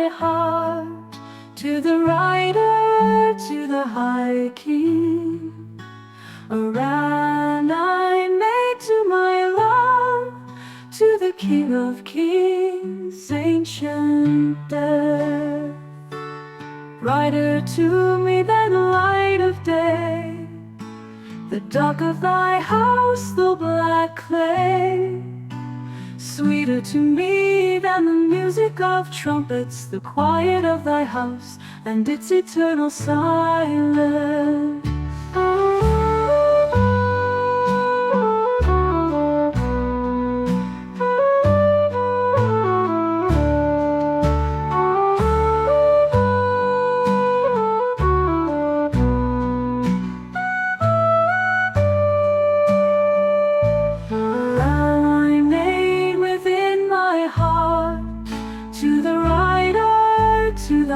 my heart, to the rider, to the high king. A run I made to my love, to the King of Kings, ancient death. Rider to me than the light of day, the dark of thy house, the black clay. Sweeter to me than the music of trumpets, the quiet of thy house and its eternal silence.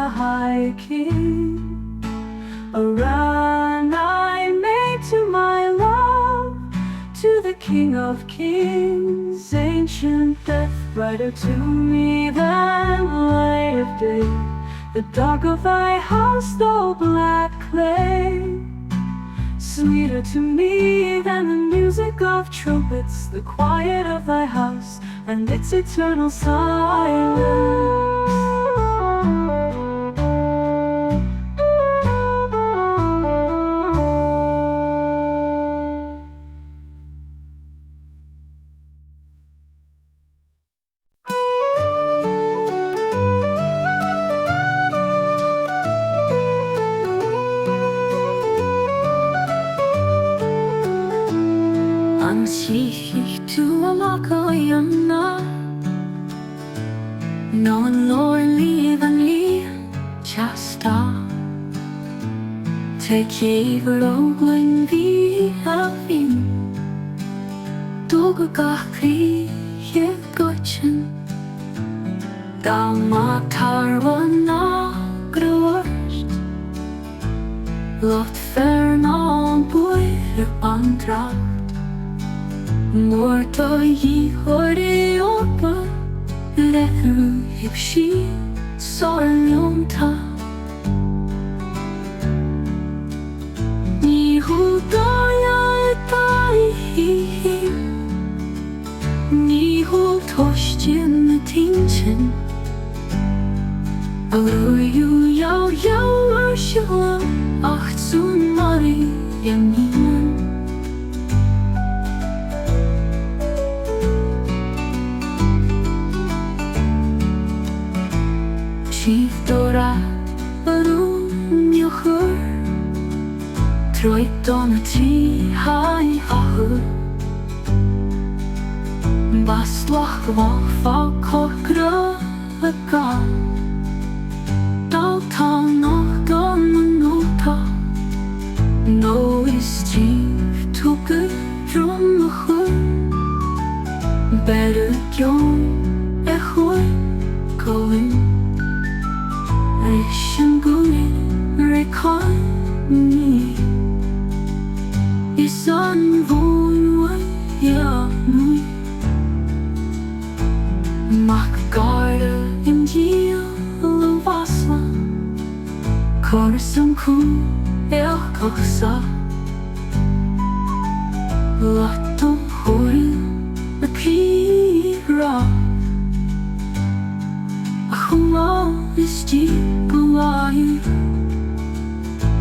High King, a run I made to my love, to the King of Kings, ancient death. Brighter to me than the light of day, the dark of thy house, though black clay. Sweeter to me than the music of trumpets, the quiet of thy house and its eternal silence. Kefir óglain vi a fin, Doga gachri je gotchen, Dama tarva nagrust, Lot ferna boir andracht, Morta I hori opa, Leru hipshi sorljomta. Tościen tinchen, Aruju jau arsjua, Ach zun mari jeminen. Chief dora arum yochur, Troit donati hai ahur. Baslach wach va kokra ga, Dal ta noch gan nota. No is chief tuke drum chur, Better gjon chur goin, Rishin guin rekan ni, Isan voin ya mui. Mak garde in gil vasla, Korsam ku kosa, Lato horin a pira, Achuma is deep away.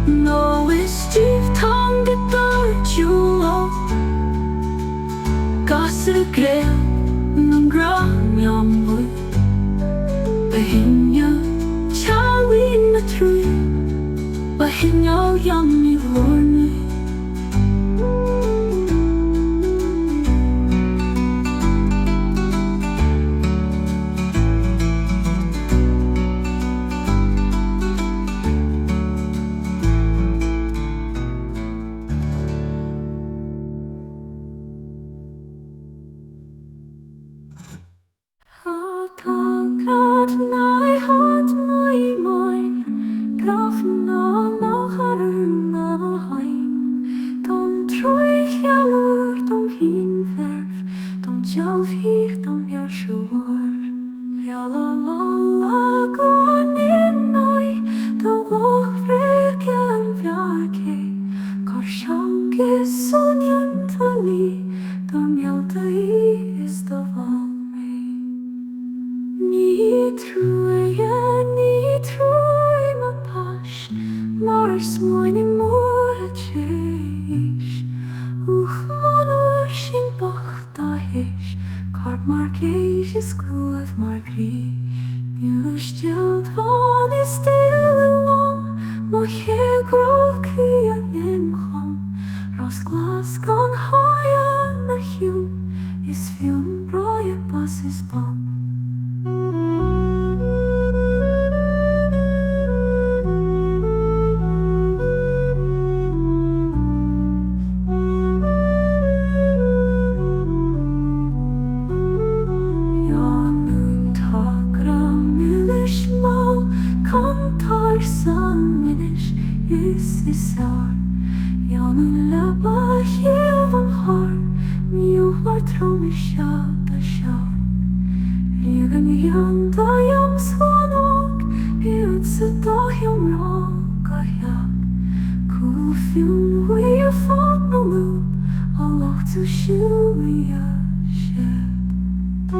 No is deep tongue guitar julo, Gasser grel nung gram yamui, Bahinya chawi na trui, Bahinya yami horni. Graf na machar na sár Janúla bahívan har Mjúvar trómi sjáta sjá Rígan janda jam svonok Bjútsa dahjam raka hjak Kúfjum huja fána lúp Allah tu sjúja sjep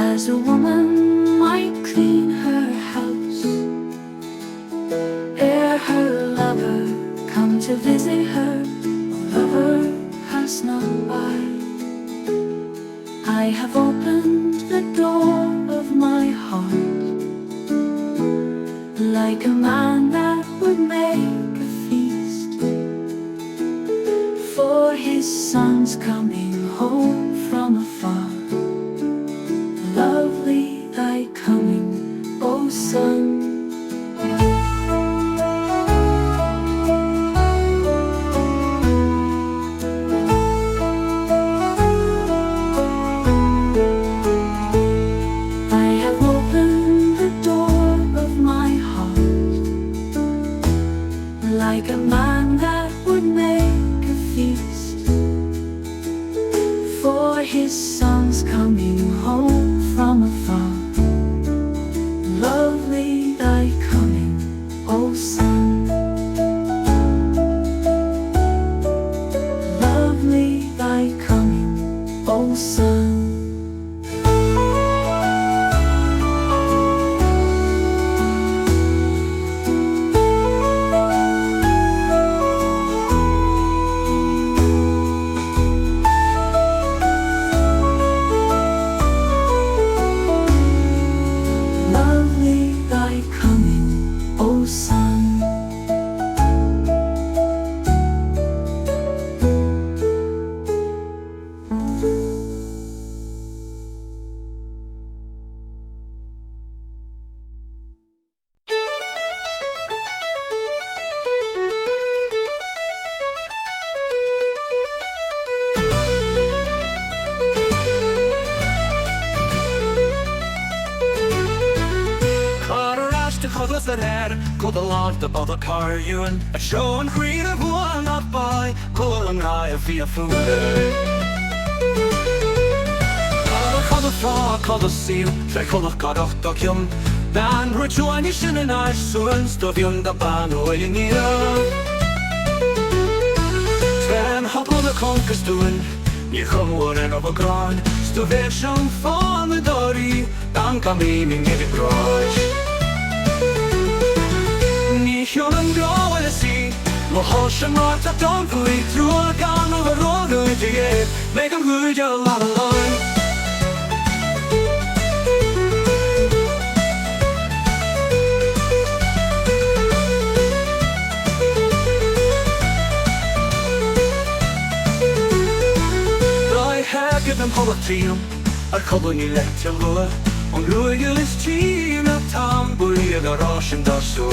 As a woman might clean her house ere her lover come to visit her, lover has not by. I have opened the door of my heart like a man that would make a feast for his son's coming home from afar. Lovely thy coming, O sun. I have opened the door of my heart like a man that would make a feast for his son's coming home from afar. Lovely thy coming, O sun. Lovely thy coming, O sun. That had go the launch the other car you and a show and create a one not by pulling I via food. Call the frog, call the seal, try call the god of document. Dan rejoin you in our soon stuff you the band away in here. Sven hop on the conquest doing you come one over ground. Stuvation for the dory, dan coming give it grudge. Human grow in the sea. We'll hush and rock that don't flee through a gun of a road to get. Make them good, you're a lot of line. I have given them all a team. A couple you let you lure. Und ruhig ist China Tamburia der Raschen das so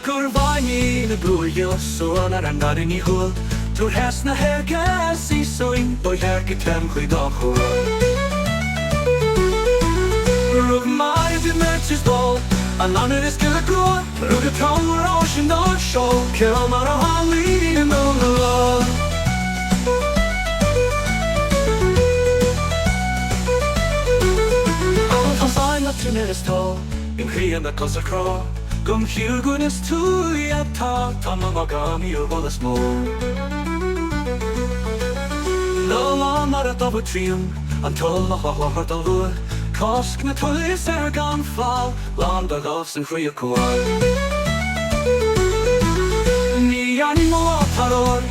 Kurvani the blue hill so on and not in hole to has na hair gassy so in boy hair kitem kuidacho Rug my the matches doll and on it is kill a grow Rug a tower ocean dog show kill my holly in the love I'll sign up to this tall in here and the closer crawl Gum hugunis tu yata tamamagami uvolas mo No la mara double trium until la ha the lure Kosk na tulis ergan fall land the loves and free core Ni animo taror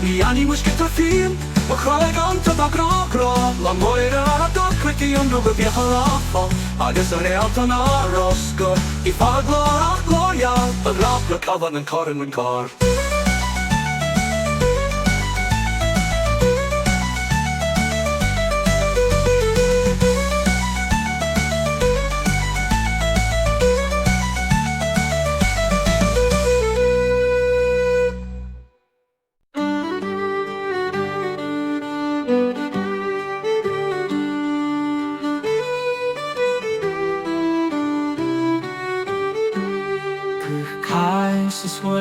ni animo skitafim Wa khalagan to the gro la moira do quicky under the bihalafal Agus ar ealtan ar osgo I faglor a gloria But rap na cavan and corin when car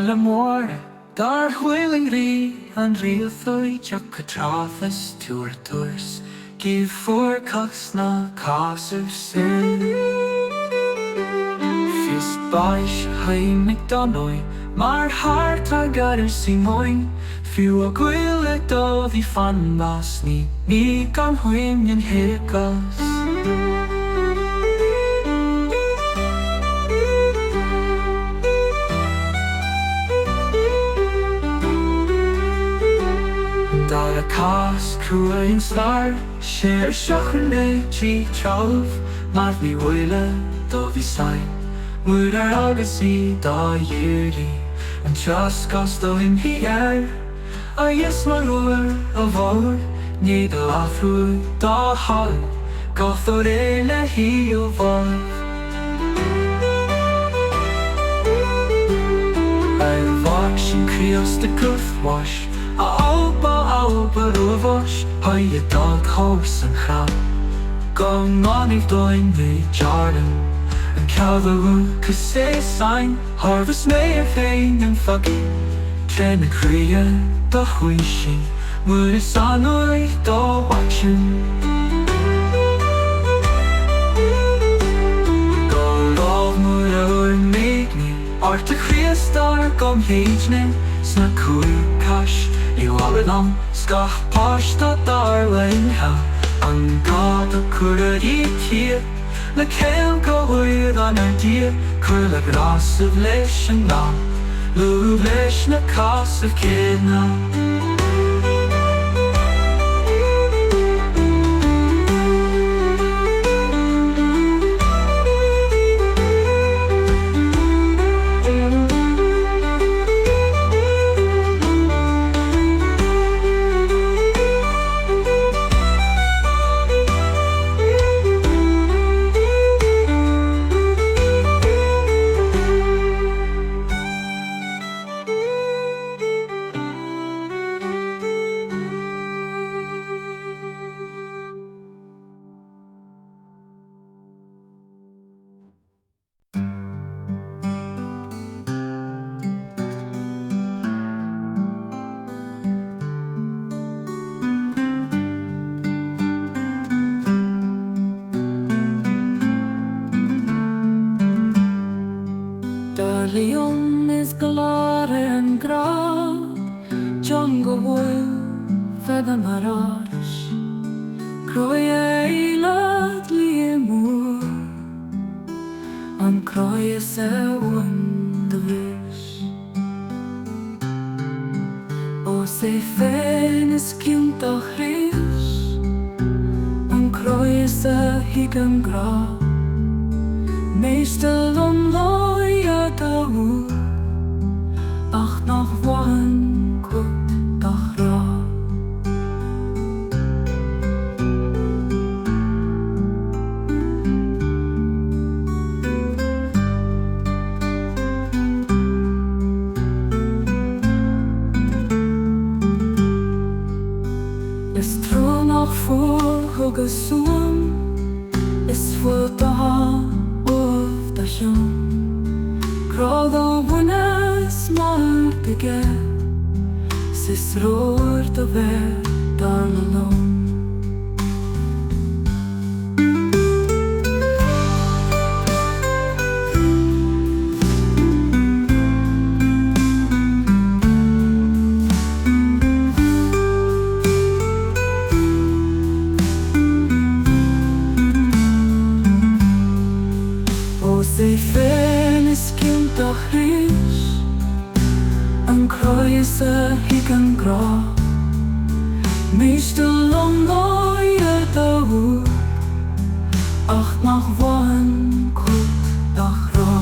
L'amor dar hwyling ri an riothui jac a trathas tua'r dwrs Gif for cos na casur sin Fys baich hainig donoi Mar hart a gader si moin Fiw a gwylig do fi fan mas ni gan hwym yn hygos Dar a cas cwyn slar Sher siochr ne chi traf Mar fi wyla do fi sain Mwyd ar agos I da yiri Yn tras gos do hyn hi A yes mar rwyr a fawr Nid o afrwy da hal Goth o'r ele hi o fawr Ein fawr sy'n crios dy gwrthwash A alba rwyfosh Hoi y dog hors yn chal Gong onig doin fi jarden Yn cael y rwy'n cysau sain Harfys mei y fein yn ffagi Tren y cria da hwysi Mwyd y sanwy da watchin Golol mwyd a hwyr meid ni Art y cria star gom heijne Sna cwyr cash I warin am skach pasta darling ha An gad a cwrdd I tir Le cael gwyr an ar dir Cwyr le gras of leis yn na Lwb leis na cas of cydna Leon is galar and gra Jungle wood Fed maraj Croye ilad liemur An croye se wundervis O se fenis kinta chris An croye se higan gra Meestal onloya dawu Ach nach wan kut dachra nog voor hogesum is voor de of de jong. Krodo wunes martige sis roer de ver darlelom. Ze fenis kind och rys An kroise higan gra Meestal long loie da hu Ach nach wan kut dach ra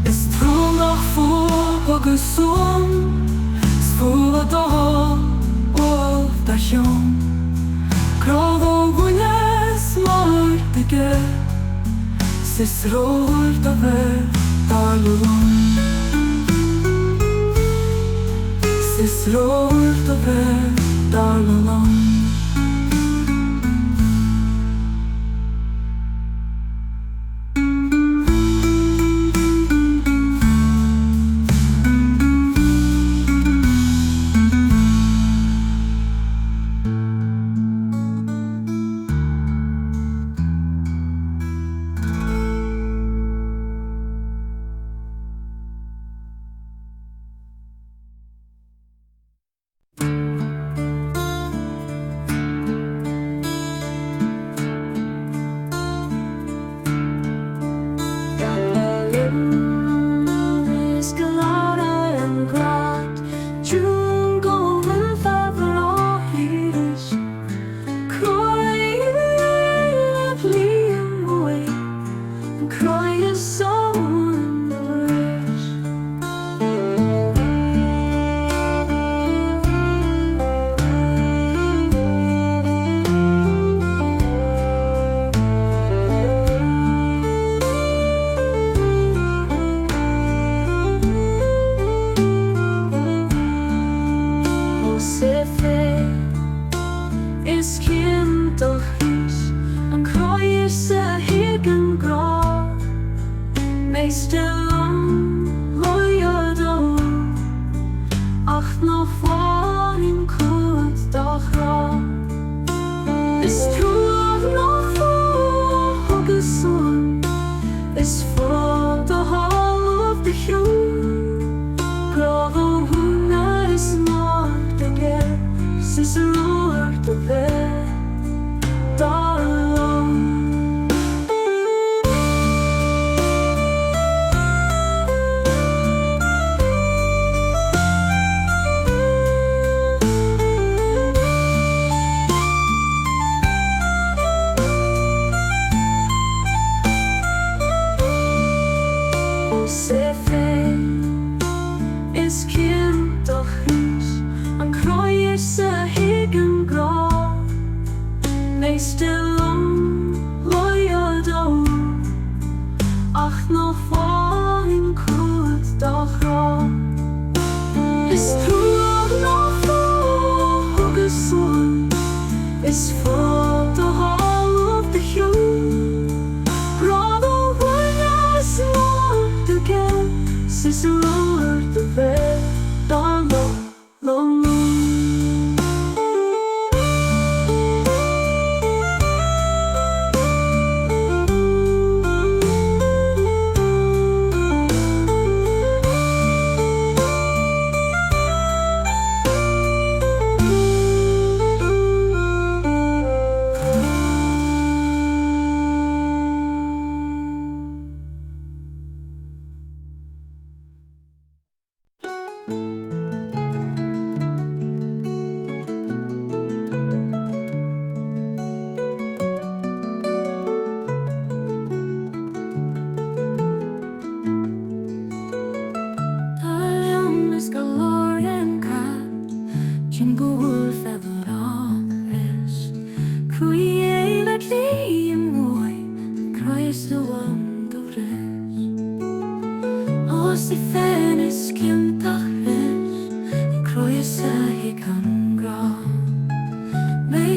Is tro nach voor hogesum Sfula da of da jong Krodo wunes martige Sis roer de ver darlelom. Sis roer de ver darlelom.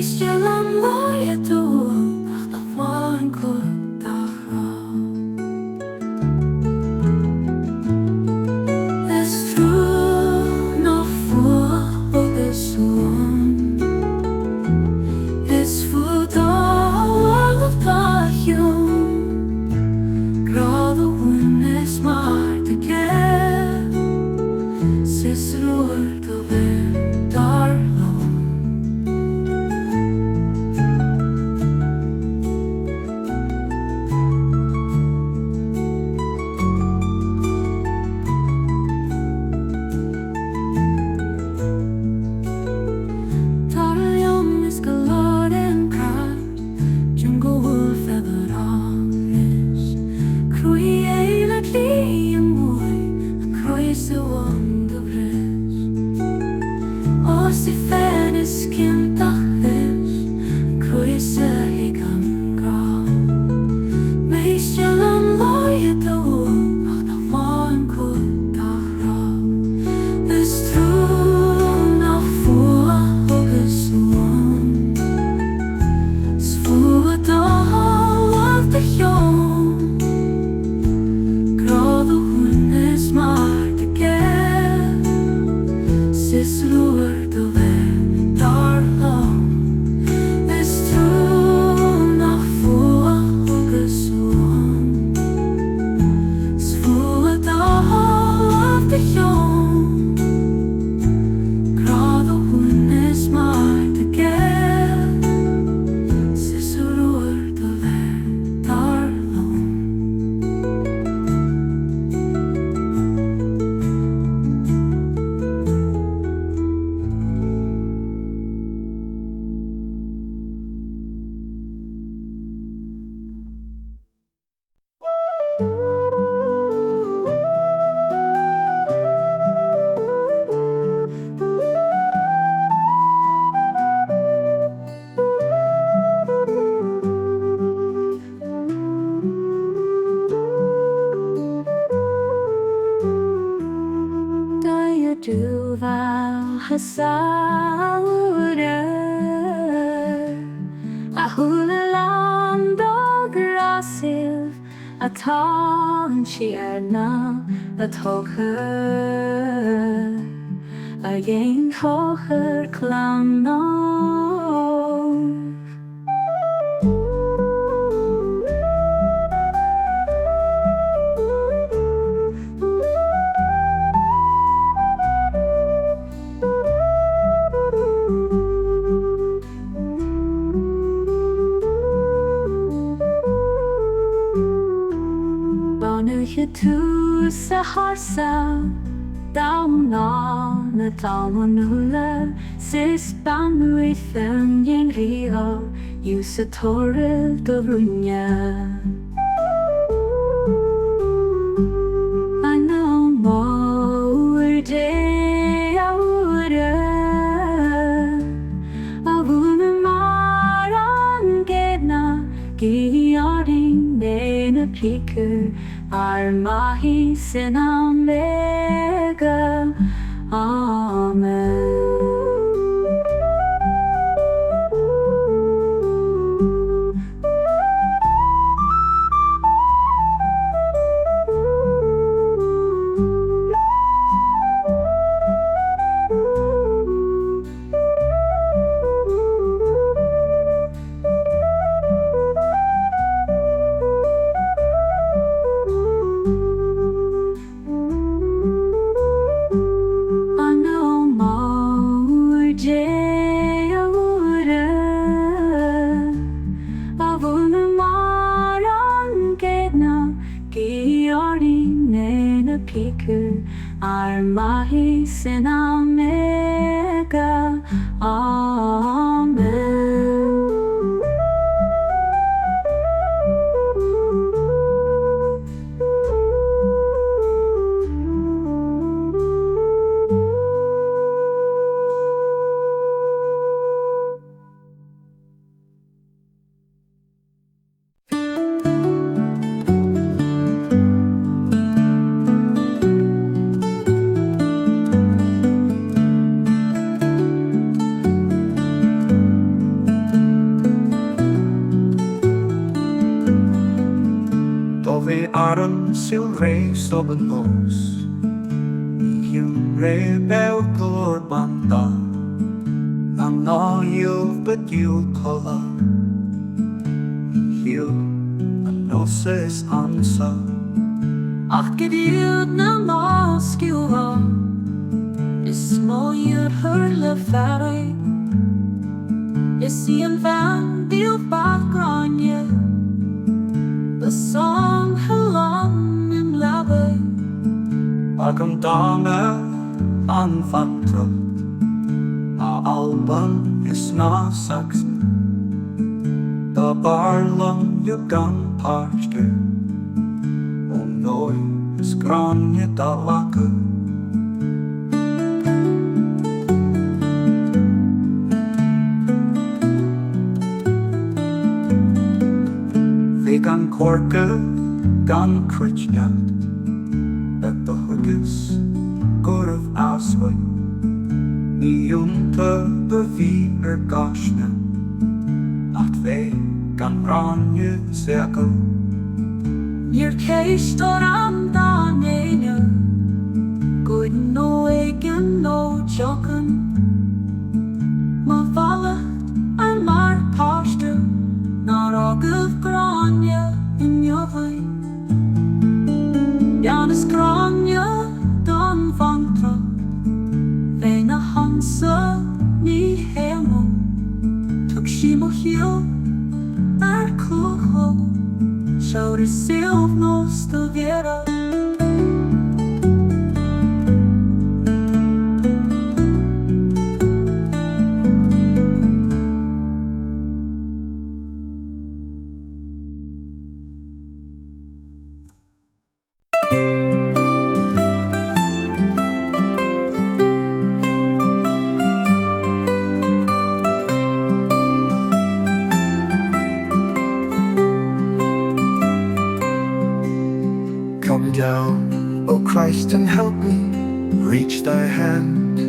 Meisjalan loja tuon, ahta vaan kotaha. Es true no for ogesuon. Es fudal of passion. Grado unes marte que ses rord of darlo. Tarjom is galad and craft, jungle wolf ever honest. Croy la clee and moy, and croy so on the rest. Os I fenis kim tachis, croy se higam gra. Meisjalan loja tuon, ahta vaan kotaha. Es true no for ogesuon. Svudal of the jon. Grado unes marte que ses rord of darlo. Es true no for ogesuon. Svudal of the jon. Grado unes marte que ses rord of darlo. Daya duval hasauder Ahulaland og grassiv Atan kjerna at hoger A gjeng hoger klannar Banuche tu sa harsa Down on a down hula Sis banu I fem yen rio Yusa torre dobrunya I know more day aure Avuna maran gedna Giyaring nena piker Armahi sinamega Amen. Armahi sinamega Amen. aron sil rei stoben los. Hium rei bel color banda, ang no yul but yul kola. Hiu anoses ansa. Ach gediud na maskua, is moier hurle färg. Is I en vän bil bakgranje, besang helang im labbe. Agam dame anfatra, a album is na saxen. Da barlam ju gang parste, och noi is granje da lake. Vi gan korke, gan kritjnat, at the hugges går of asway. Ni junta bevi gashne, at ve gan ranje seko. Your case står andan ene, good no egen no jokken. Ma falle en mar parstu, nar aguf granje in jovai. Janus granje dan vantra, vena hansa ni hemo. Tuk shimo hiel, kluho. Zou de zelfnos te wereld. Come down, O Christ, and help me reach thy hand,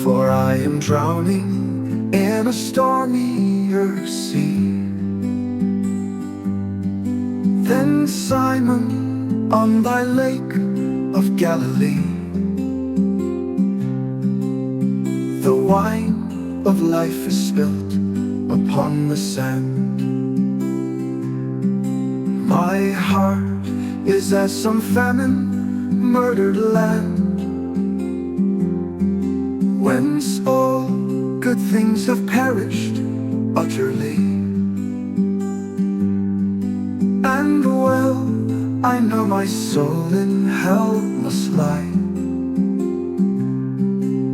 for I am drowning in a stormier sea. Then Simon on thy lake of Galilee, the wine of life is spilt upon the sand. My heart is as some famine murdered land, whence all good things have perished utterly. And well I know my soul in hell must lie,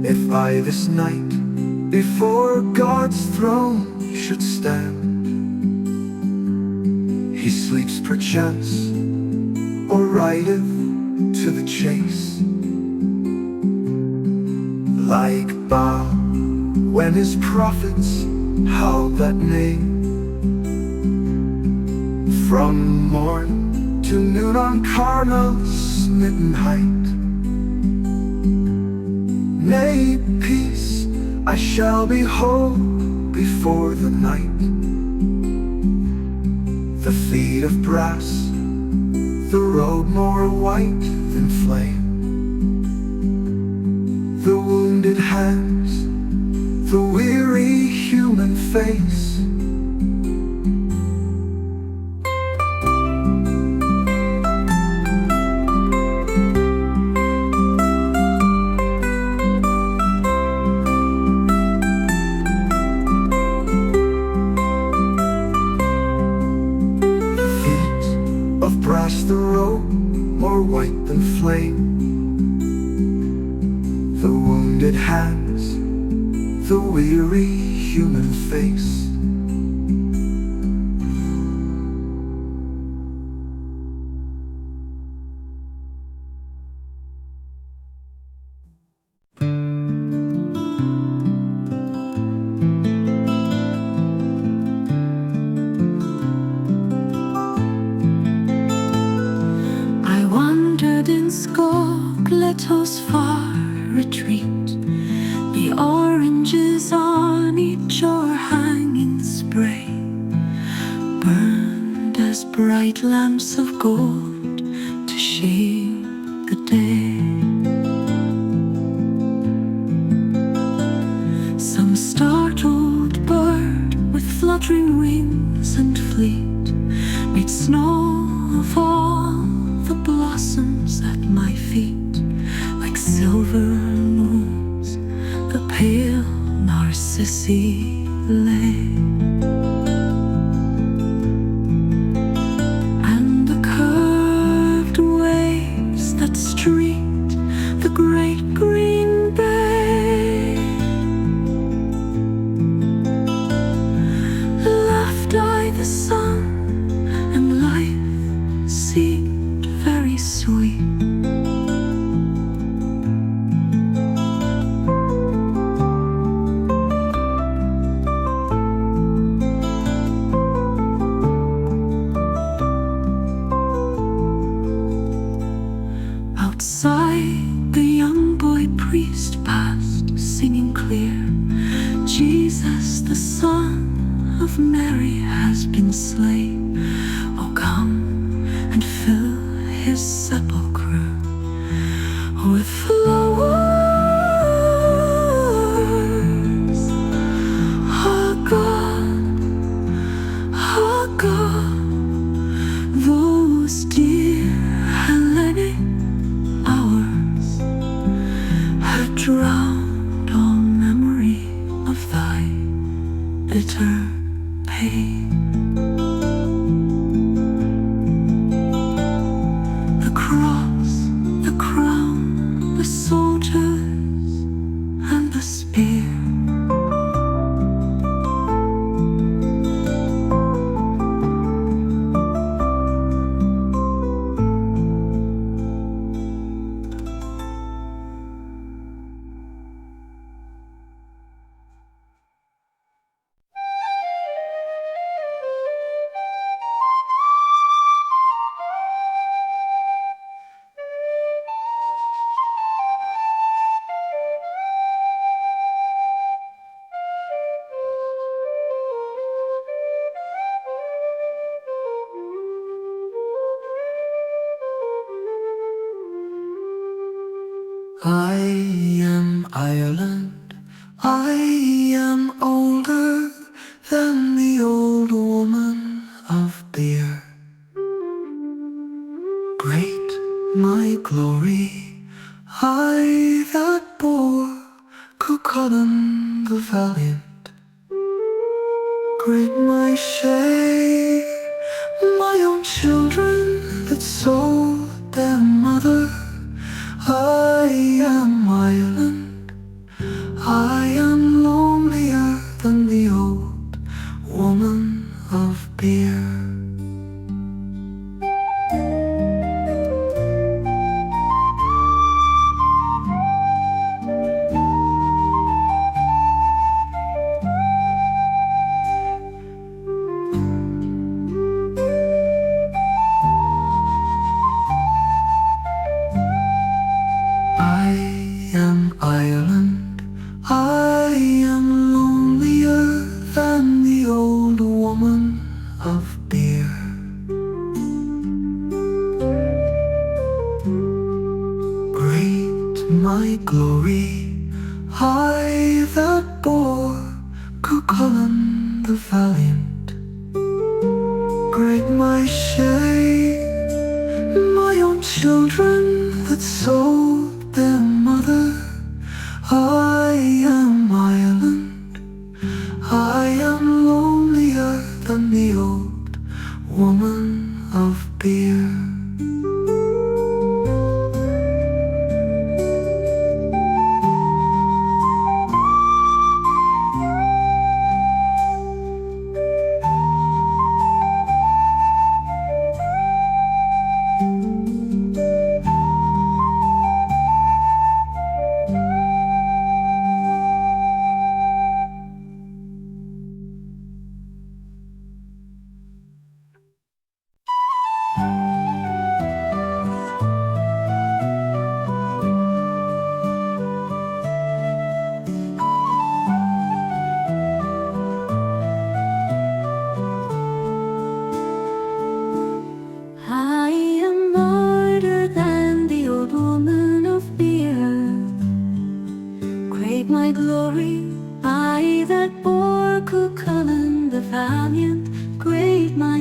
if I this night before God's throne should stand. He sleeps perchance, or rideth to the chase, like Baal when his prophets howled that name. From morn to noon on Carmel's smitten height. Nay, peace, I shall behold before the night. The feet of brass, the robe more white than flame, the wounded hands, the weary human face. The robe more white than flame, the wounded hands, the weary human face. Skogletos far retreat, the oranges on each o'erhanging spray burned as bright lamps of gold to shade the day. Some startled bird with fluttering wings and fleet made snow of all the blossoms at my feet. Like silver moons, the pale narcissi lay. And the curved waves that streaked the great green bay laughed I the sun, and life seemed very sweet. Outside, the young boy priest passed, singing clear, Jesus, the Son of Mary, has been slain. Oh, come and fill his sepulchre with flowers. Our God, those dear Hellenic hours had drowned all memory of thy bitter pain. The cross, the crown, the soldiers, and the spear. I am Ireland, I am older than the old woman of beer. Great my glory, I that bore Cuchulainn the valiant. Great my shame, my own children that sold their mother. I am Ireland, I am lonelier than the old woman of beer. I am Ireland, I am lonelier than the old woman of beer. Great my glory, I that bore Cuchulainn the valiant. Great my shame, my own children that sold their mother. I am Ireland, I am lonelier than the old woman of beer.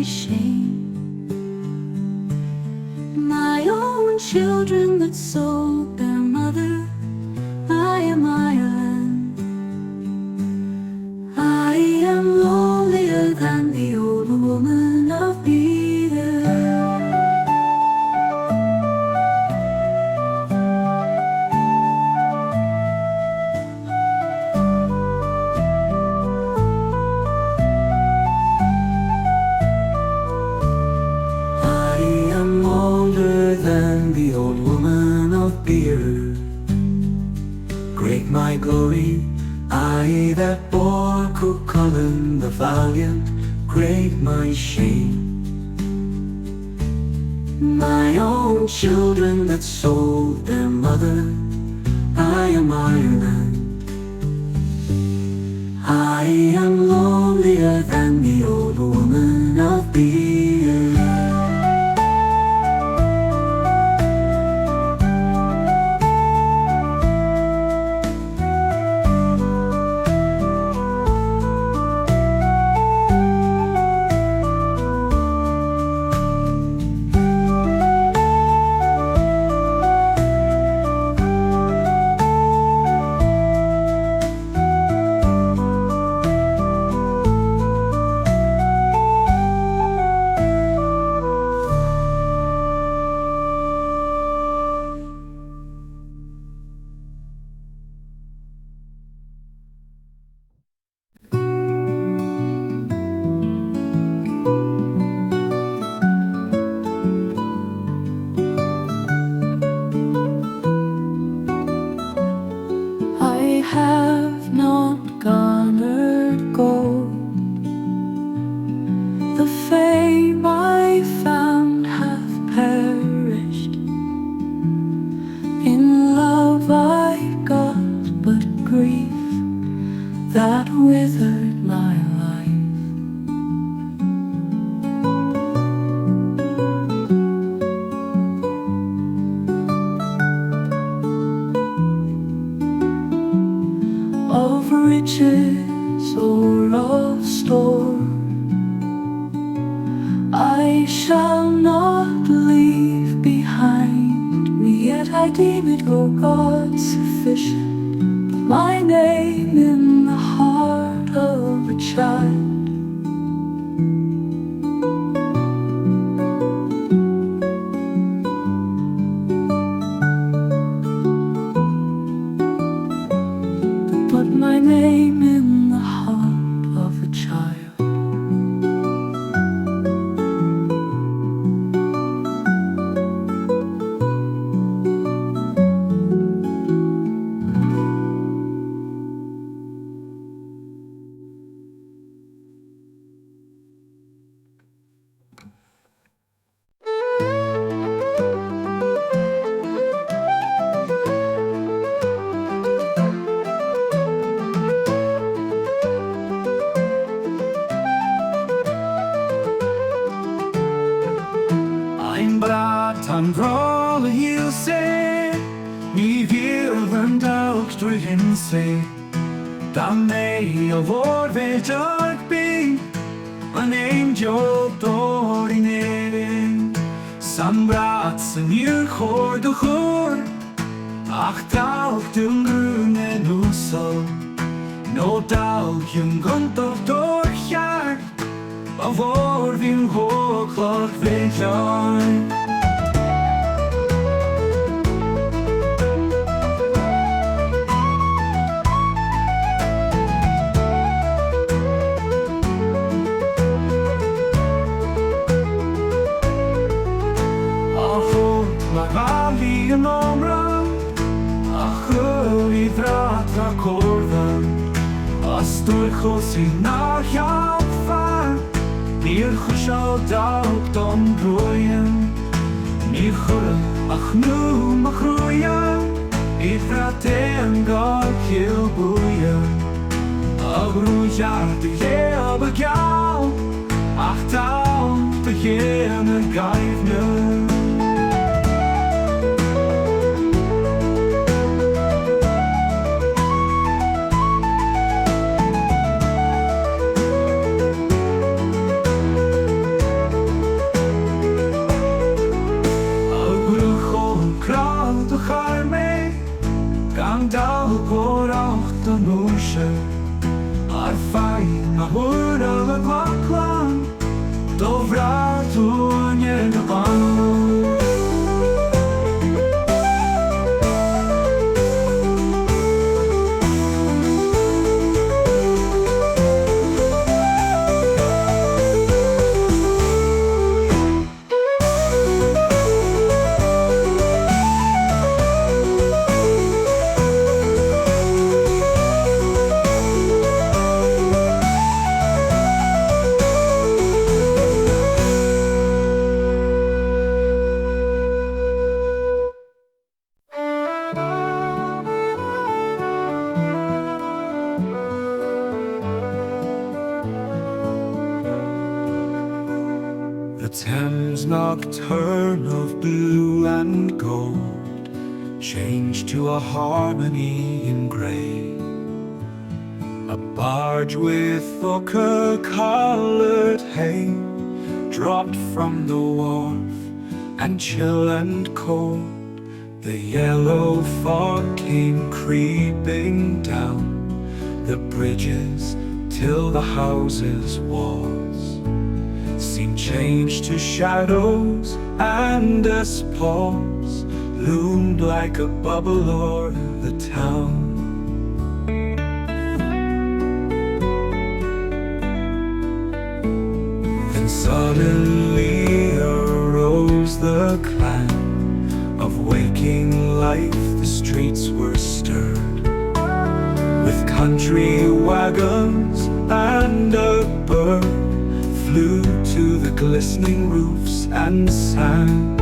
my shame. My own children that sold their mother, I am Ireland. I am lonelier than the old woman of Peter. I am older than the old woman of beer. Great my glory, I that bore Cuchulainn the valiant, great my shame. My own children that sold their mother, I am Ireland. I am lonelier than the old woman of beer. I have not garnered gold. The fame I found hath perished. In love I got but grief that withered my life. Of riches or of store, I shall not leave behind me, yet I deem it, O God, sufficient. My name in the heart of a child. Put my name in the heart of a child. Ein Blatt am Rolle hilse, ni virvend ook drüben se. Dan mee of woord weet ik ben, een angel door in een. San bratsen hier hoor de hoor, ach taug den grünen Nussel. No taug jung gunt of doorjaar, of woord wie hooglag weet jij. Een omrang, ach wie draad akkoorden, als durchos in naar jou vaar, meer geschaut ook dan groeien, meer groeien, ach nu mag groeien, ik raad en ga heel boeien, ach groeien de heel begaan, ach dan beginnen geef nu. baklan, to wratu nie dbano. The Thames nocturne of blue and gold changed to a harmony in grey. A barge with ochre-coloured hay dropped from the wharf, and chill and cold the yellow fog came creeping down the bridges till the houses' walls seemed changed to shadows, and as pause loomed like a bubble o'er the town. Then suddenly arose the clang of waking life. The streets were stirred with country wagons, and a bird flew to the glistening roofs and sang.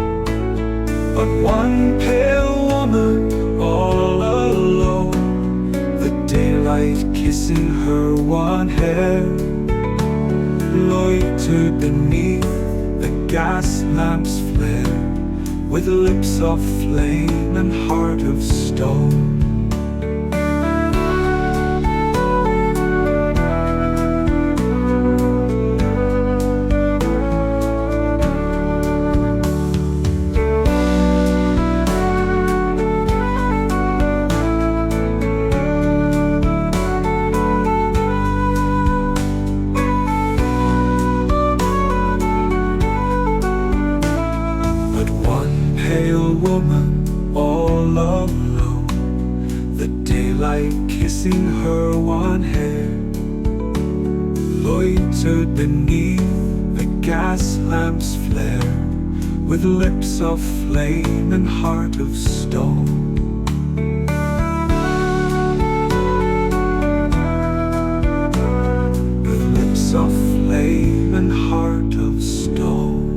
But one pale woman all alone, the daylight kissing her wan hair, loitered beneath the gas lamp's flare, with lips of flame and heart of stone. Woman all alone, the daylight kissing her wan hair, loitered beneath the gas lamp's flare, with lips of flame and heart of stone. With lips of flame and heart of stone.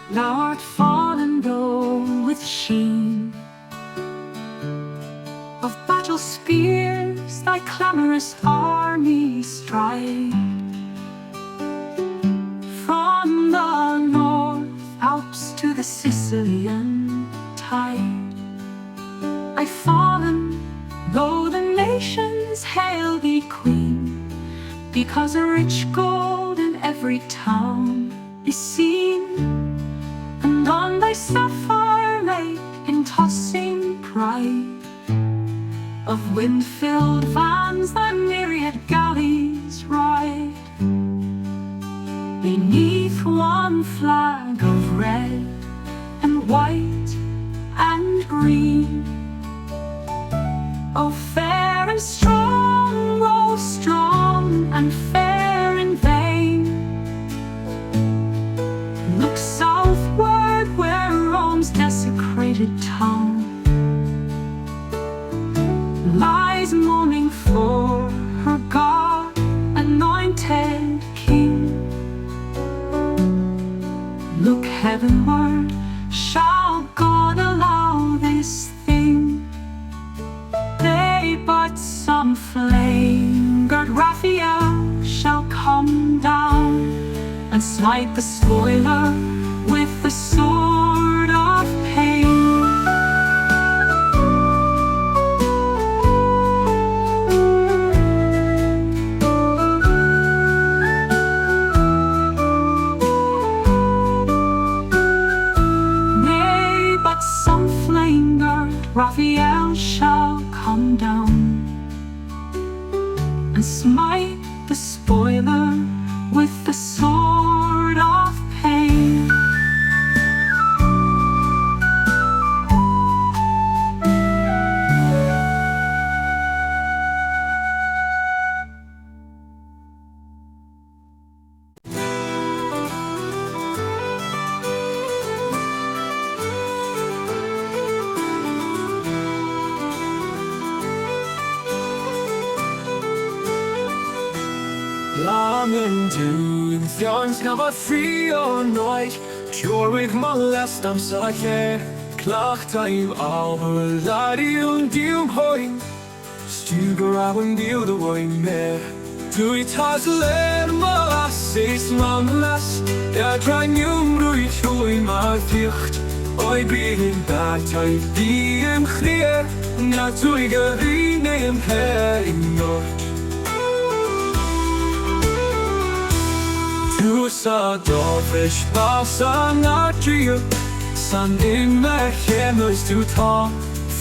Thou art fallen though with sheen of battle spears, thy clamorous army stride. From the North Alps to the Sicilian tide, I've fallen though the nations hail thee queen, because a rich gold in every town is seen, and on thy sapphire lake in tossing pride of wind-filled vans thy myriad galleys ride. Beneath one flag of red and white and green, oh fair and strong, oh strong and fair in vain, look southward where Rome's desecrated town lies mourning for her God-anointed king. Look heavenward, shall God allow this thing? They but some flame-girt Raphael and smite the spoiler with the sword of pain. Nay, but some flame-girt Raphael shall come down and smite the spoiler with the sword of pain. Lamen du fjords kan vara fri och nöjd. Tjorvig molest am sache. Klachta im alver ladi und dium hoin. Stuger av und diu de woin mer. Du I tas led molasses mamlas. Jag drar numruit hui ma ficht. Oi brin batay diem khrier. Na tuiga rinem her in nord. Du sa dofish basa natrio. San in my hemmers du ta.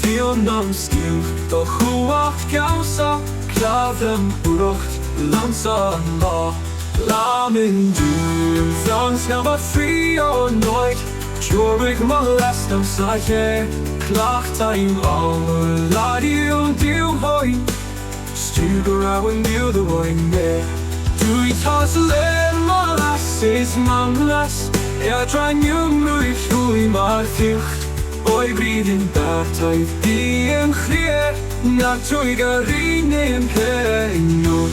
Feel numb skill. Do huach gausa. Klavem urucht. Lansa la. Lamin du. Thons gaan wat free or nooit. Tjorig molest am sache. Klachta im alver ladi und diu hoi. Stuger au and diu de hoi mer. Du I tas led molasses mamlas. Jag drar numruit hui ma ficht. Oi brin batay diem khrier. Na tuiga rinem her in nord.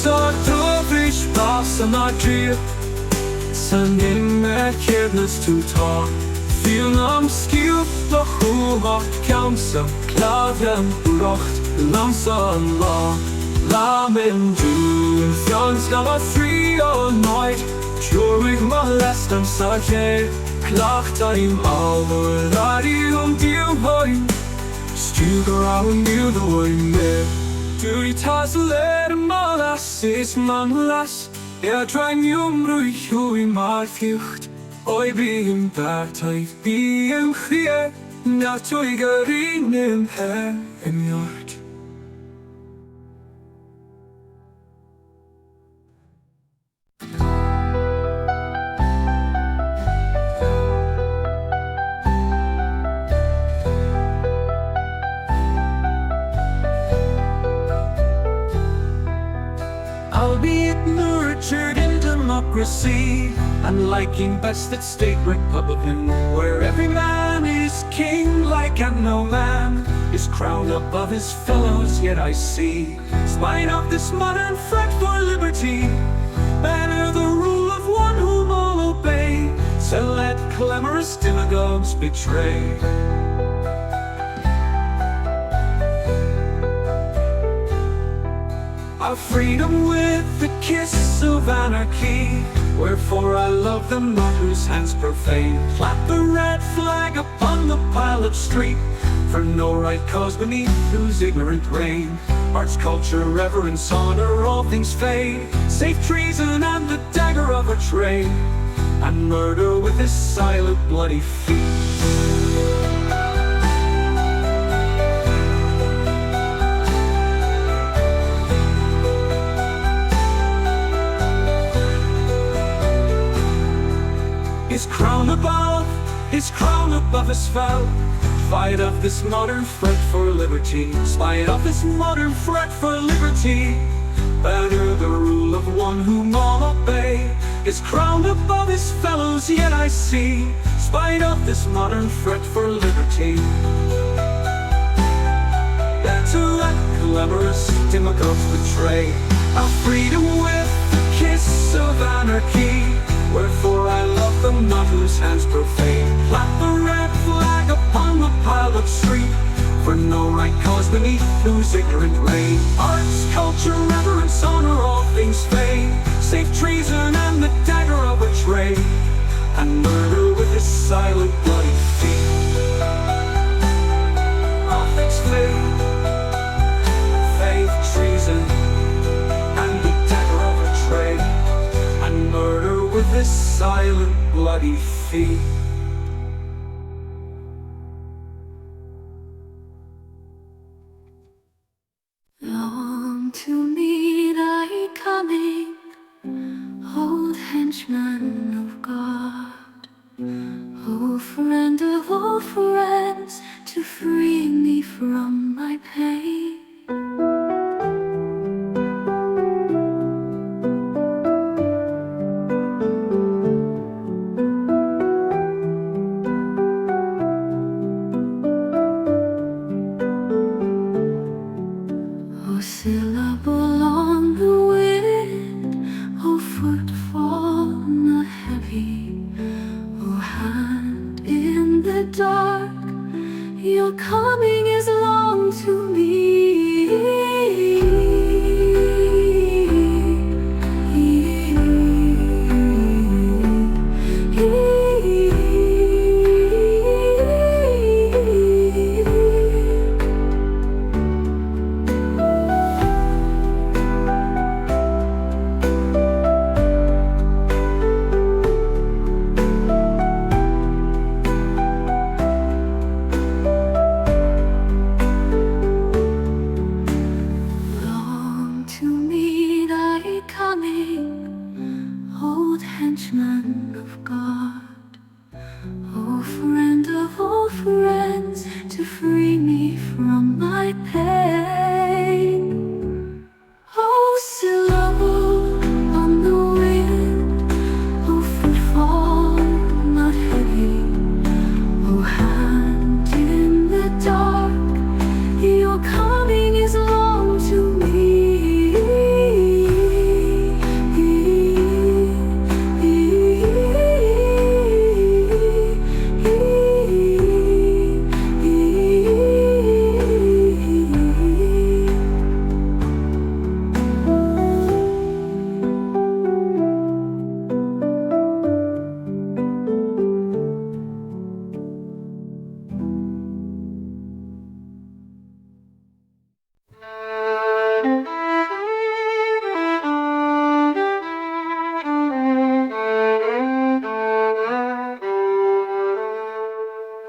Så dofish basa natrio. San in my hemmers du ta. Feel numb skill. Do huach gausa. Klavem urucht. Lansa la. Lamen du. Thons gaan wat free or nooit. Tjorig molest am sache. Klachta im alver ladi und diu hoi. Stuger au and diu de hoi mer. Du I tas led molasses mamlas. Jag drar numruit hui ma ficht. Oi brin batay diem khrier. Na tuiga rinem her in nord. Albeit nurtured in democracy, and liking best that state republican, where every man is king like and no man is crowned above his fellows, yet I see, spite of this modern fight for liberty, better the rule of one whom all obey, so let clamorous demagogues betray. Our freedom with the kiss of anarchy. Wherefore I love them not whose hands profane clap the red flag upon the piled street. For no right cause beneath whose ignorant reign arts, culture, reverence, honor, all things fade, save treason and the dagger of a trade, and murder with his silent bloody feet. His crown above us fell. Spite of this modern fret for liberty, spite of this modern fret for liberty, better the rule of one whom all obey, is crowned above his fellows, yet I see, spite of this modern fret for liberty, better let glamorous demagogues betray our freedom with the kiss of anarchy. Wherefore I love them not whose hands profane plant the red flag upon the piled up street, for no right cause beneath whose ignorant reign arts, culture, reverence, honor, all things fade, save treason and the dagger of a trade, and murder with his silent bloody feet. All things fade, faith, treason, and the dagger of a trade, and murder with his silent bloody feet. Long to meet thy coming, old henchman of God, O friend of all friends, to free me from my pain. O syllable on the wind, O footfall not heavy, O hand in the dark, your coming is long to me. Long to meet thy coming, old henchman of God, O friend of all friends, to free me from my pain. O syllable on the wind, O footfall not heavy, O hand in the dark, your coming is long to me.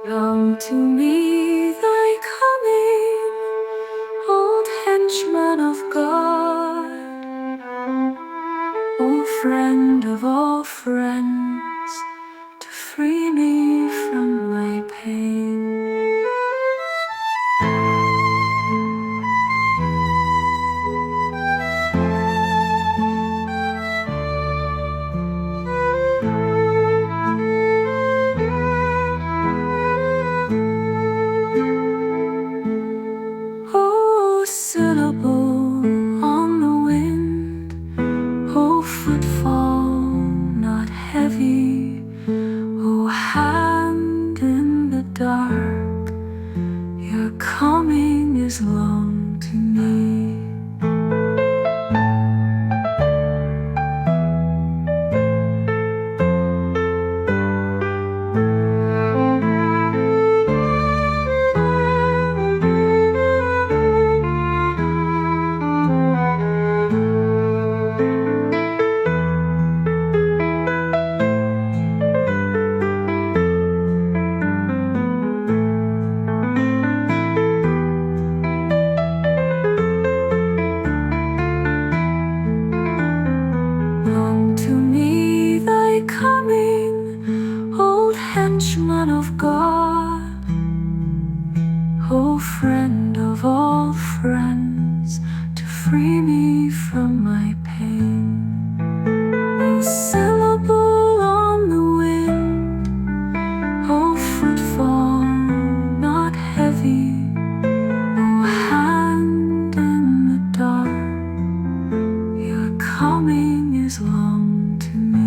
Long to me thy coming, old henchman of God, O friend of all friends, to free me from my pain. O syllable on the wind, O footfall not heavy, O hand in the dark, your coming is long to me. Long to me thy coming, old henchman of God, O friend of all friends, to free me from my pain. O syllable on the wind, O footfall not heavy, O hand in the dark, your coming is long to me.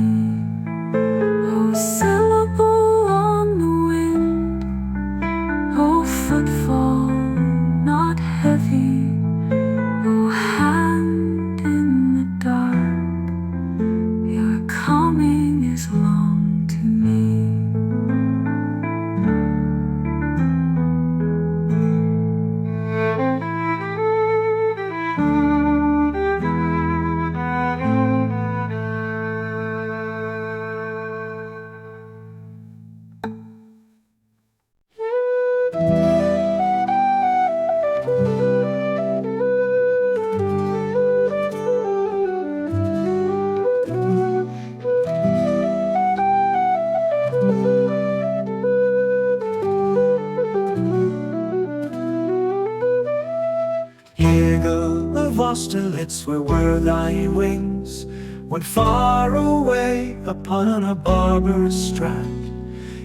still it's where were thy wings, when far away upon a barbarous strand,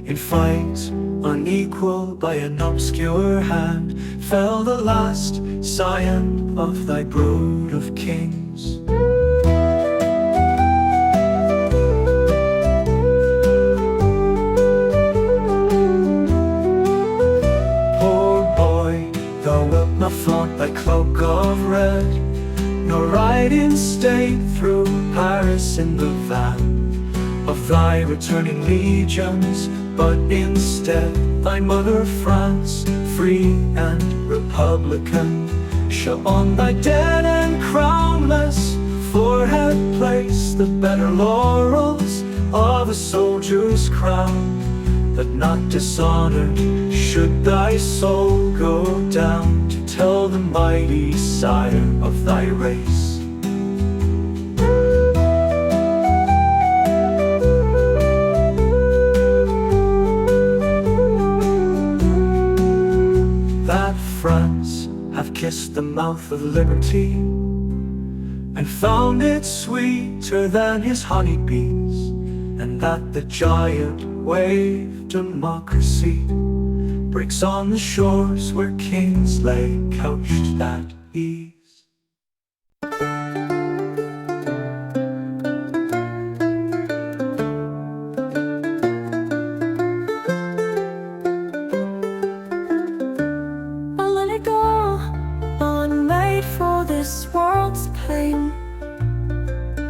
in fight unequal by an obscure hand, fell the last scion of thy brood of kings. Poor boy, thou wilt not flaunt thy cloak of red, nor ride in state through Paris in the van of thy returning legions, but instead thy mother France, free and republican, shall on thy dead and crownless forehead place the better laurels of a soldier's crown, that not dishonored should thy soul go down to tell the mighty sire of thy race. France hath kissed the mouth of liberty, and found it sweeter than his honeybees, and that the giant wave democracy breaks on the shores where kings lay couched at ease.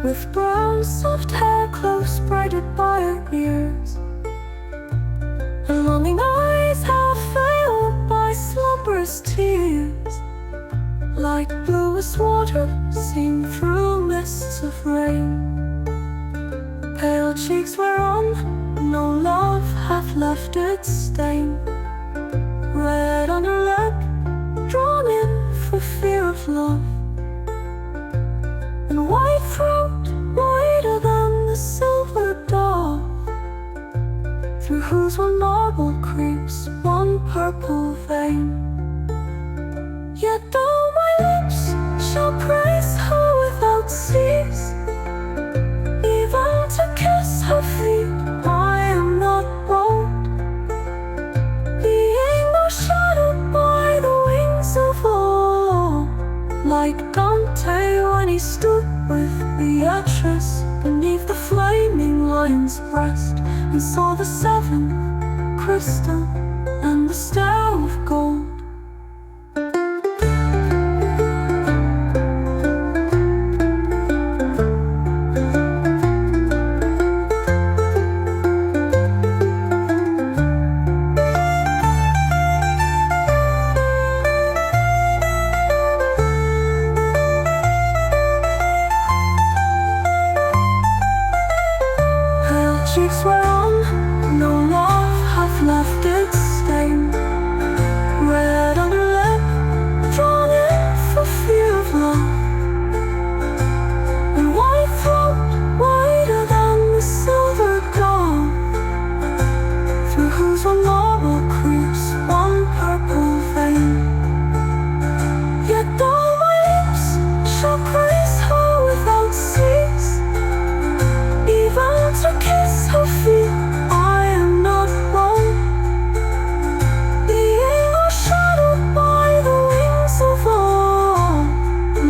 With brown soft hair close braided by her ears, and longing eyes half veiled by slumberous tears, like bluest water seen through mists of rain. Pale cheeks whereon no love hath left its stain, red on her lip, drawn in for fear of love, and white throat whiter than the silver dove, through whose one marble creeps one purple vein. Yet though my lips shall praise her without cease, even to kiss her feet I am not bold, being overshadowed by the wings of awe, like Dante when he stood with Beatrice beneath the flaming lion's breast, and saw the seventh crystal and the stair of gold. Cheeks whereon no love hath left its stain, red on her lip, drawn in for fear of love, and white throat whiter than the silver dawn, through whose one marble creeps one purple vein. Yet though my lips shall praise her without cease, even to kiss her feet I am not bold, being overshadowed by the wings of awe,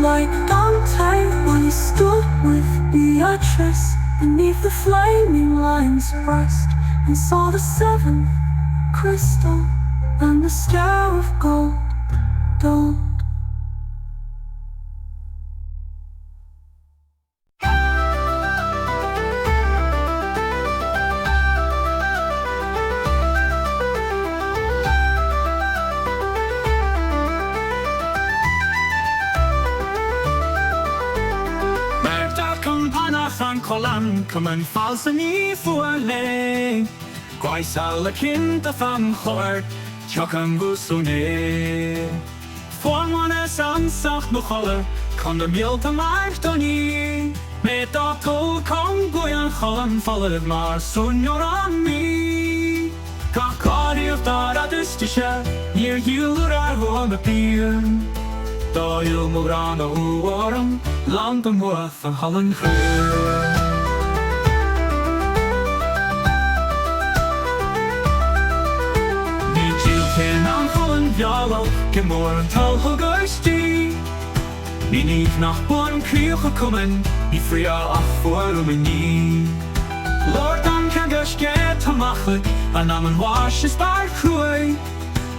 like Dante when he stood with Beatrice beneath the flaming lion's breast, and saw the seventh crystal and the stair of gold. Collan cumman falsan I fuale, Gwaisal a kind a fam chord, Chocan gusune. Forman es ansach no cholle, Con de milta martoni, Met a tol con goyan chollan fallet mar sunyor an mi. Kakari of dar adustisha, Near yulur ar hon a pier, Dáil mórán a huaram, land an muath an hallan chur. Ní díl cén an hallan bhealach, ge mór an talthug aistí. Ní níomh nach buan críocha cuman, ní fria ach fuair my ní. Lord an ceangas get tamachach, an am an wash is bar chuai.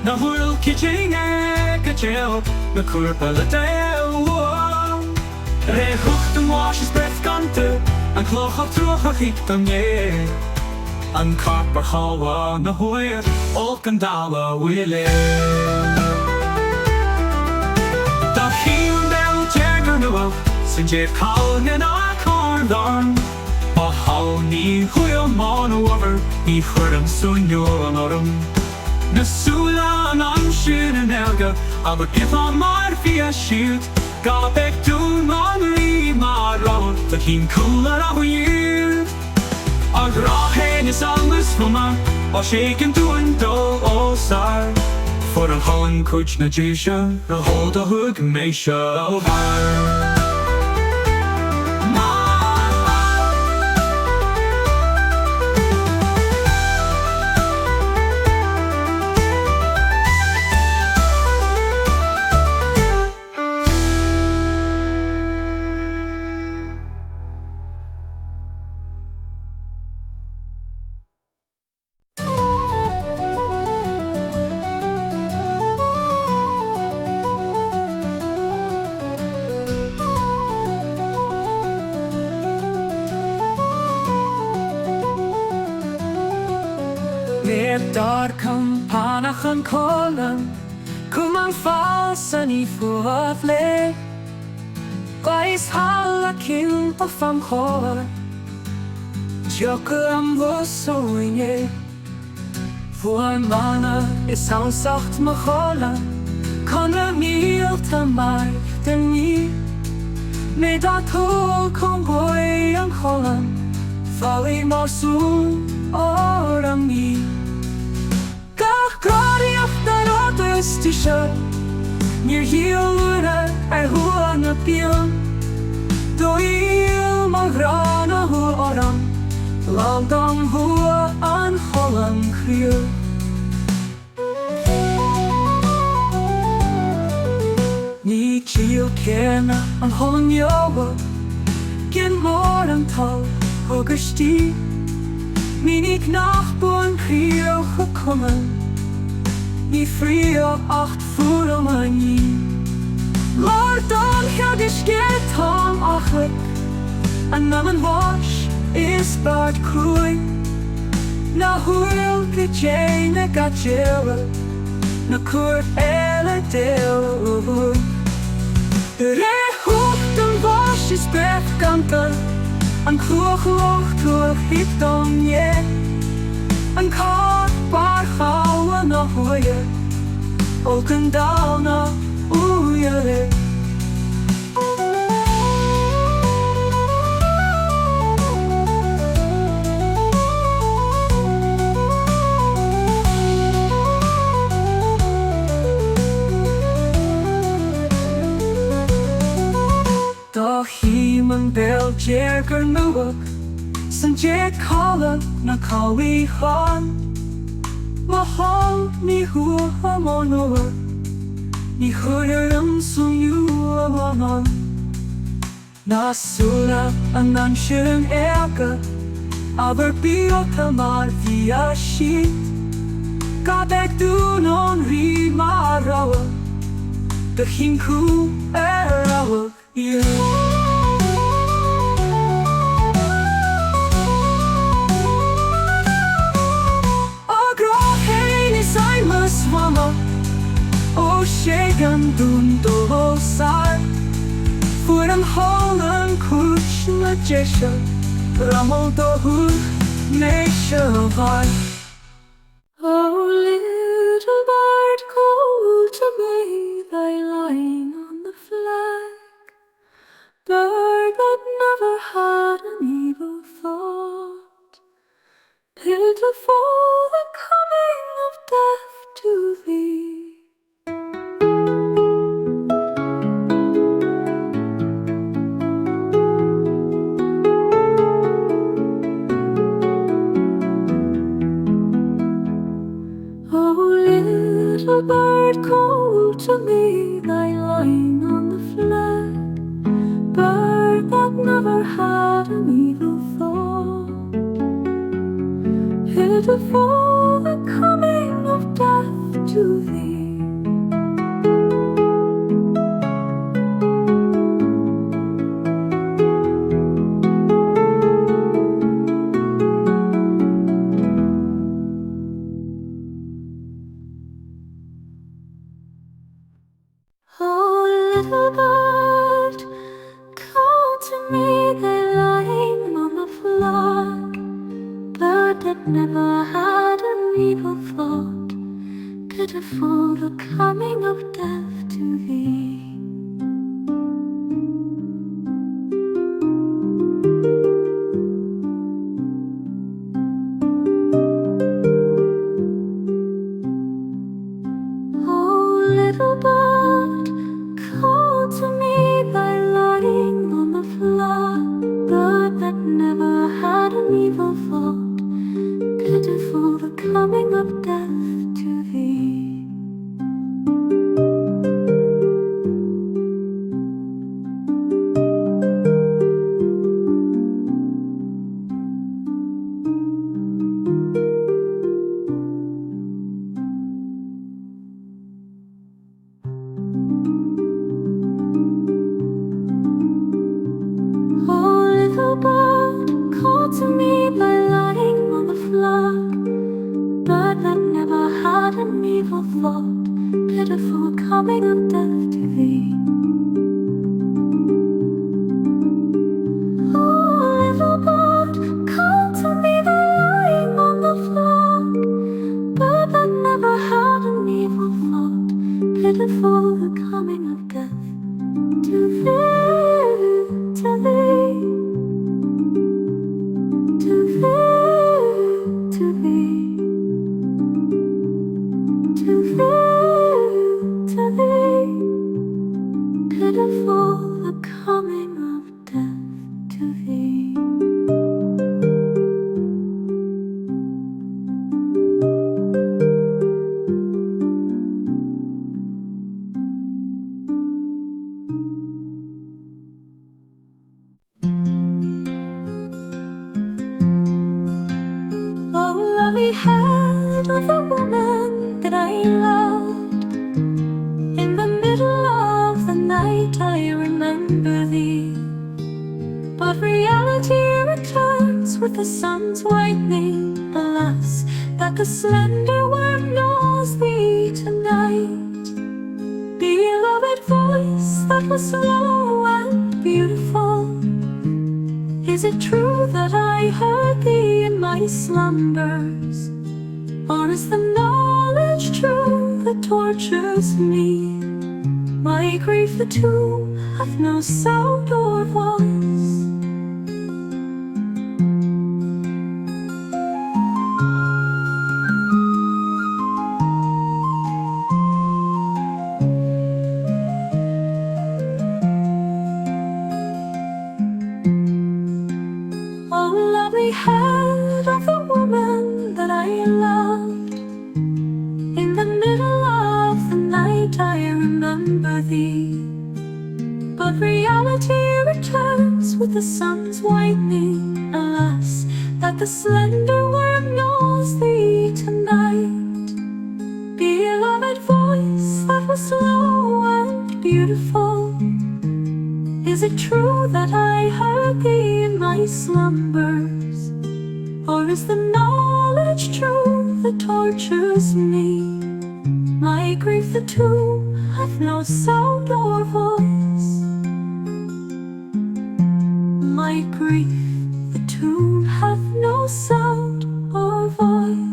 Na hwyl kitching ag a jail, na cwrpa la dael. Re hwcht yn wash is breth gante, an cloch o trwch o chit am ie. An carp ar halwa na hwyr, olc an dala wile. Da hi'n bel jagger na waf, sy'n jeb cael yn a cordorn. A haw ni hwyl mon o wafer, ni chwyr am swnio an orum. Na sula an ansyn yn elga, aber if an mar fi a shield. Ga beg doen man ri mar rod, dat hi'n cooler a hwyr. Ag rahen is alles van ma, a shaken doen dol o sar. For an hoen kuch na jisha, na hold a hug meisha o bar. Dar kan panach an kolan, kum an fals an I fuafle. Gais halla kin of am hor, jokke am vos oinje. Fu an mana is an sacht me chola, kan a mil ta mar den ni. Me dat ho kon boi an cholan, fali mar soon or am mi. Gradi after others to show near hielure hoe an a pion. Do il magrana hu oram, land an hoe an Holland kriel. Ni chiel kena an Holland jowe, gen mor an tal hoger sti. Minik nachboen kriel gekommen. Ni fri op 8 voer om aan je. Lord dan ga dus get ham achlik. En na mijn wash is baard kroei. Na hoel get jane gat jelle. Na koert elle deel. De rehoekt een wash is bergkanten. En kroeg kroeg hip dan je. En kaart paar gauwen na hoeie. Ook een dal na oeie. Doch iemand bel jerker nuwak. San je kallen na kawi gaan. Ma hal ni hua hamonoa. Ni huyeram sun yu amaman. Na sula an anshun erga. Aber biota mar via shit. Kabek du non ri marawa. De hinku erawa you. Mama, o shaken doen door sar. Voor een Holland koets na jesje, rammel door hoed, meisje var. Oh little bird, call to me thy line on the flag. Bird that never had an evil thought. Pitiful the coming of death to thee. to me thy line on the flag, bird that never had an evil thought, pitiful the coming of death to thee. Oh, little bird, call to me thy line on the flock, bird that never had an evil thought, pitiful the coming of death to thee. Oh, little bird, call to me thy line on the flock, bird that never had an evil thought, pitiful the coming of death to thee. Oh, little bird, call to me thy line on the flock, bird that never had an evil thought, pitiful coming of death to thee. Oh, little bird, call to me thy line on the flock, bird that never had an evil thought, pitiful the coming of death to thee, to thee, to thee, to thee, to thee, to thee, pitiful the coming of death to thee. Oh, lovely head of the woman that I loved, in the middle of the night I remember thee, but reality returns with the sun's whitening. Alas, that the slender worm gnaws thee tonight. Beloved voice that was low and beautiful, is it true that I heard thee in my slumbers? Or is the knowledge true that tortures me? My grief the tomb hath no sound or voice. Oh, lovely head of the woman that I loved, in the middle of the night I remember thee, but reality returns with the sun's whitening. Alas, that the slender worm gnaws thee tonight. Beloved voice that was low and beautiful, is it true that I heard thee in my slumbers? Or is the knowledge true that tortures me? My grief the tomb hath no sound or voice. My grief the tomb hath no sound or voice.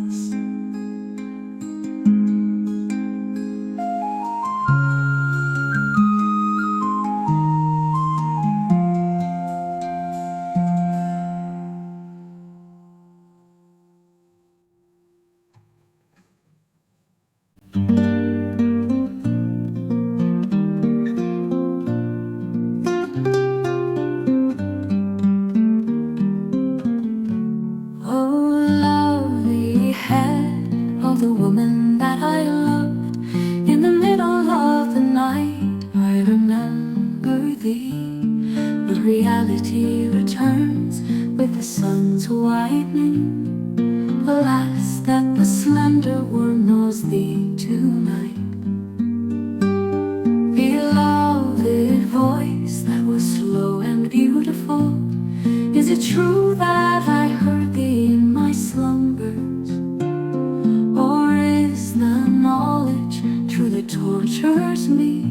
Oh, lovely sun's widening. Alas, that the slender worm knows thee tonight. Beloved voice that was slow and beautiful, is it true that I heard thee in my slumbers? Or is the knowledge true that tortures me?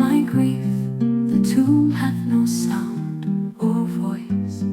My grief, the tomb hath no sound or voice.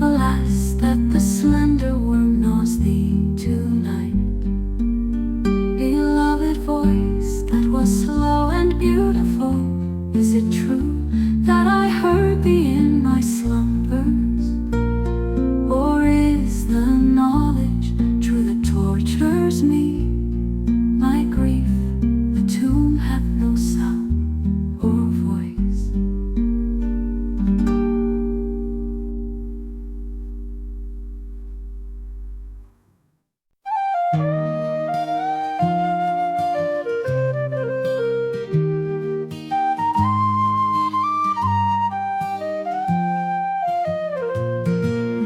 Alas, that the slender worm knows thee tonight. Beloved voice that was slow and beautiful, is it true that I heard thee in my slumbers? Or is the knowledge true that tortures me? My grief, the tomb hath no sound or voice.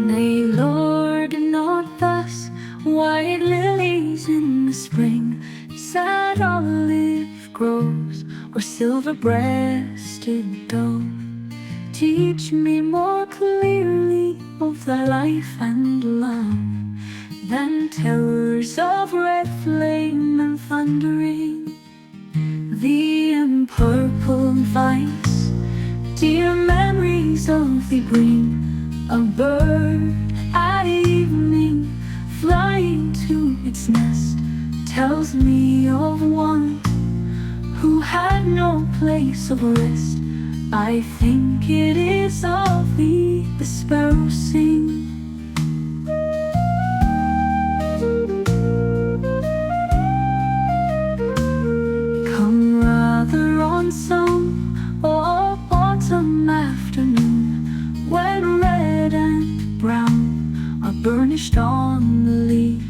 Nay, Lord, not thus. White lilies in the spring, sad olive groves, or silver-breasted dove. Teach me more clearly of thy life and love than terrors of red flame and thundering. The empurpled vines, dear memories of thee bring. A bird at evening flying to its nest tells me of one who had no place of rest. I think it is of thee the sparrows sing. Come rather on some autumn afternoon, when red and brown are burnished on the leaves,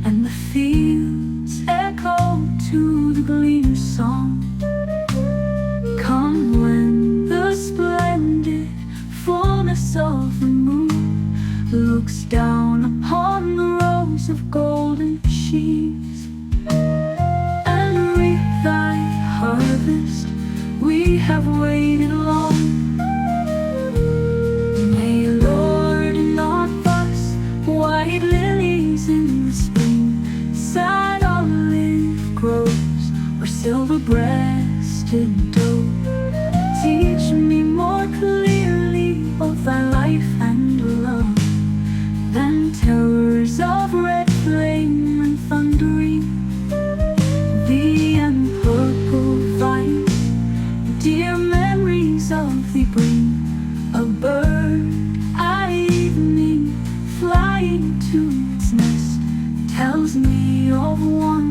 and the fields echo to the gleaner's song. Come when the splendid fullness of the moon looks down upon the rows of golden sheaves, and reap thy harvest. We have waited long. Nay, Lord, not thus. White lilies in the spring, sad olive groves, or silver-breasted dove. Teach me more clearly of thy life and love than terrors of red flame and thundering. The empurpled vines, dear memories of thee bring. A bird at evening flying to its nest tells me of one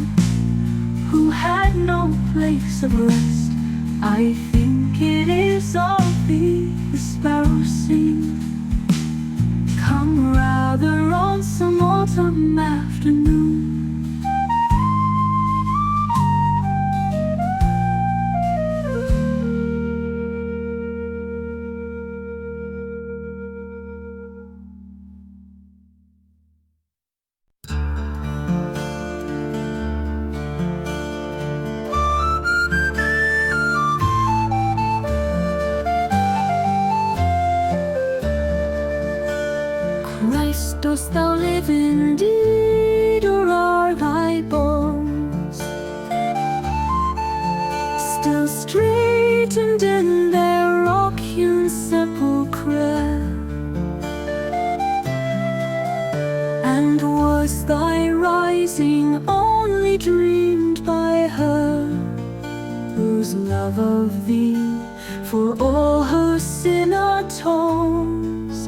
who had no place of rest. I think it is of thee the sparrows sing. Come rather on some autumn afternoon. Christ, dost thou live indeed, or are thy bones still straightened in their rock-hewn sepulchre? And would was thy rising only dreamed by her, whose love of thee for all her sin atones?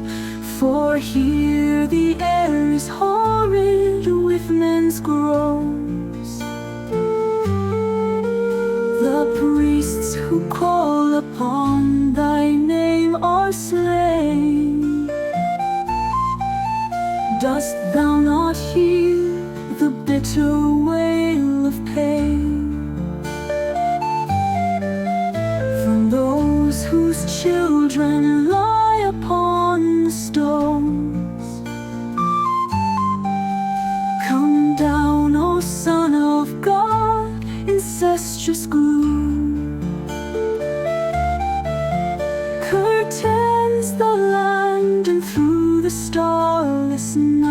For here the air is horrid with men's groans. The priests who call upon thy name are slain. Dost thou not hear the bitter wail of pain from those whose children lie upon the stones? Come down, O Son of God, incestuous gloom curtains the land, and through the starless night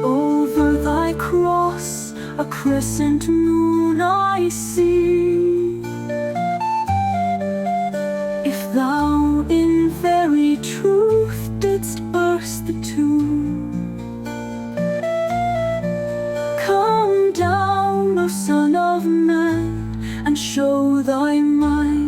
over thy cross a crescent moon I see. If thou in very truth didst burst the tomb, come down, O Son of Man, and show thy might.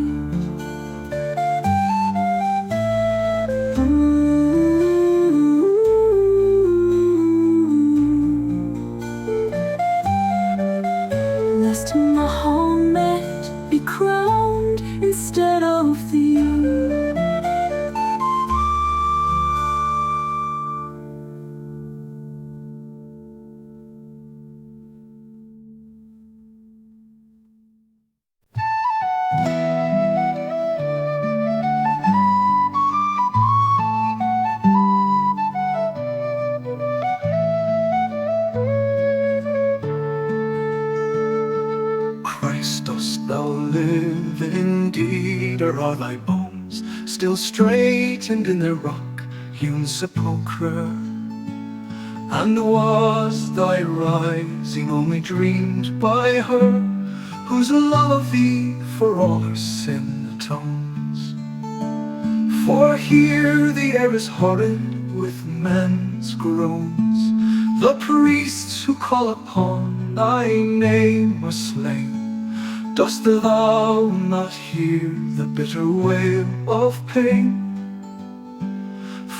Lest Mahomet be crowned instead of thee. Christ, dost thou live indeed, or are thy bones still straightened in their rock-hewn sepulchre? And was thy rising only dreamed by her, whose love of thee for all her sin atones? For here the air is horrid with men's groans. The priests who call upon thy name are slain. Dost thou not hear the bitter wail of pain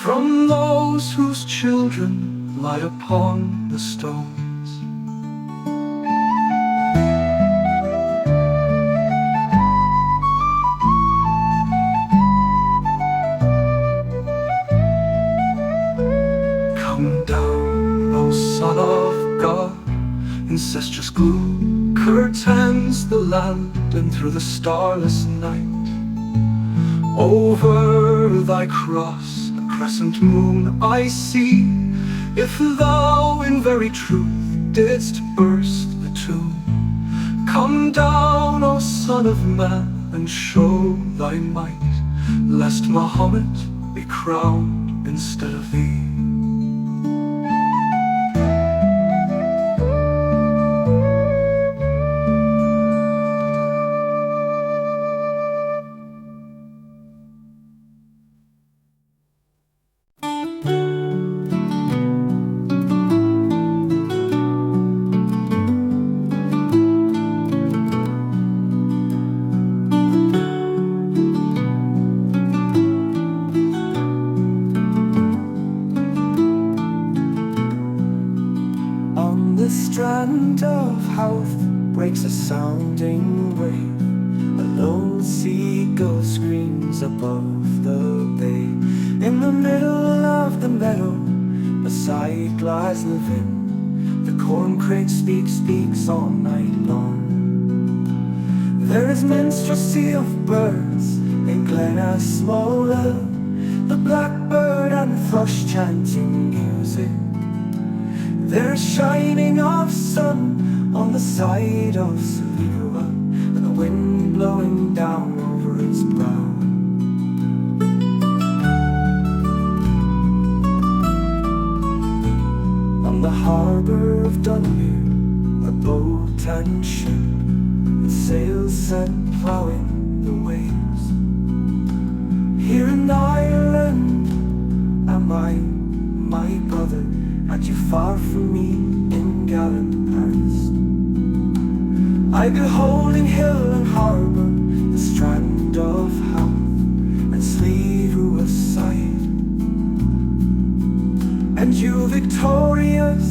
from those whose children lie upon the stones? Come down, O Son of God, incestuous gloom curtains the land, and through the starless night over thy cross a crescent moon I see. If thou in very truth didst burst the tomb, come down, O Son of Man, and show thy might, lest Mahomet be crowned instead of thee. The strand of Howth breaks a sounding wave. A lone seagull screams above the bay. In the middle of the meadow, beside lies Levin. The corn crake speaks all night long. There is minstrelsy of birds in Glen Asmola, the blackbird and thrush chanting music. There's shining of sun on the side of Sevilla, and the wind blowing down over its brow. On the harbour of Dunleer, a boat and ship with sails set ploughing the waves. Here in Ireland am I my brother, and you far from me in gallant Paris. I behold in hill and harbour the strand of health and sleeve side. And you victorious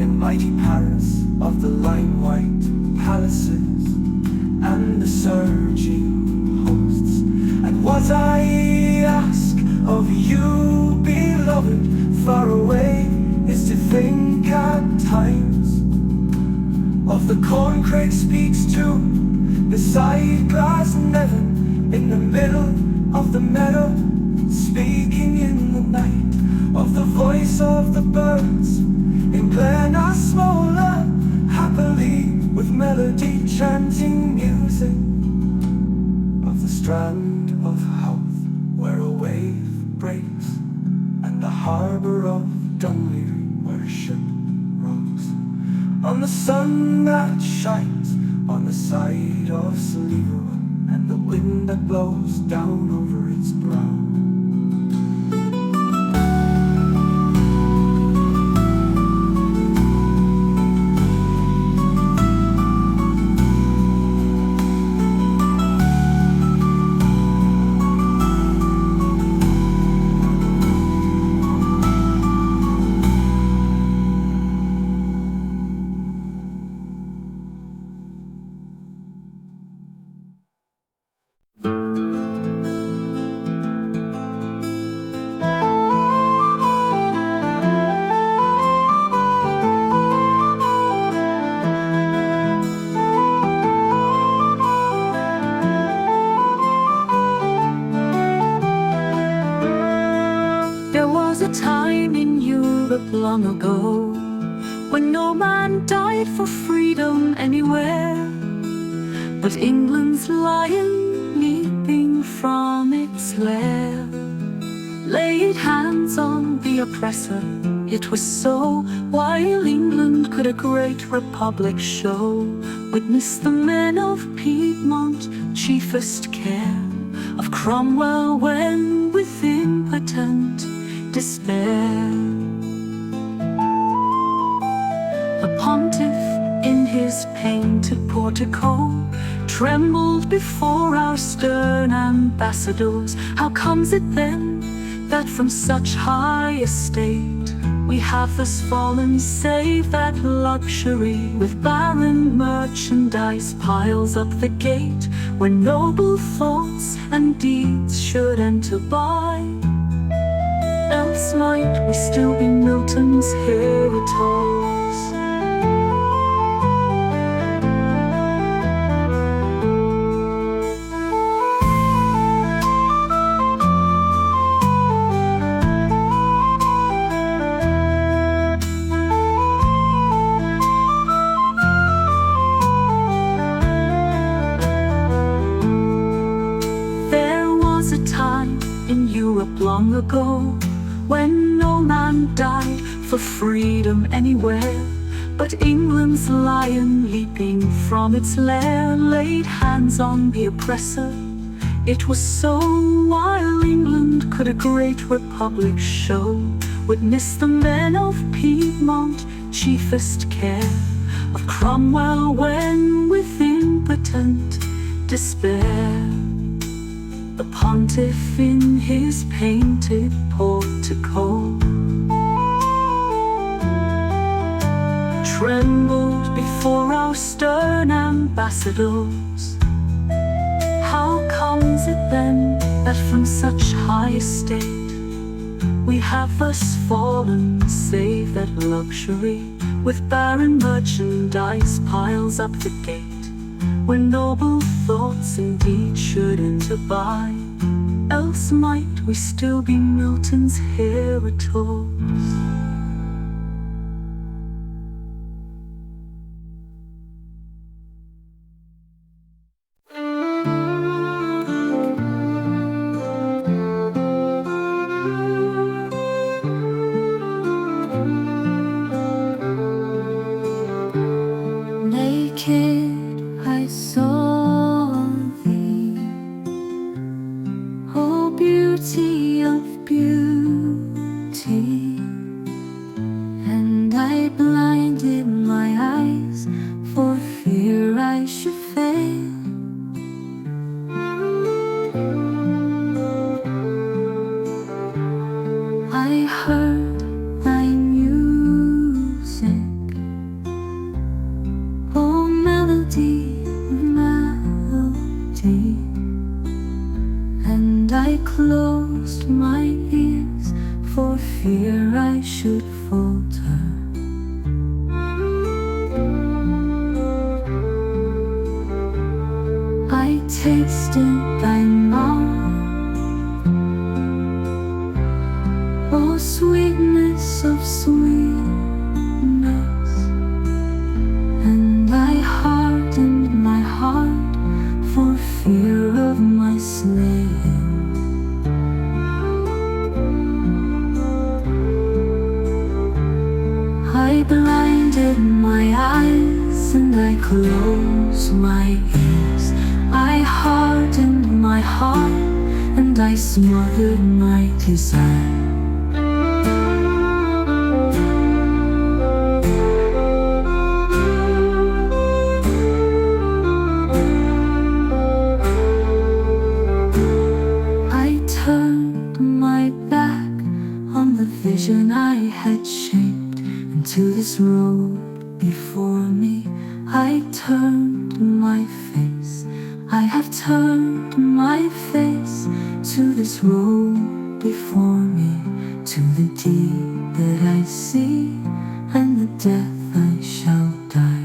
in mighty Paris of the lime-white palaces and the surging hosts. And what I ask of you, beloved, far away, is to think at times of the corncrake speaks too, beside Glasnevin, in the middle of the meadow, speaking in the night, of the voice of the birds in Glenasmola, happily with melody chanting music, of the strand of health where a wave breaks, and the harbour of Dunleary where a ship rocks, on the sun that shines on the side of Sligo, and the wind that blows down over its brow. Time in Europe long ago, when no man died for freedom anywhere, but England's lion, leaping from its lair, laid hands on the oppressor. It was so, while England could a great republic show, witness the men of Piedmont, chiefest care of Cromwell, when with impotent despair the pontiff in his painted portico trembled before our stern ambassadors. How comes it then that from such high estate we have thus fallen, save that luxury with barren merchandise piles up the gate, where noble thoughts and deeds should enter by? Else might we still be Milton's heritors. There was a time in Europe long ago when no man died for freedom anywhere, but England's lion, leaping from its lair, laid hands on the oppressor. It was so, while England could a great republic show, witness the men of Piedmont, chiefest care of Cromwell, when with impotent despair the pontiff in his painted portico trembled before our stern ambassadors. How comes it then that from such high estate we have thus fallen, save that luxury with barren merchandise piles up the gate, where noble thoughts indeed should enter by? Else might we still be Milton's heritors. Naked I saw thee, oh beauty of beauty. heard thy music, oh melody, melody, and I closed my ears for fear I should falter. I tasted thy mouth, oh sweetness of sweetness, and I hardened my heart for fear of my slaying. I blinded my eyes and I closed my ears. I hardened my heart and I smothered my desire. I turned my back on the vision I had shaped into this road before me. I turned my face, I have turned my face to this road before me, to the deed that I see and the death I shall die.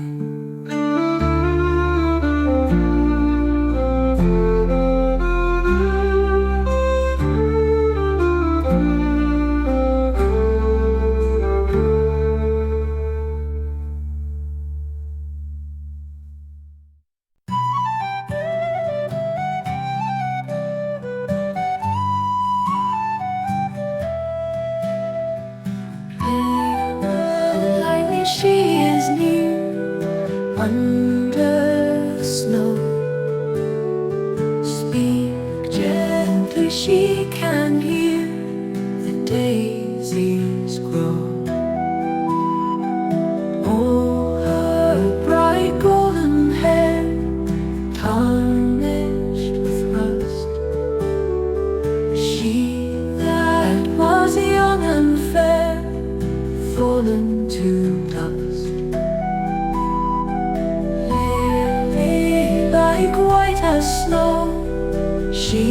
Lightly she is near under snow. Speak gently, she can hear the daisies grow. Oh, her bright golden hair tarnished with rust. She that was young and fair, fallen to dust. Lily like white as snow, she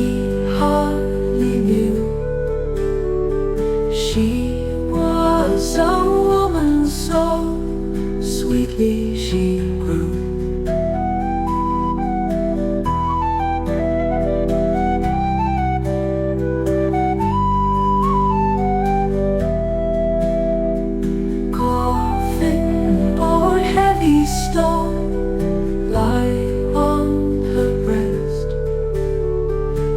hardly knew she was a woman, so sweetly she grew. Coffin or heavy stone lie on her breast.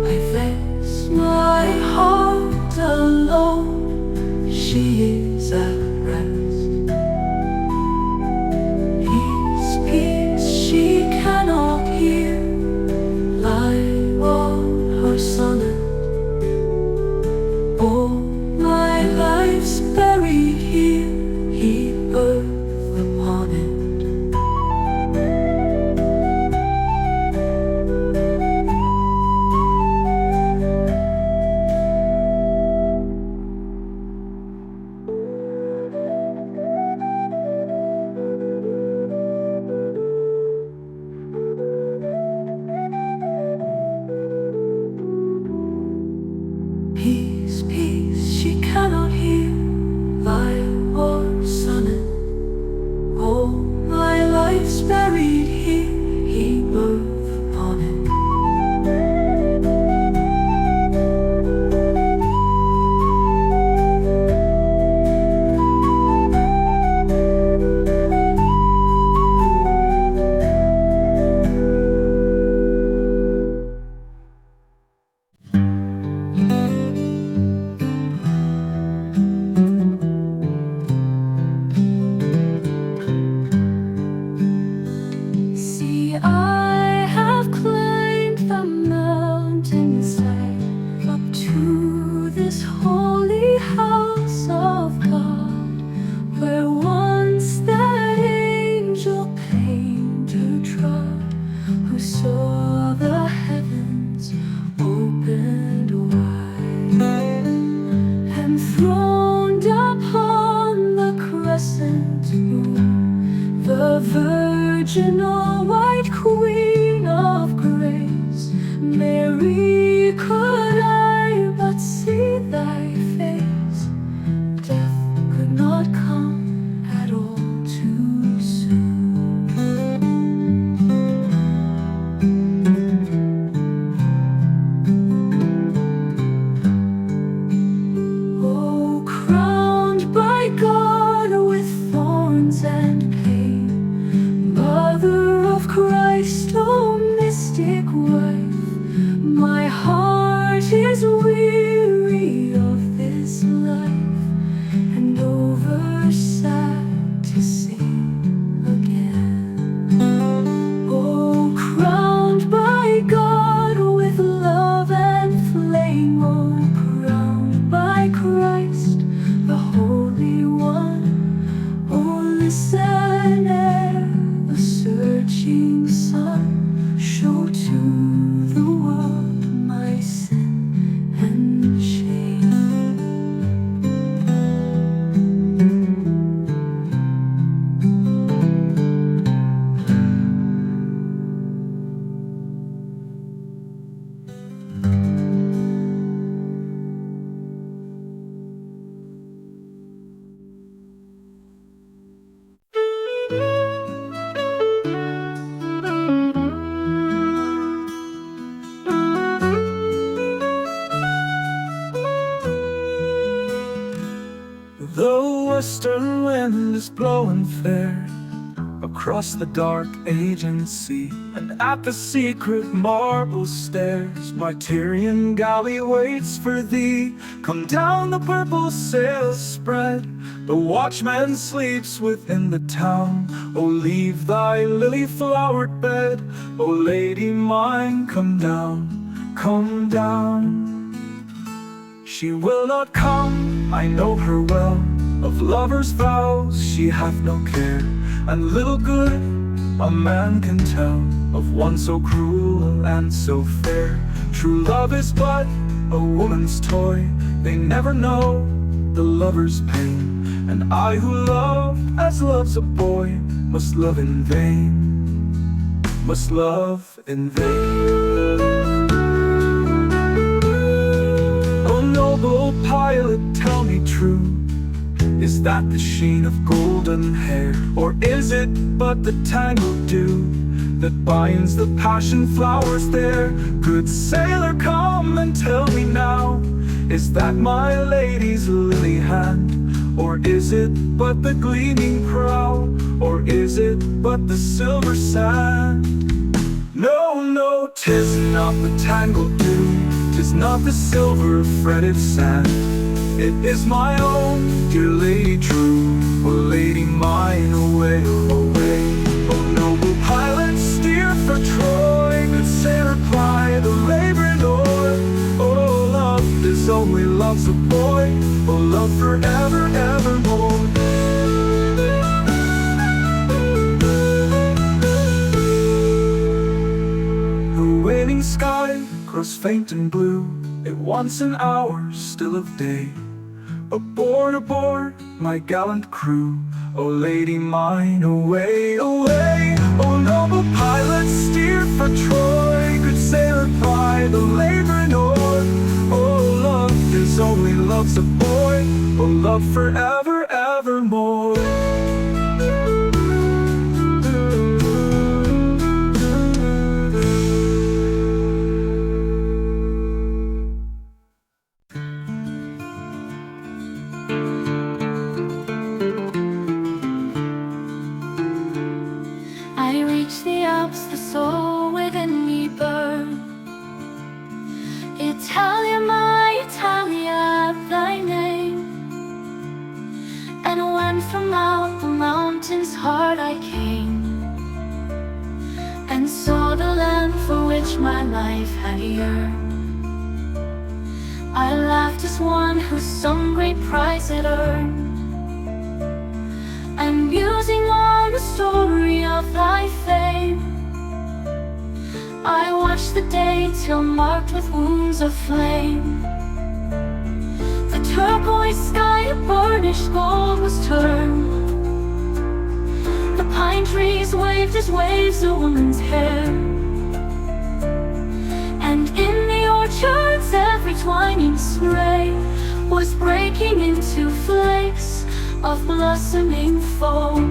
I face my heart alone, she is at rest. Peace, peace, she cannot hear, lie on her sonnet. Oh, my life's buried here, he earth upon it. crescent moon, the virginal white queen of grace. Mary, could I but see thy face, death could not come at all too soon. Oh, crowned by God with thorns and pain, Mother of Christ, oh mystic wife, my heart is weary of this life, and over sad to sing again. Oh, crowned by God with love and flame, oh, crowned by Christ, the Holy One. Oh, listen ere the searching sun show to the world my sin and shame. The western wind is blowing fair across the dark agency, and at the secret marble stairs my Tyrian galley waits for thee. Come down, the purple sails spread, the watchman sleeps within the town. Oh, leave thy lily-flowered bed, oh lady mine, come down, come down. She will not come, I know her well, of lovers' vows she hath no care, and little good a man can tell of one so cruel and so fair. True love is but a woman's toy, they never know the lover's pain, and I who loved as loves a boy must love in vain, must love in vain. Noble pilot, tell me true, is that the sheen of golden hair, or is it but the tangled dew that binds the passion flowers there? Good sailor, come and tell me now, is that my lady's lily hand, or is it but the gleaming prow, or is it but the silver sand? No, no, 'tis not the tangled dew, 'tis not the silver fretted sand. It is my own dear lady true, oh lady mine, away, away. Oh noble pilot, steer for Troy, good sailor, ply the laboring oar. Oh love is only love's a boy, oh love forever, evermore. The waning sky grows faint and blue, it wants an hour still of day. Aboard, aboard, my gallant crew, oh lady mine, away, away. Oh noble pilot, steer for Troy, good sailor, ply the labouring oar. Oh love is only love's a boy, oh love forever, evermore. The soul within me burn. Italia, my Italia, thy name. And when from out the mountain's heart I came, and saw the land for which my life had yearned, I laughed as one who some great prize had earned. And musing on the story of thy fame, I watched the day till marked with wounds of flame. The turquoise sky a burning burnished gold was turned. The pine trees waved as waves a woman's hair, and in the orchards every twining spray was breaking into flakes of blossoming foam.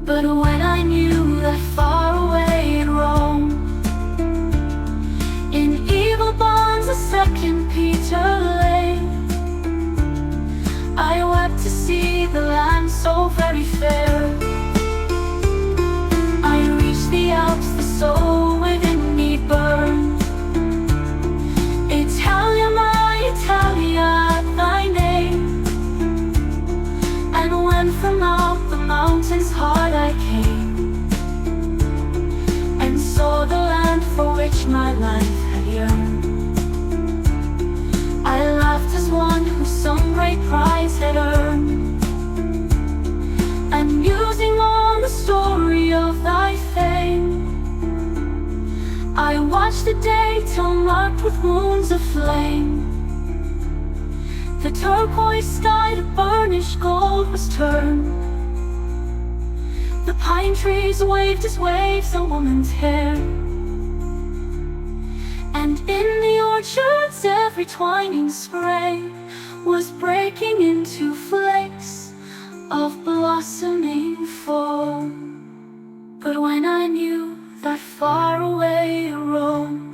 But when I knew that far away in Rome, in evil bonds a second Peter lay, I wept to see the land so very fair. I reached the Alps, the soul within me burned. Italia, my Italia, thy name. And when from out the mountains hard I came, and saw the land for which my life had yearned, I laughed as one who some great prize had earned, and musing on the story of thy fame, I watched the day till marked with wounds of flame. The turquoise sky to burnished gold was turned. The pine trees waved as waves a woman's hair, and in the orchards every twining spray was breaking into flakes of blossoming foam. But when I knew that far away in Rome,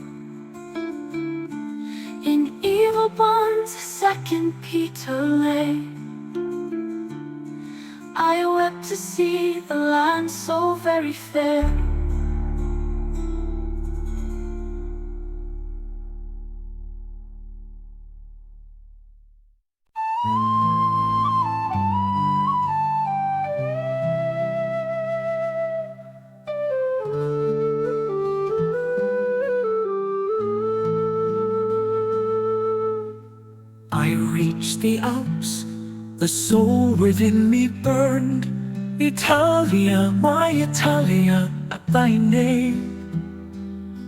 in evil bonds a second Peter lay, I wept to see the land so very fair. I reached the Alps, the soul within me burned. Italia, my Italia, at thy name.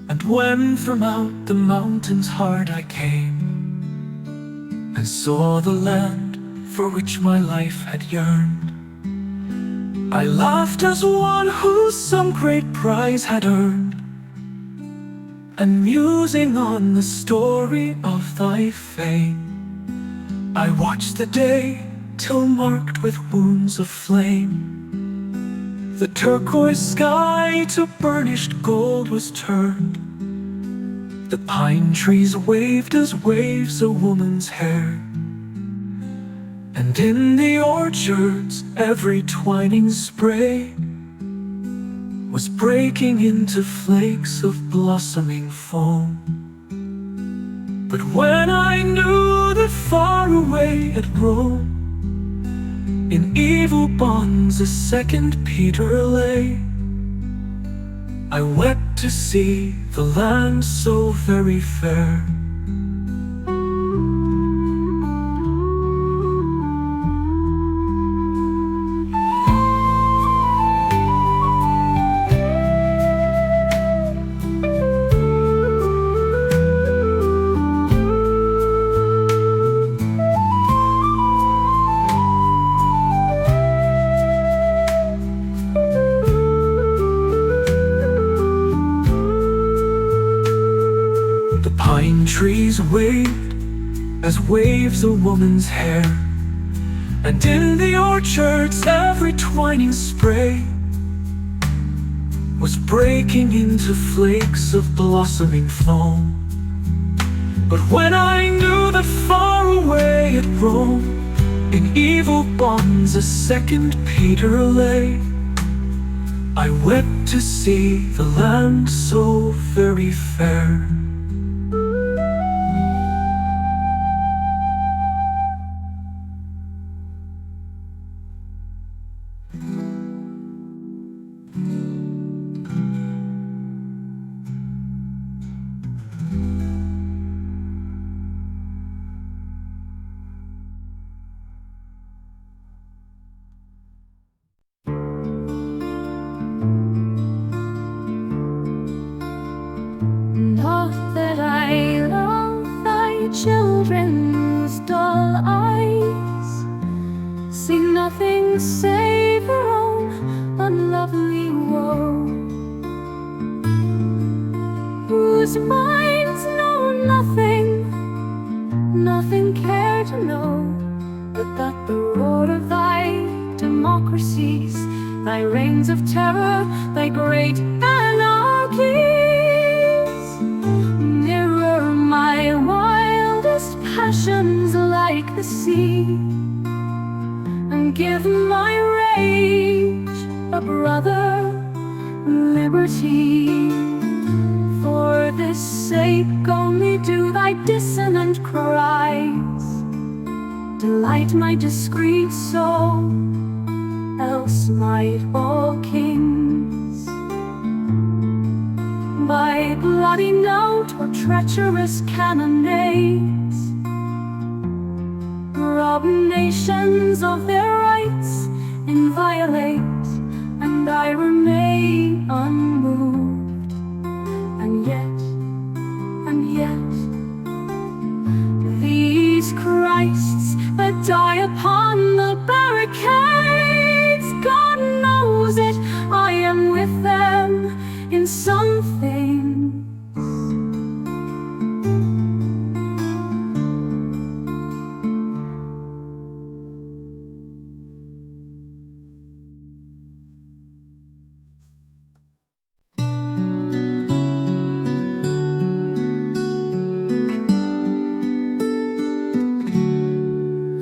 And when from out the mountains hard I came, and saw the land for which my life had yearned, I laughed as one who some great prize had earned, and musing on the story of thy fame, I watched the day till marked with wounds of flame. The turquoise sky to burnished gold was turned. The pine trees waved as waves a woman's hair, and in the orchards every twining spray was breaking into flakes of blossoming foam. But when I knew that far away at Rome, in evil bonds a second Peter lay, I wept to see the land so very fair. Pine trees waved as waves a woman's hair, and in the orchards every twining spray was breaking into flakes of blossoming foam. But when I knew that far away at Rome, in evil bonds a second Peter lay, I wept to see the land so very fair. that I love thy children's dull eyes. See nothing save your own unlovely woe, whose minds know nothing, nothing care to know, but that the roar of thy democracies, thy reigns of terror, thy great anarchies, mirror my wildest passions like the sea, and give my rage a brother liberty. For this sake only do thy dissonant cries delight my discreet soul, else might all kings by bloody note or treacherous cannonades rob nations of their rights, inviolate, and I remain unmoved. And yet, these Christs that die upon the barricades, God knows it, I am with them in something.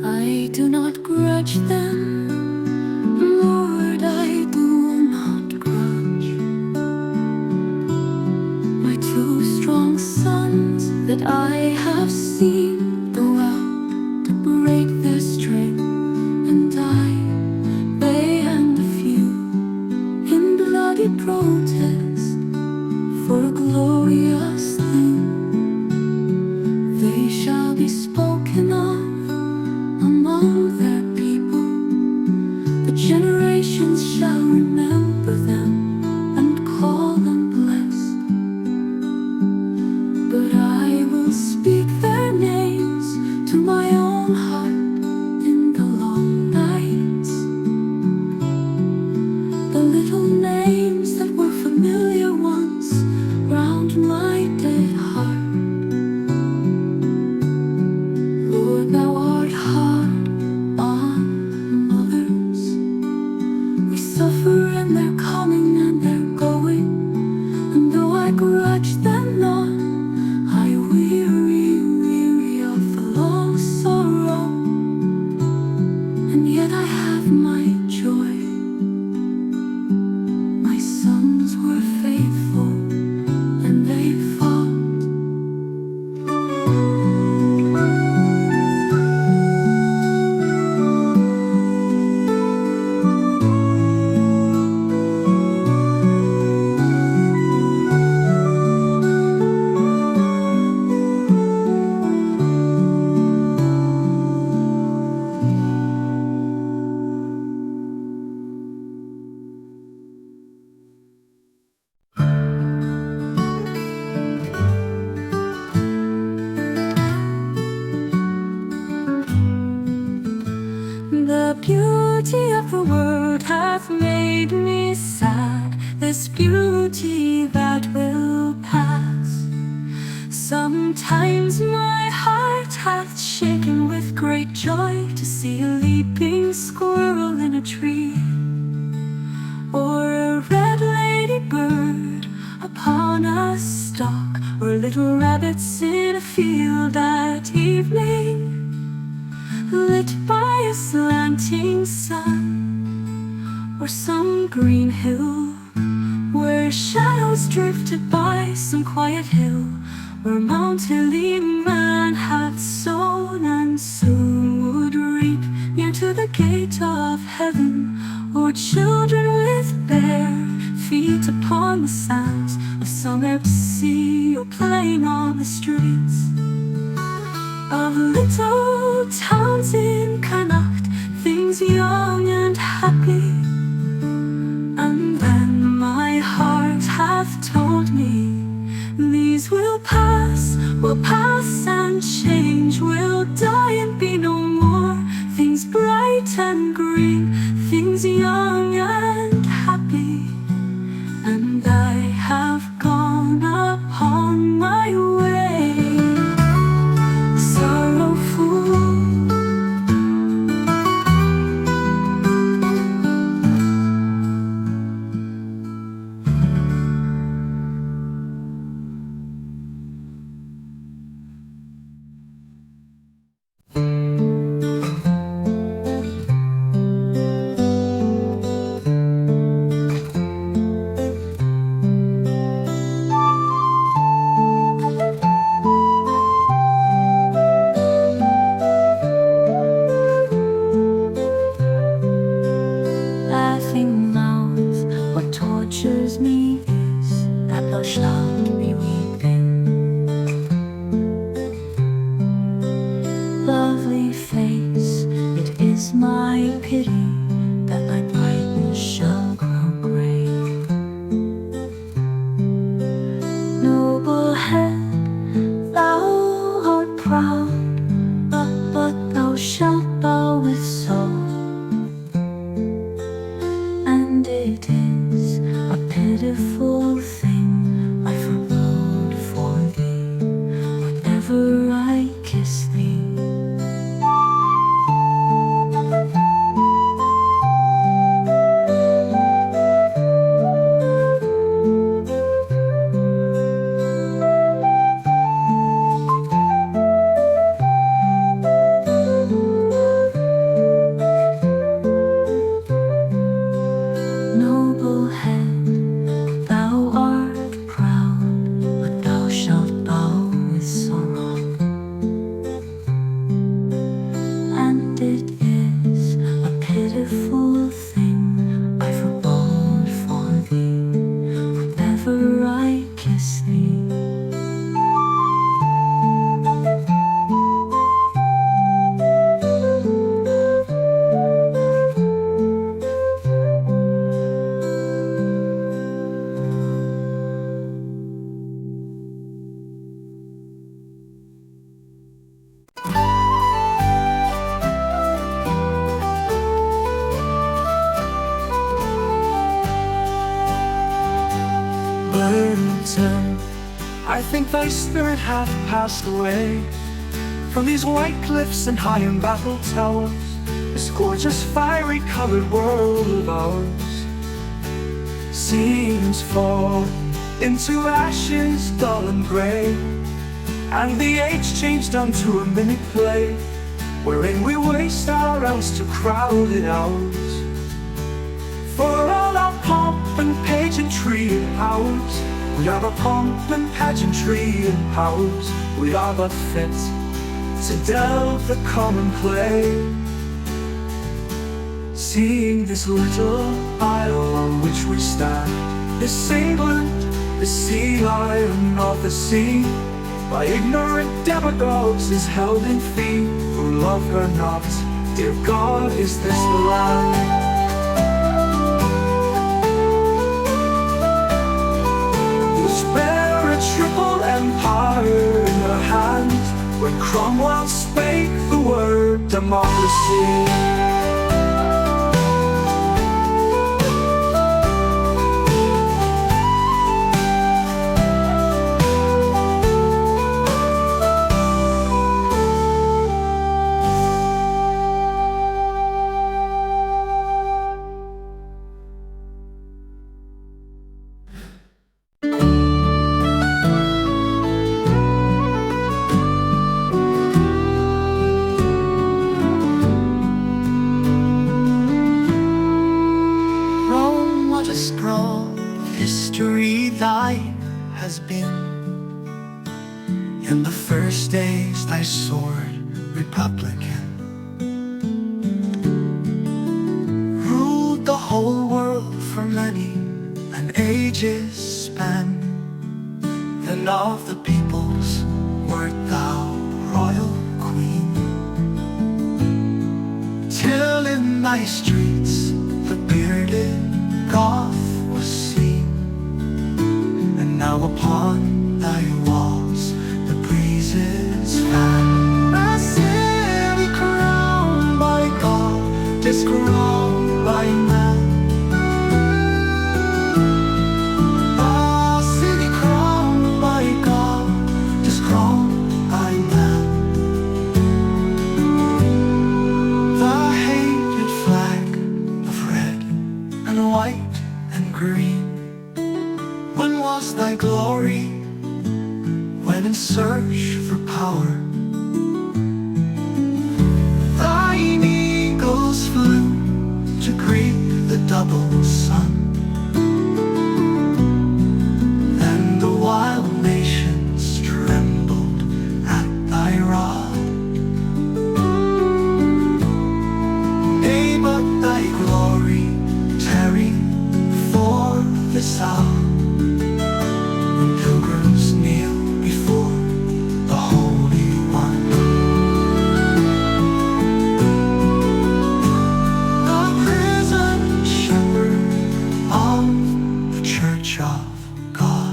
I do not grudge them, Lord, I do not grudge my two strong sons that I have seen go out to break their strength and die, they and a few, in bloody protest for a glorious thing. They shall be spoken of among their people, the generations shall remember them and call them blessed. But I will speak their names to my own heart in the long nights, the little names that were familiar once round my dead heart. Lord, thou art hard on mothers. We suffer in their coming and their going, and though I grudge them not, I weary of the long sorrow, and yet I have my joy. My sons were faithful, and they fought. The beauty of the world hath made me sad, this beauty that will pass. Sometimes my heart hath shaken with great joy to see a leaping squirrel in a tree, or a red ladybird upon a stalk, or little rabbits in a field at evening, lit by a slanting sun, or some green hill where shadows drifted by some quiet hill, where Mount Hilly man hath sown and soon would reap, near to the gate of heaven, or children with bare feet upon the sands of some empty sea, or playing on the streets of little towns in Connacht, things young and happy. And then my heart hath told me these will pass and change, will die and be no more. Things bright and green, things young and happy, and I have gone upon my way, sorrowful. Laughing mouth, what tortures me is that thou shalt be weeping. Lovely face, it is my pity that thy brightness shall grow grey. Noble head, thou art proud, but thou shalt bow with sorrow. And it is a pitiful thing I forebode for thee whenever I kiss thee. Noble head, thou art proud, but thou shalt bow with sorrow. And it is a pitiful thing I forebode for thee whenever I kiss thee. Burton, I think thy spirit hath passed away from these white cliffs and high embattled towers, this gorgeous fiery colored world of ours seems fallen into ashes dull and gray, and the age changed unto a mimic play, wherein we waste our hours to crowded hours. For all our pomp and pageantry and powers, we are but pomp and pageantry and powers. We are but fit to delve the common clay. Seeing this little isle on which we stand, this sablet, the sea lion of the sea, by ignorant demagogues is held in fee, who love her not. Dear God, is this the land? Bear a triple empire in her hand, when Cromwell spake the word democracy. History thine has been. In the first days thy sword Republican ruled the whole world for many an age's span. Then of the peoples wert thou royal queen, till in thy streets the bearded Goth was seen. And now upon thy walls the breezes fan. A city crowned by God, discrowned by man. A city crowned by God, discrowned by man. The hated flag of red and white and green. When was thy glory? When in search for power thine eagles flew to greet the double sun. And the wild nations trembled at thy rod. Nay, but thy glory tarried for this hour. Pilgrims kneel before the Holy One. The prison shepherd of the Church of God.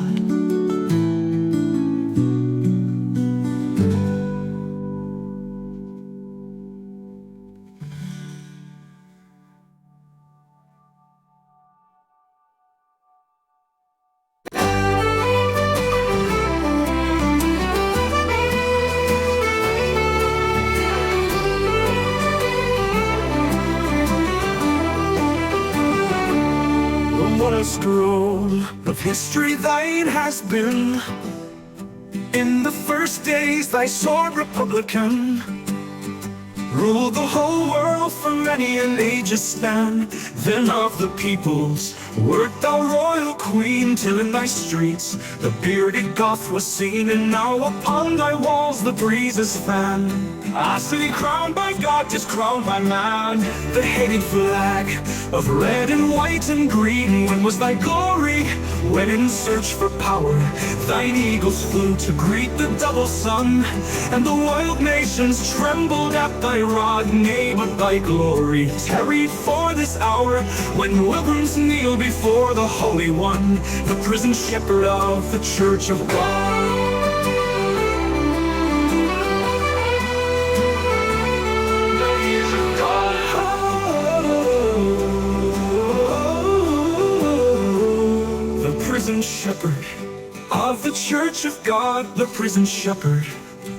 Modest road of history thine has been. In the first days thy sword republican ruled the whole world for many an age's span. Then of the peoples wert thou royal queen, till in thy streets the bearded Goth was seen. And now upon thy walls the breezes fan. A city crowned by God, discrowned by man. The hated flag of red and white and green. When was thy glory? When in search for power thine eagles flew to greet the double sun. And the wild nations trembled at thy rod. Nay, but thy glory tarried for this hour, when pilgrims kneel before the Holy One, the prison shepherd of the Church of God. Prison shepherd of the Church of God, the prison shepherd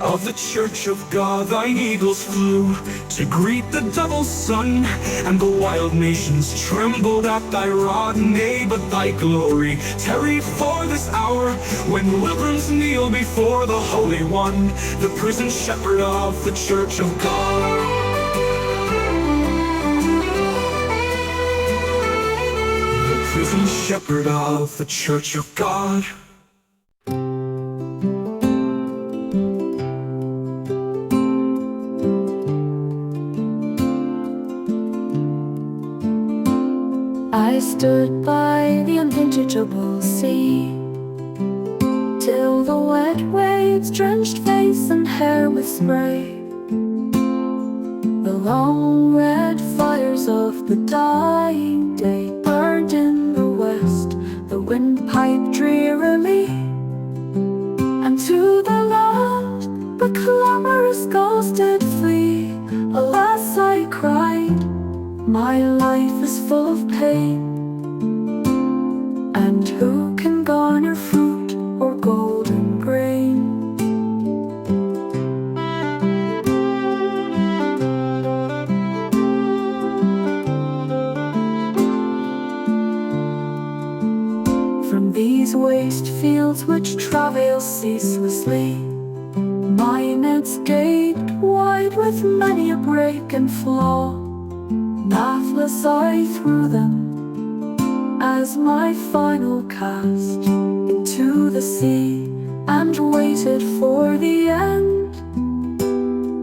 of the Church of God. Thine eagles flew to greet the double sun, and the wild nations trembled at thy rod. Nay, but thy glory tarried for this hour, when pilgrims kneel before the Holy One, the prison shepherd of the Church of God. Prison shepherd of the Church of God. I stood by the unimpeachable sea, till the wet waves drenched face and hair with spray. The long red fires of the dying day burned in the west, the wind piped drearily. And to the loud but clamorous gulls did flee. Alas, I cried, my life is full of pain, and who can garner fruit or golden grain? From these waste fields which travail ceaselessly, my nets gaped wide with many a break and flaw. Nathless I threw them as my final cast into the sea, and waited for the end.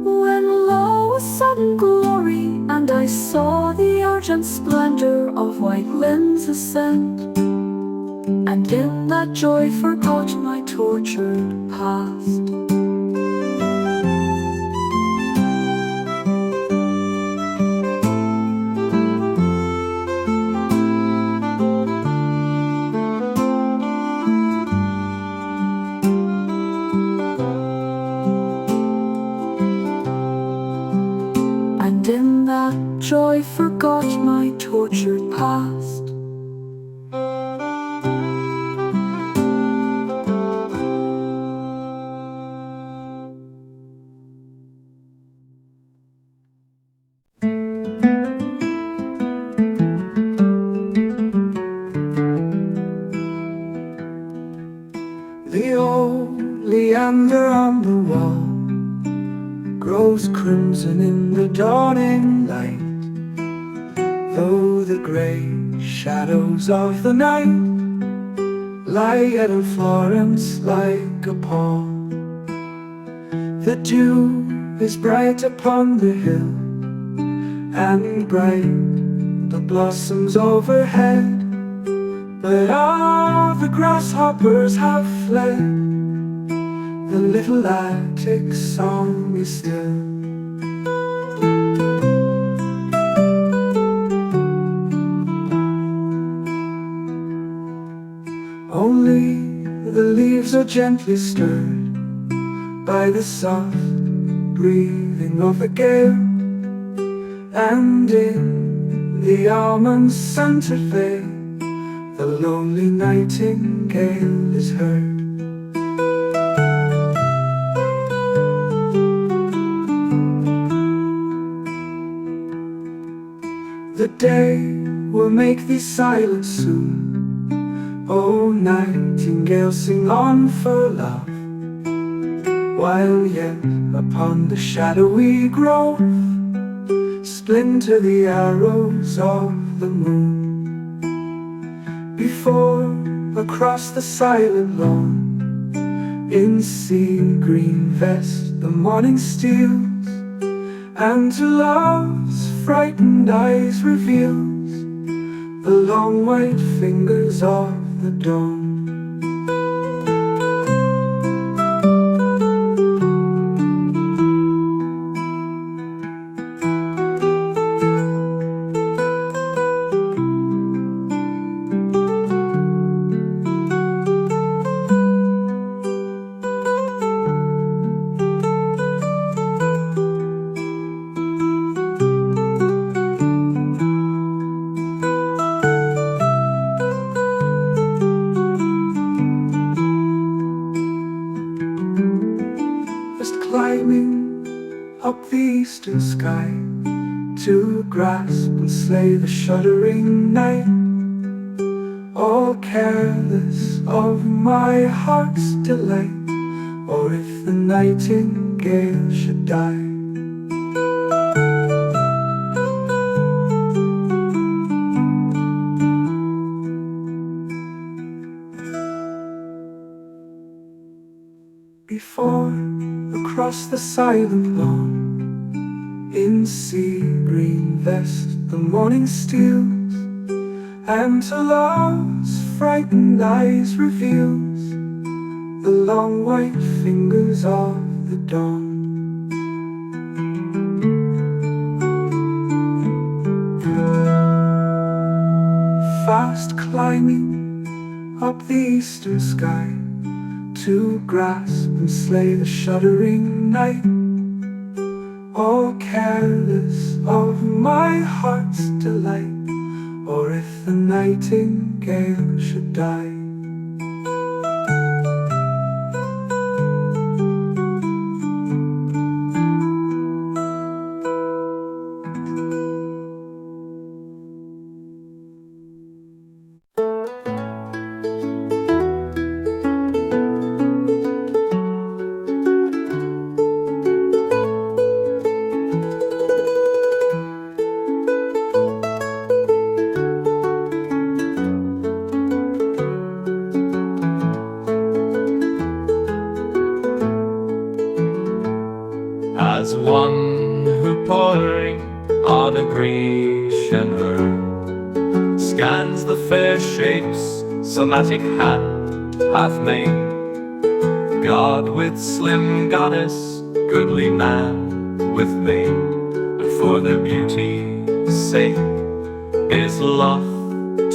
When lo, a sudden glory, and I saw the argent splendor of white limbs ascend, and in that joy forgot my tortured past. joy forgot my tortured past. The old leander on the wall grows crimson in the dawning light, though the grey shadows of the night lie at Florence like a pall. The dew is bright upon the hill, and bright the blossoms overhead, but all the grasshoppers have fled. The little attic song is still. Only the leaves are gently stirred by the soft breathing of the gale, and in the almond-scented vale the lonely nightingale is heard. The day will make thee silent soon, O nightingale, sing on for love, while yet upon the shadowy grove splinter the arrows of the moon. Before, across the silent lawn, in sea green vest the morning steals, and to love's frightened eyes reveals the long white fingers of the dawn. Climbing up the eastern sky to grasp and slay the shuddering night, all careless of my heart's delight, or if the nightingale should die. Before, across the silent lawn, in sea green vest the morning steals, and to love's frightened eyes reveals the long white fingers of the dawn. Fast climbing up the eastern sky to grasp and slay the shuddering night, all careless of my heart's delight, or if the nightingale should die. As one who poring on a Grecian urn scans the fair shapes somatic hand hath made, God with slim goddess, goodly man with maid, and for their beauty's sake is loth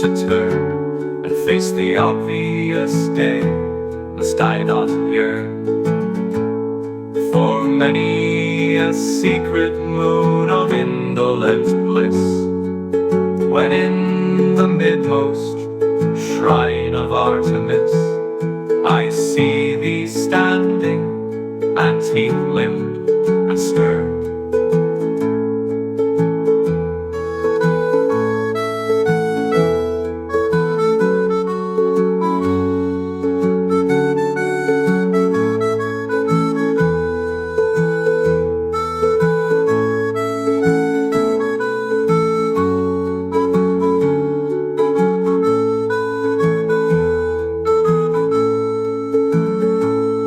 to turn and face the obvious day, must I not yearn? For many me a secret moon of indolent bliss, when in the midmost shrine of Artemis I see thee standing, antique-limbed and stern.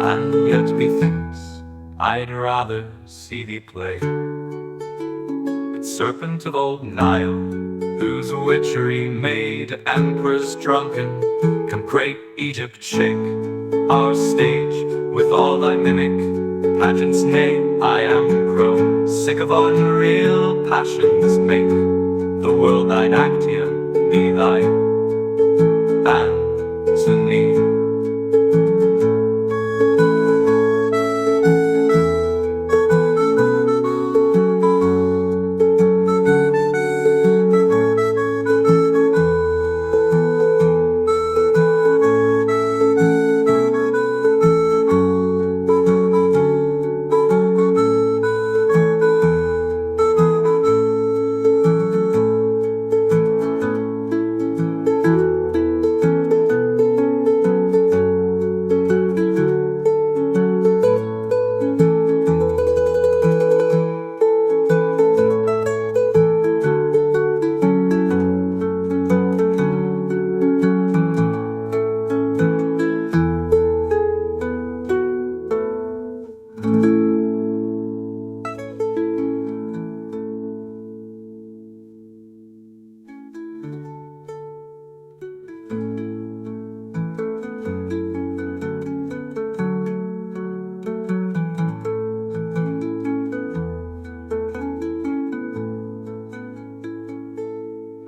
And yet methinks I'd rather see thee play with serpent of old Nile, whose witchery made emperors drunken, can break Egypt shake our stage with all thy mimic pageants. Nay, I am grown sick of unreal passions. Make the world thine Actia, me thy Antony.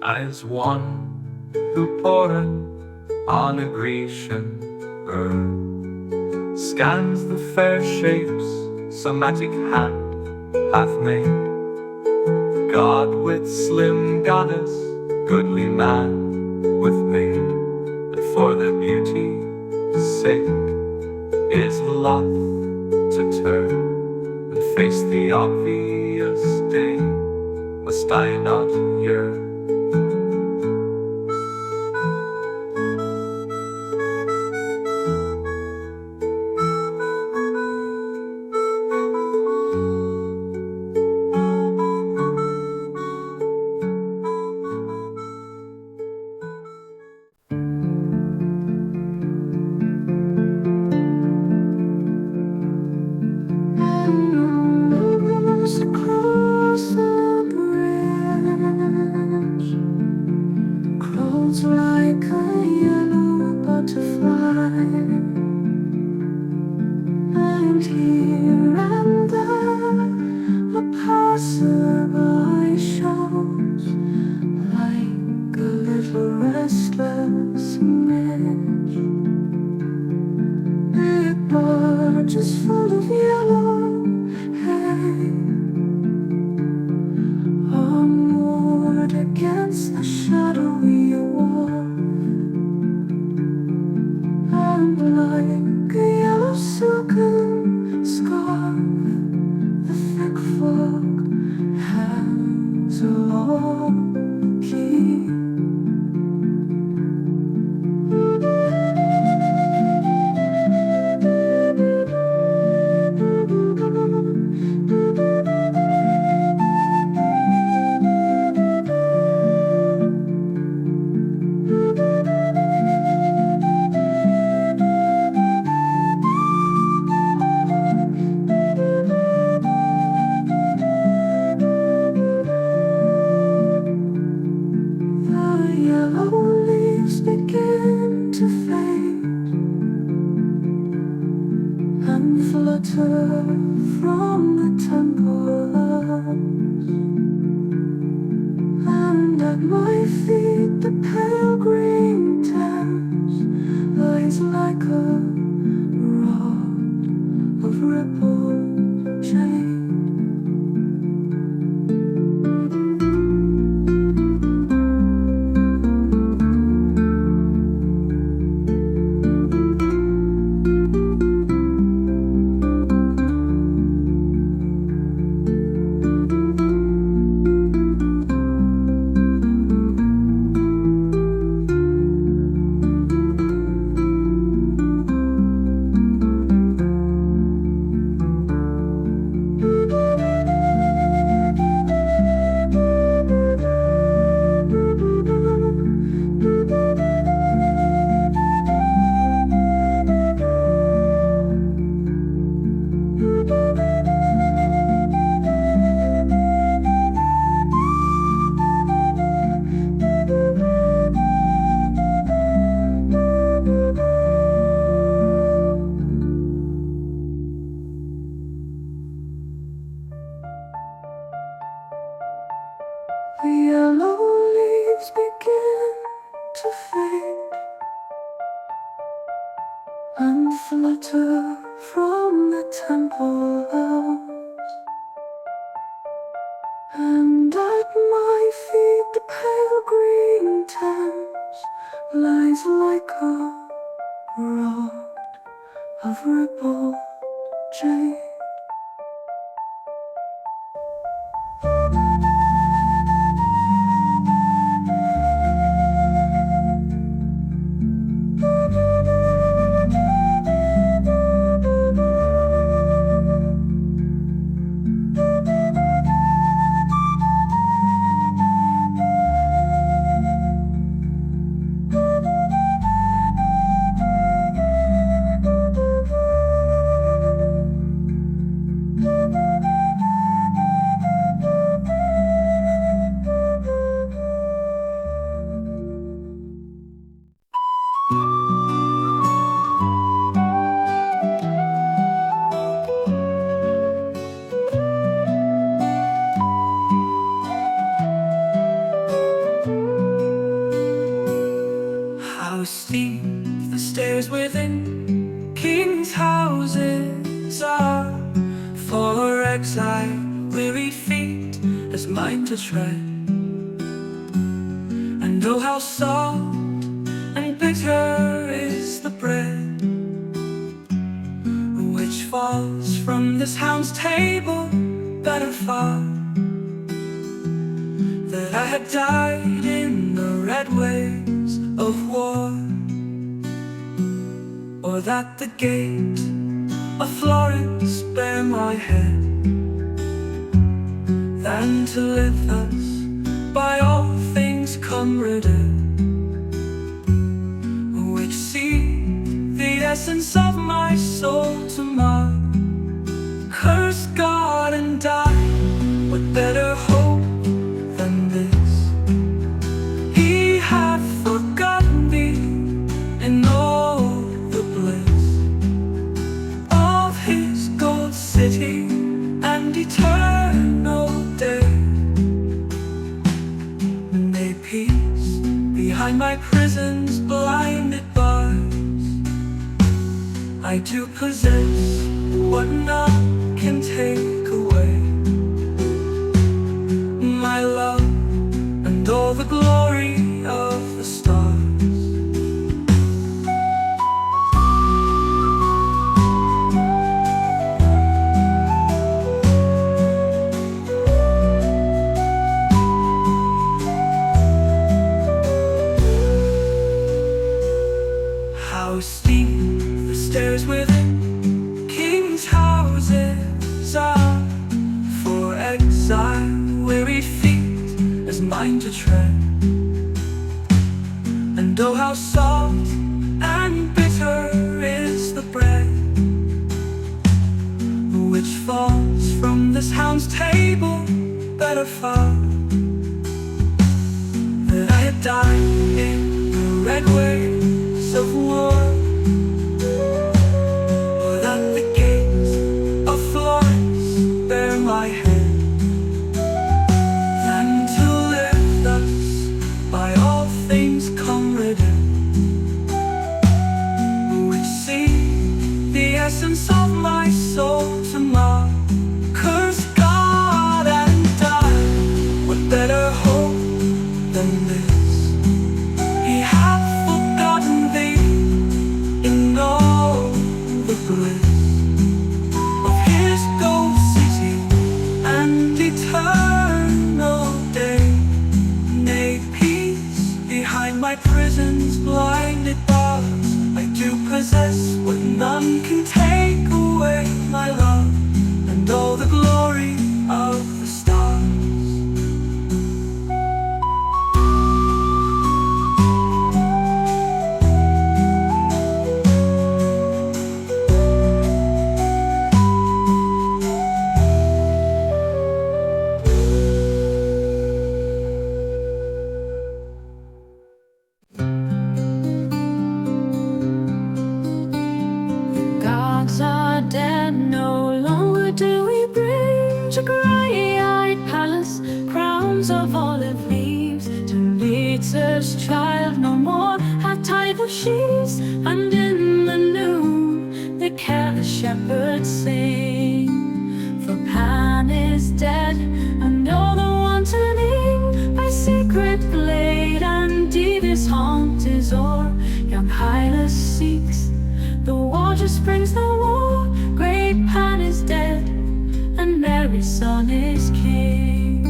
As one who poureth on a Grecian urn scans the fair shapes somatic hand hath made, God with slim goddess, goodly man with maid, that for their beauty's sake is loth to turn and face the obvious day. Must I not yearn? Across the bridge, clothes like a yellow butterfly, and here and there a passerby shows like a little restless image. Big barges full of yellow are moored against the shadowy wall, and like a yellow silken scarf the thick fog hangs along the quay. Flutter from the temples, and at my feet the pale green Thames lies like a rod of rippled jade. exile, weary feet as mine to tread. And oh, how soft and bitter is the bread which falls from this hound's table. Better far that I had died in the red waves of war, or that the gate of Florence bear my head, than to live thus by all things comraded, which see the essence of my soul to mar. Curse God and die, what better hope than this? He hath forgotten me in all the bliss of his gold city and eternal day. May peace behind my prison's blinded bars. I do possess what none can take away, my love and all the glory of the stars. How steep the stairs within kings' houses are for exile, weary feet as mine to tread. And oh, how soft and bitter is the bread which falls from this hound's table. Better far that I had died in the red waves of war, or that the gates of Florence bear my head, than to live thus by all things comraded, which see the essence of my soul to mar. Curse God and die, what better hope than this? He hath forgotten thee in all the bliss of his gold city and eternal day. Nay, peace behind my prison's blinded bars. I do possess what none can take away, my love and all the glory of the stars. Gods are dead, no longer do we bring to gray-eyed palace crowns of olive leaves. To Lita's child no more have tidal sheaves, and in the noon the careless shepherds sing. For Pan is dead, and all the wantoning by secret blade and devious haunt is o'er. Young Hylas seeks the water springs no more. Great Pan is dead, and Mary's son is king.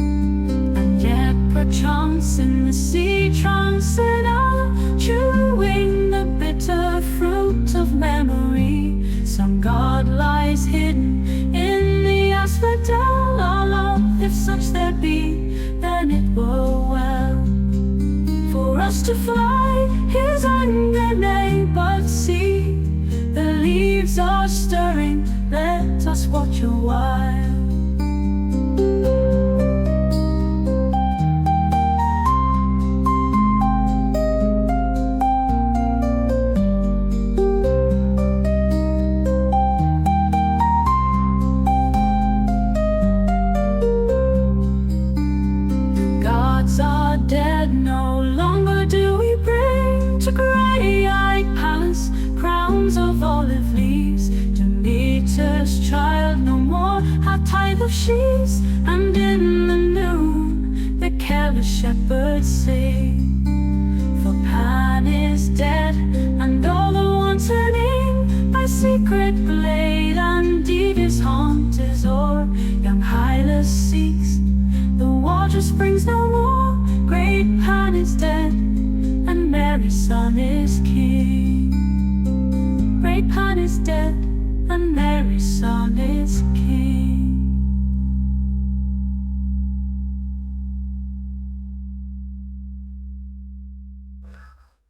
And yet perchance in the sea trance and all, chewing the bitter fruit of memory, some god lies hidden in the asphodel. Oh, if such there be, then it were well for us to fly his anger, nay, but see the leaves are stirring, let us watch a while. Gods are dead, no longer do we bring to gray-eyed palace crowns of olive leaves. Demeter's child no more by the sheaves, and in the noon the careless shepherds sing. For Pan is dead, and all the wantoning by secret blade and devious haunt is o'er. Young Hylas seeks the water springs no more. Great Pan is dead, and Mary's son is king. Great Pan is dead, and Mary's son is king.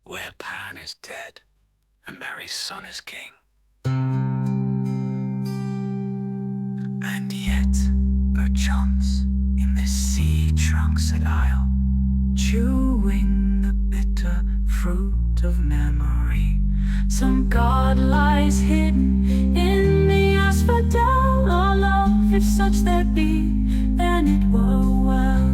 Where Pan is dead, and Mary's son is king. And yet, perchance, in this sea-trunkset isle, chewing the bitter fruit of memory, Some god lies hidden in the asphodel. Oh love, if such there be, then it were well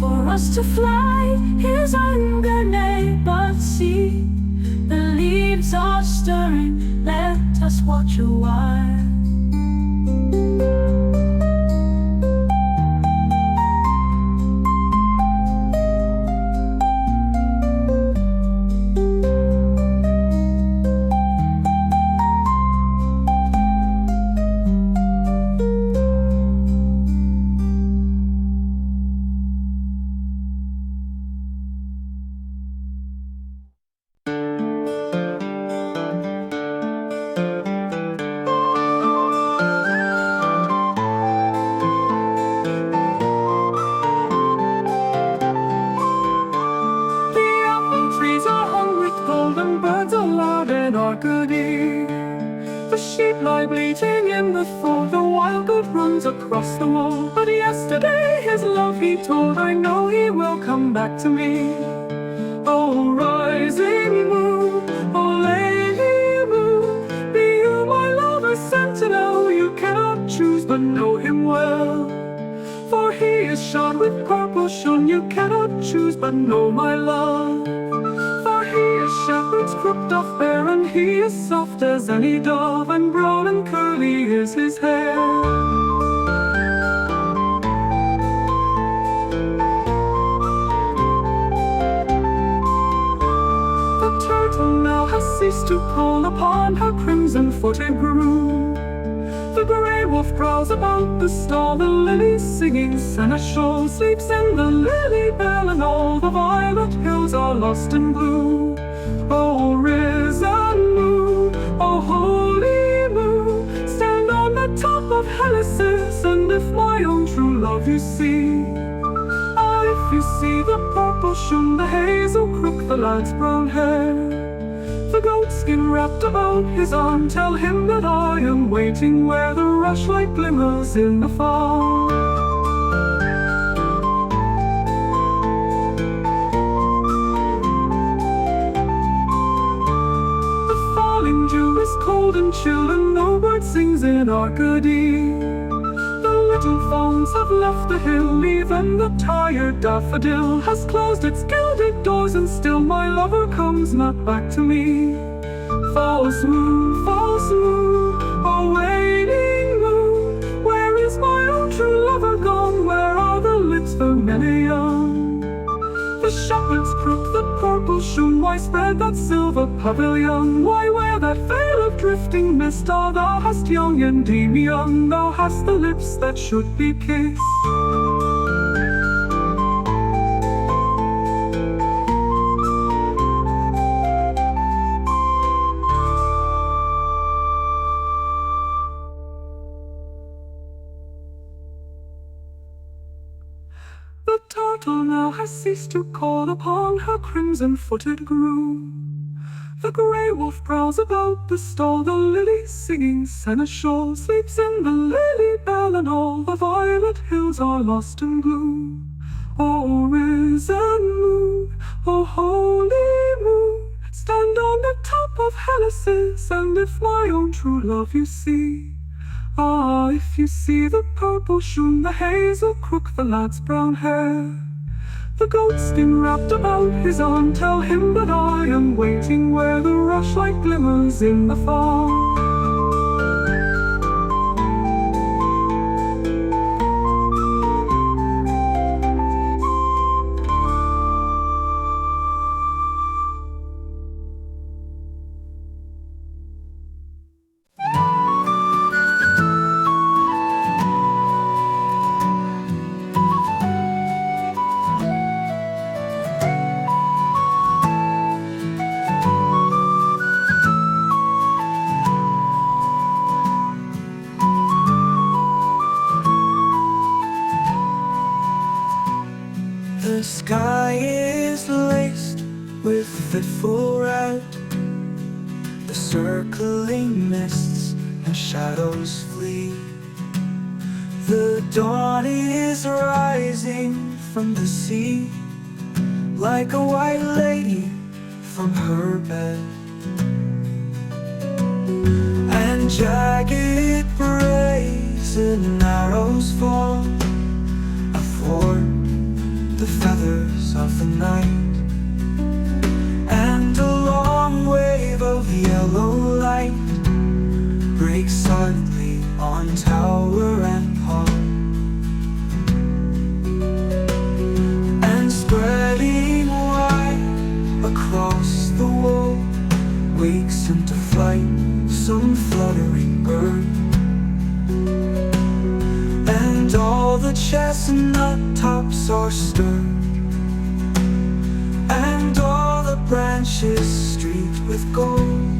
for us to fly his anger, nay, but see the leaves are stirring, let us watch a while. The sheep lie bleating in the fold, the wild goat runs across the wold. But yesterday his love he told, I know he will come back to me. Oh rising moon, oh lady moon, be you my lover sentinel. You cannot choose but know him well, for he is shod with purple shone. You cannot choose but know my love, for he is shepherd's crook doth bear, and he is soft as any dove, and brown and curly is his hair. The turtle now has ceased to pull upon her crimson-footed groom. The grey wolf prowls about the stall, the lily singing seneschal sleeps in the lily bell, and all the violet hills are lost in gloom. Oh risen moon, oh holy moon, stand on the top of Helicis, and if my own true love you see, ah, if you see the purple shoon, the hazel crook, the lad's brown hair, the goat skin wrapped about his arm, tell him that I am waiting where the rushlight glimmers in the far. The falling dew is cold and chill, and no bird sings in Arcady. The little fawns have left the hill, even the tired daffodil has closed its gilded doors, and still my lover comes not back to me. False moon, oh waiting moon, where is my own true lover gone? Where are the lips vermilion? The shepherd's crook, the purple shoon, why spread that silver pavilion? Why wear that veil of drifting mist? Ah, thou hast young Endymion, thou hast the lips that should be kissed. The turtle now has ceased to call upon her crimson-footed groom. The grey wolf prowls about the stall, the lily singing seneschal sleeps in the lily bell, and all the violet hills are lost in gloom. Oh risen moon, oh holy moon, stand on the top of Helicis, and if my own true love you see, ah, if you see the purple shoon, the hazel crook, the lad's brown hair, the goat skin wrapped about his arm, tell him that I am waiting where the rushlight glimmers in the far. shadows flee. The dawn is rising from the sea, like a white lady from her bed. And jagged brazen arrows fall athwart the feathers of the night. And a long wave of yellow light breaks silently on tower and hall. And spreading wide across the wall wakes into flight some fluttering bird. And all the chestnut tops are stirred, and all the branches streaked with gold.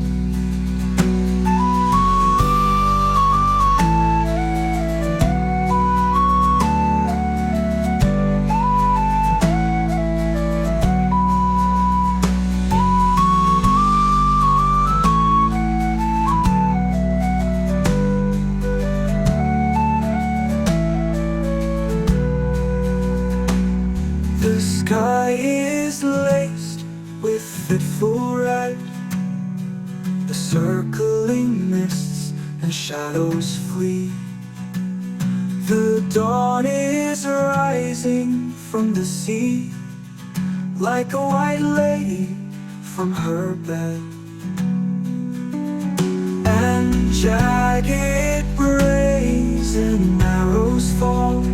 The sky is laced with fitful red. The circling mists and shadows flee. The dawn is rising from the sea, like a white lady from her bed. And jagged brazen arrows fall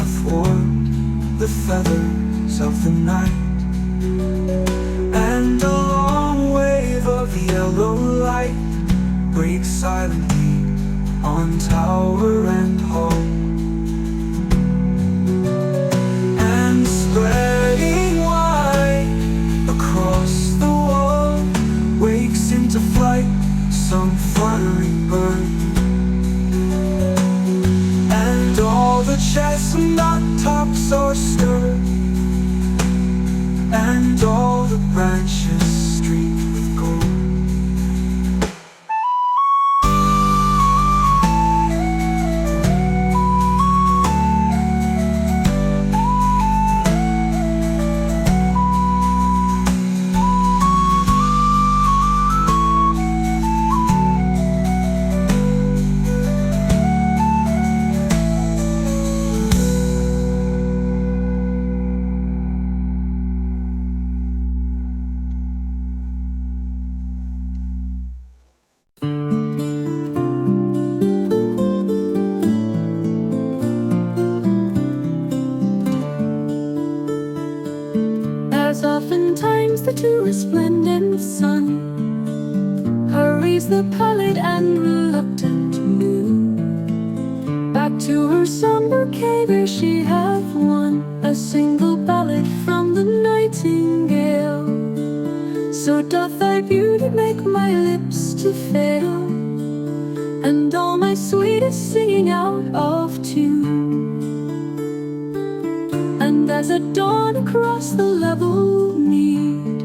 athwart the feathers of the night. And a long wave of yellow light breaks silently on tower and hall. And spreading wide across the wall wakes into flight some fluttering bird. And all the chestnut tops are stirred, and all the branches streaked with gold. As oftentimes the too resplendent sun hurries the pallid and reluctant moon back to her somber cave, where she hath won a single ballad from the nightingale. So doth thy beauty make my lips to fail, and all my sweetest singing out of tune. And as at dawn across the level mead,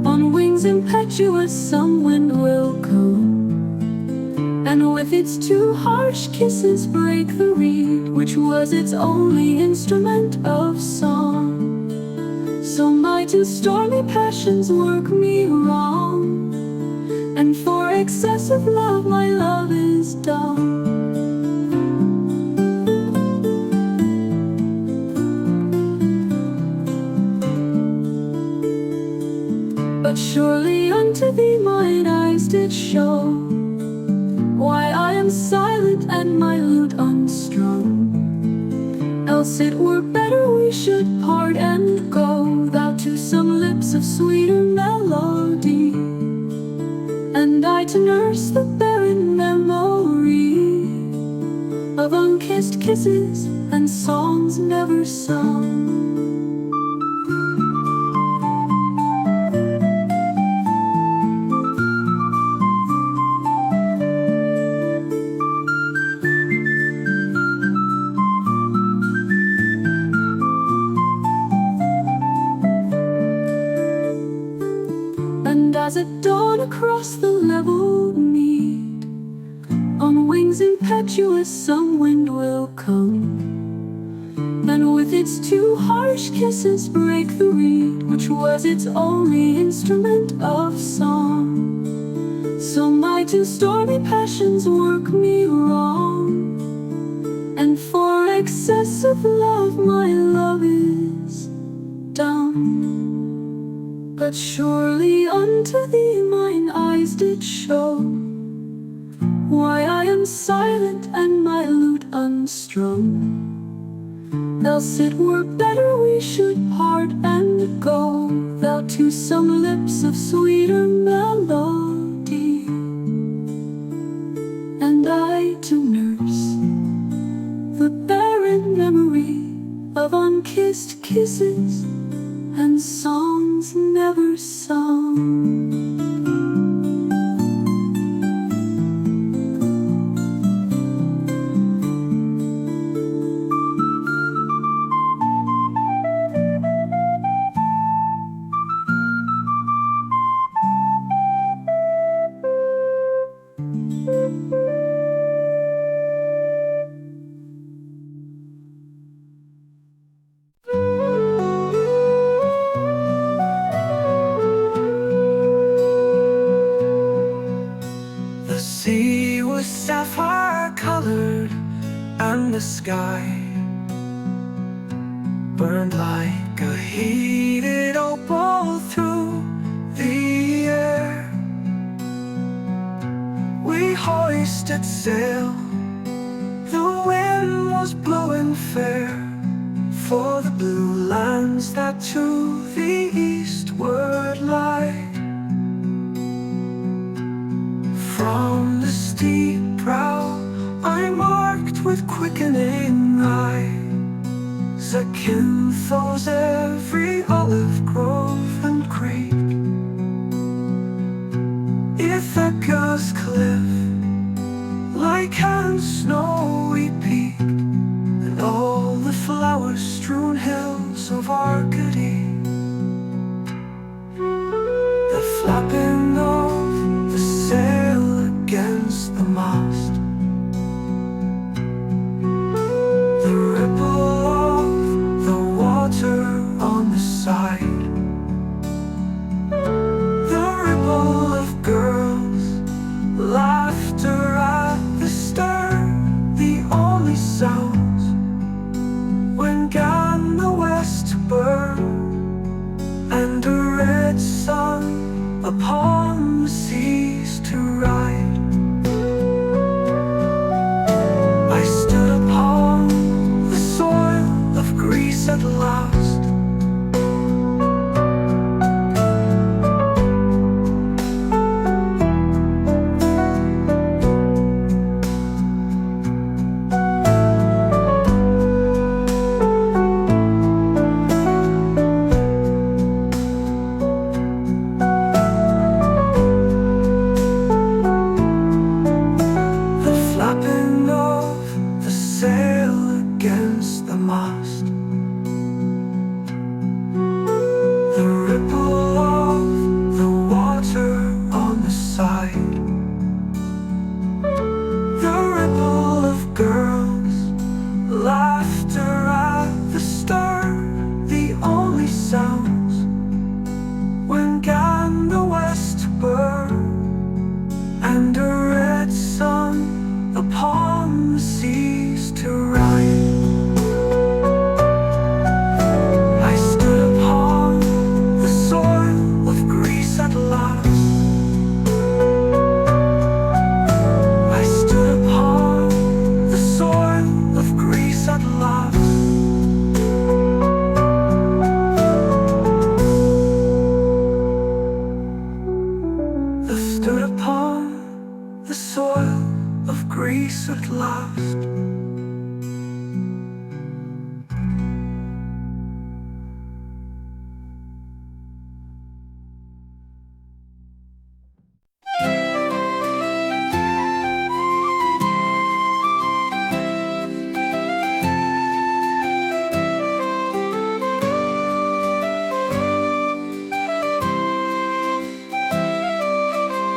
on wings impetuous some wind will come, and with its two harsh kisses break the reed, which was its only instrument of song. So my two stormy passions work me wrong, and for excess of love my love is dumb. But surely unto thee mine eyes did show why I am silent and my lute unstrung. Else it were better we should part and go, thou to some lips of sweeter melody, and I to nurse the barren memory of unkissed kisses and songs never sung. As at dawn across the level mead, impetuous some wind will come, and with its two harsh kisses break the reed, which was its only instrument of song. So my two stormy passions work me wrong, and for excess of love my love is dumb. But surely unto thee mine eyes did show why I am silent and my lute unstrung. Else it were better we should part and go, thou to some lips of sweeter melody, and I to nurse the barren memory of unkissed kisses and songs never sung. The sea was sapphire colored, and the sky burned like a heated opal through the air. We hoisted sail, the wind was blowing fair, for the blue lands that to the eastward lie. From the steep brow I marked with quickening eye Zakynthos, every olive grove and creek, Ithaca's cliff, Lycaon's snowy peak, and all the flower-strewn hills of Arcady. The flapping of the sail against the mast, the ripple of the water on the side, the ripple of girls' laughter at the stern, the only sounds when gan the west to burn, and a red sun upon the seas to ride. I stood upon the soil of Greece at last,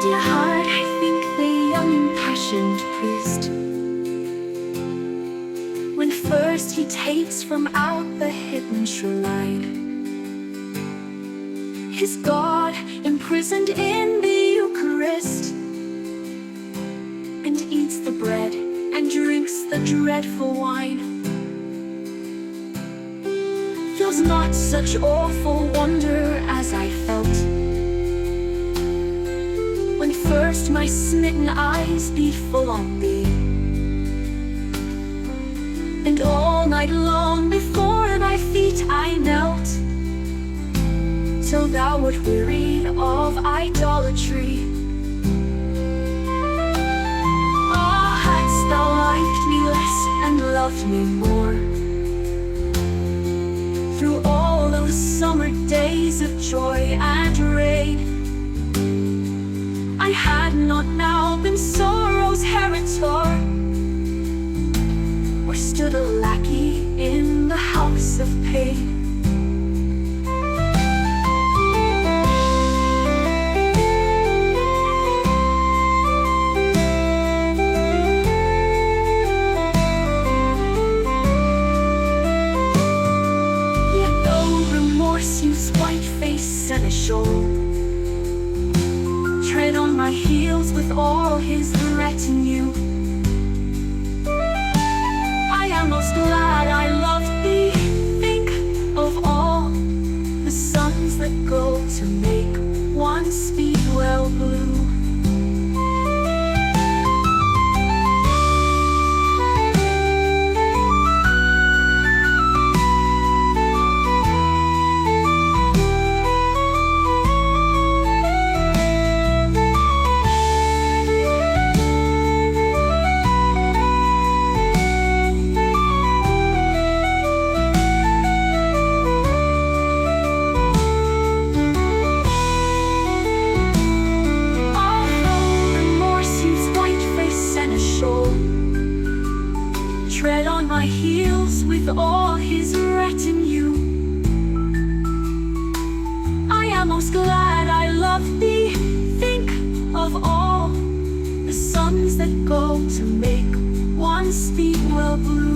Dear heart, I think the young impassioned priest first he takes from out the hidden shrine his God imprisoned in the Eucharist, and eats the bread and drinks the dreadful wine. Feels not such awful wonder as I felt when first my smitten eyes beat full on thee, and all night long before thy feet I knelt, till thou wert wearied of idolatry. Ah, hadst thou liked me less and loved me more, through all those summer days of joy and rain, I had not now been sorrow's heritor, or stood a lackey in the house of pain. Tread on my heels with all his retinue. I am most glad I loved thee. Think of all the suns that go to make one speedwell blue. Tread on my heels with all his retinue. I am most glad I loved thee. Think of all the suns that go to make one speedwell blue.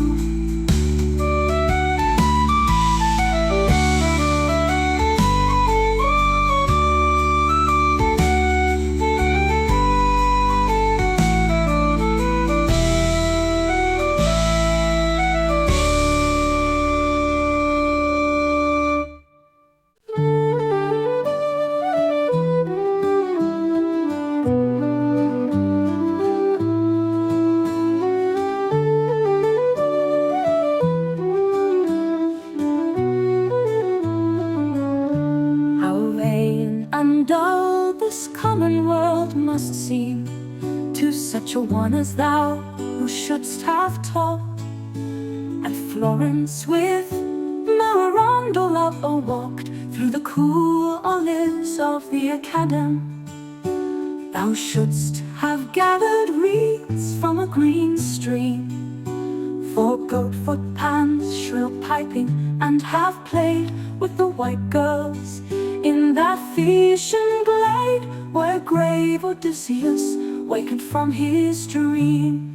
This common world must seem to such a one as thou, who shouldst have taught at Florence with Marandola, or walked through the cool olives of the Academ. Thou shouldst have gathered reeds from a green stream for goat-foot pans, shrill piping, and have played with the white girls in that Thesian glade, where grave Odysseus wakened from his dream.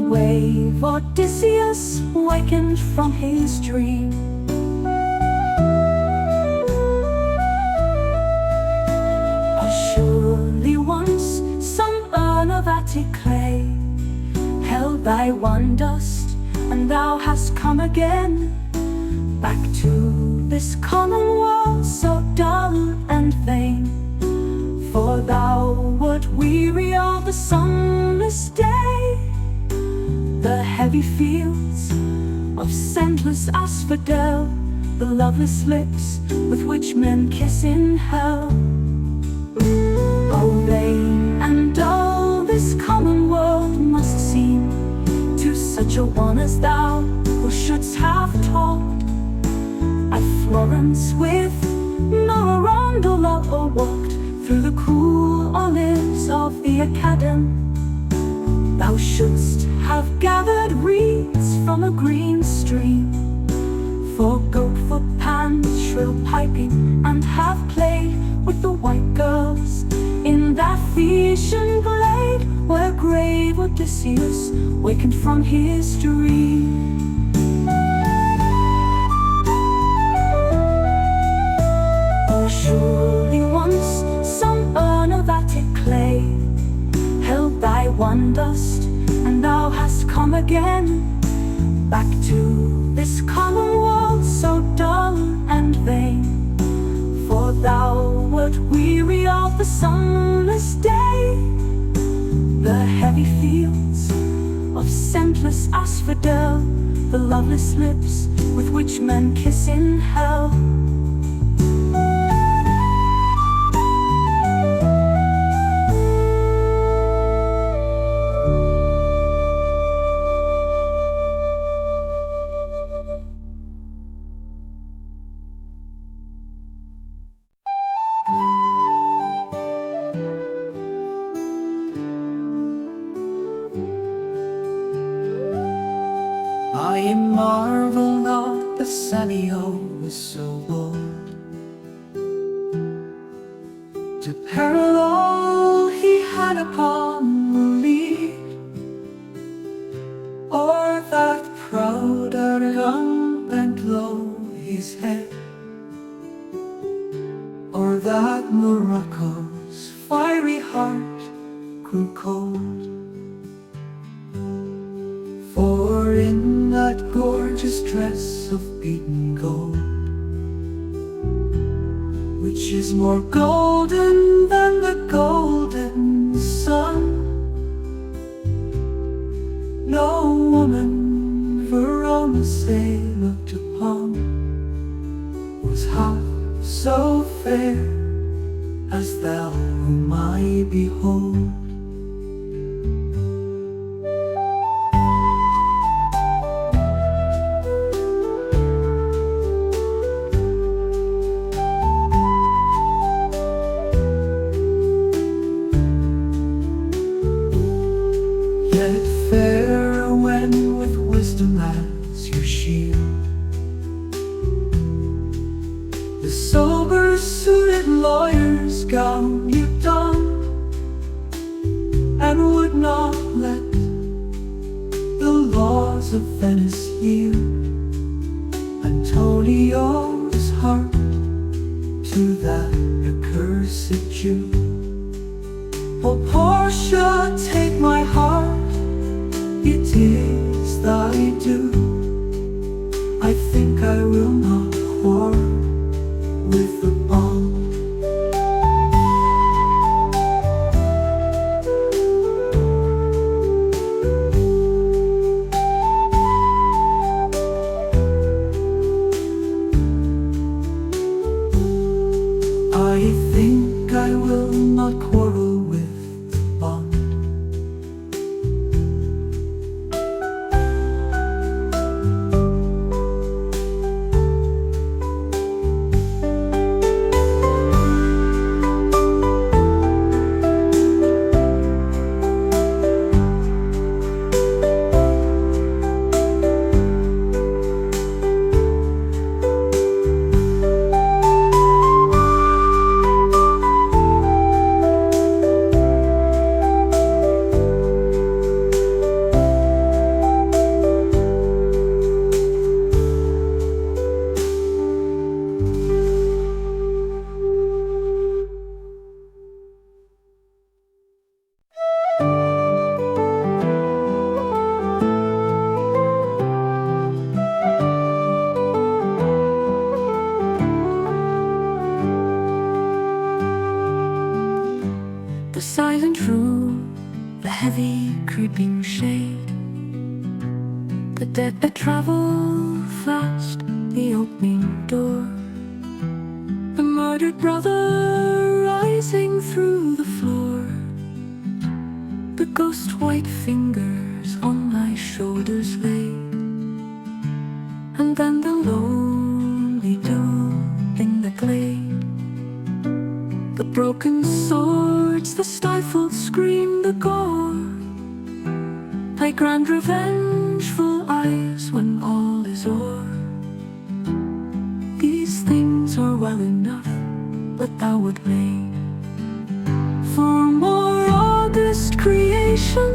Wave Odysseus wakened from his dream. Surely once some urn of Attic clay held thy one dust, and thou hast come again back to this common world so dull and vain. For thou wert weary of the sunless day, the heavy fields of scentless asphodel, the loveless lips with which men kiss in hell. Oh, vain and dull this common world must seem to such a one as thou, who shouldst have taught at Florence with Marandola, or walked through the cool olives of the Academ. Thou shouldst have gathered reeds from a green stream for goat-foot pans and shrill piping, and have played with the white girls in that Thesian glade, where grave Odysseus wakened from his dream. Oh, surely once some urn of Attic clay held thy one dust, and thou hast come again back to this common world so dull and vain. For thou wert weary of the sunless day, the heavy fields of scentless asphodel, the loveless lips with which men kiss in hell. I marvel not the Sanio is so bold to parallel he had upon the lead, or that proud Aragon bent low his head, or that Morocco's fiery heart grew cold. For in that gorgeous dress of beaten gold, which is more golden than the golden sun, no woman Veronese looked upon was half so fair as thou whom I behold. You done, and would not let the laws of Venice yield Antonio's heart to that accursed Jew. Oh, Portia, take my heart, it is thy due. I think I will not quarrel with the bond. I think I will not quarrel with the bond. The silent room, the heavy creeping shade, the dead that travel fast, the opening door, the murdered brother rising through the floor, the ghost white fingers on my shoulders laid, and then the lonely doom in the glade, the broken swords, the stifled scream, the gore, thy grand revengeful eyes when all is o'er. These but thou wert made for more august creation.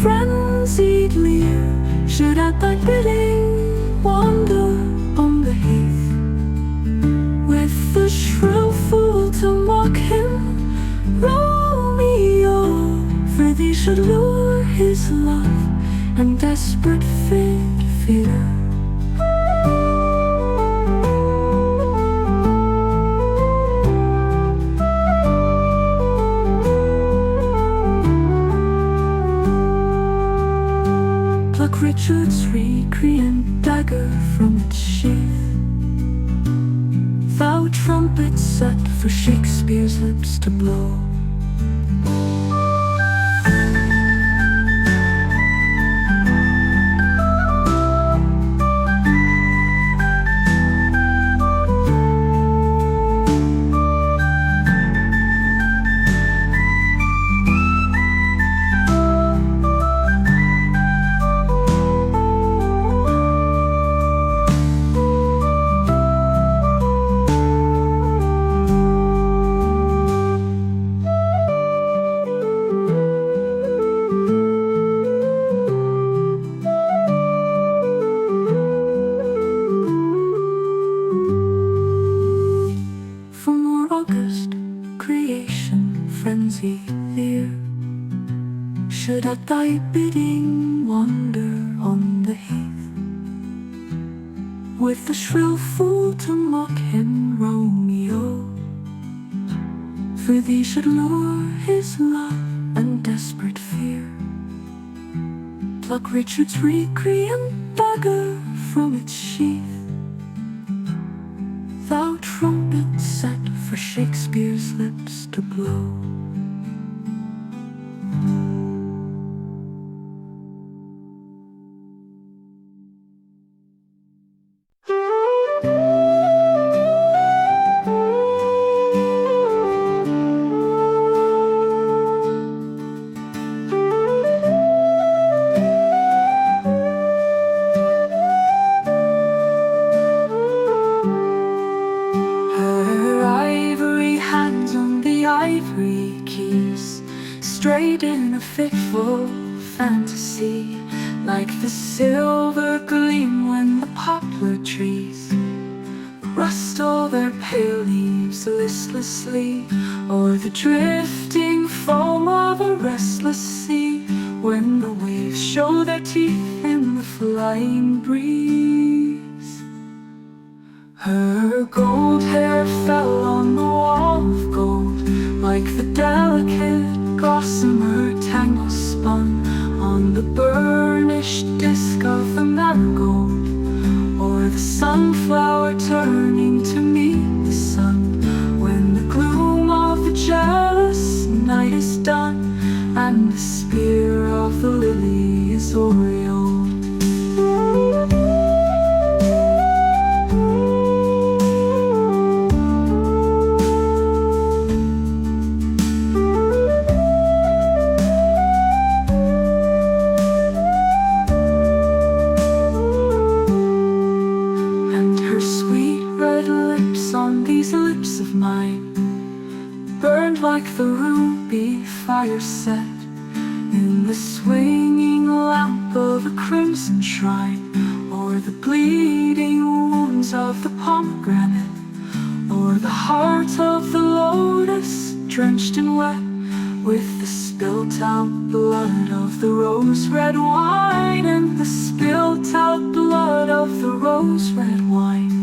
Frenzied lyre should at thy bidding wander on the heath, with the shrill fool to mock him, Romeo, for thee should lure his love and desperate fear. Pluck Richard's recreant dagger from its sheath, thou trumpet set for Shakespeare's lips to blow. Frenzy there should at thy bidding wander on the heath, with the shrill fool to mock him, Romeo, for thee should lure his love and desperate fear. Pluck Richard's recreant dagger from its sheath, thou trumpet set for Shakespeare's lips to blow. Ivory keys, strayed in a fitful fantasy, like the silver gleam when the poplar trees rustle their pale leaves listlessly, or the drifting foam of a restless sea, when the waves show their teeth in the flying breeze. Her gold hair fell on the wall of gold, like the delicate gossamer tangle spun on the burnished disk of the marigold, or the sunflower turning to meet the sun, when the gloom of the jealous night is done, and the spear of the lily is aureoled. Like the ruby fire set in the swinging lamp of a crimson shrine, or the bleeding wounds of the pomegranate, or the heart of the lotus drenched in wet, with the spilt out blood of the rose-red wine, and the spilt out blood of the rose-red wine.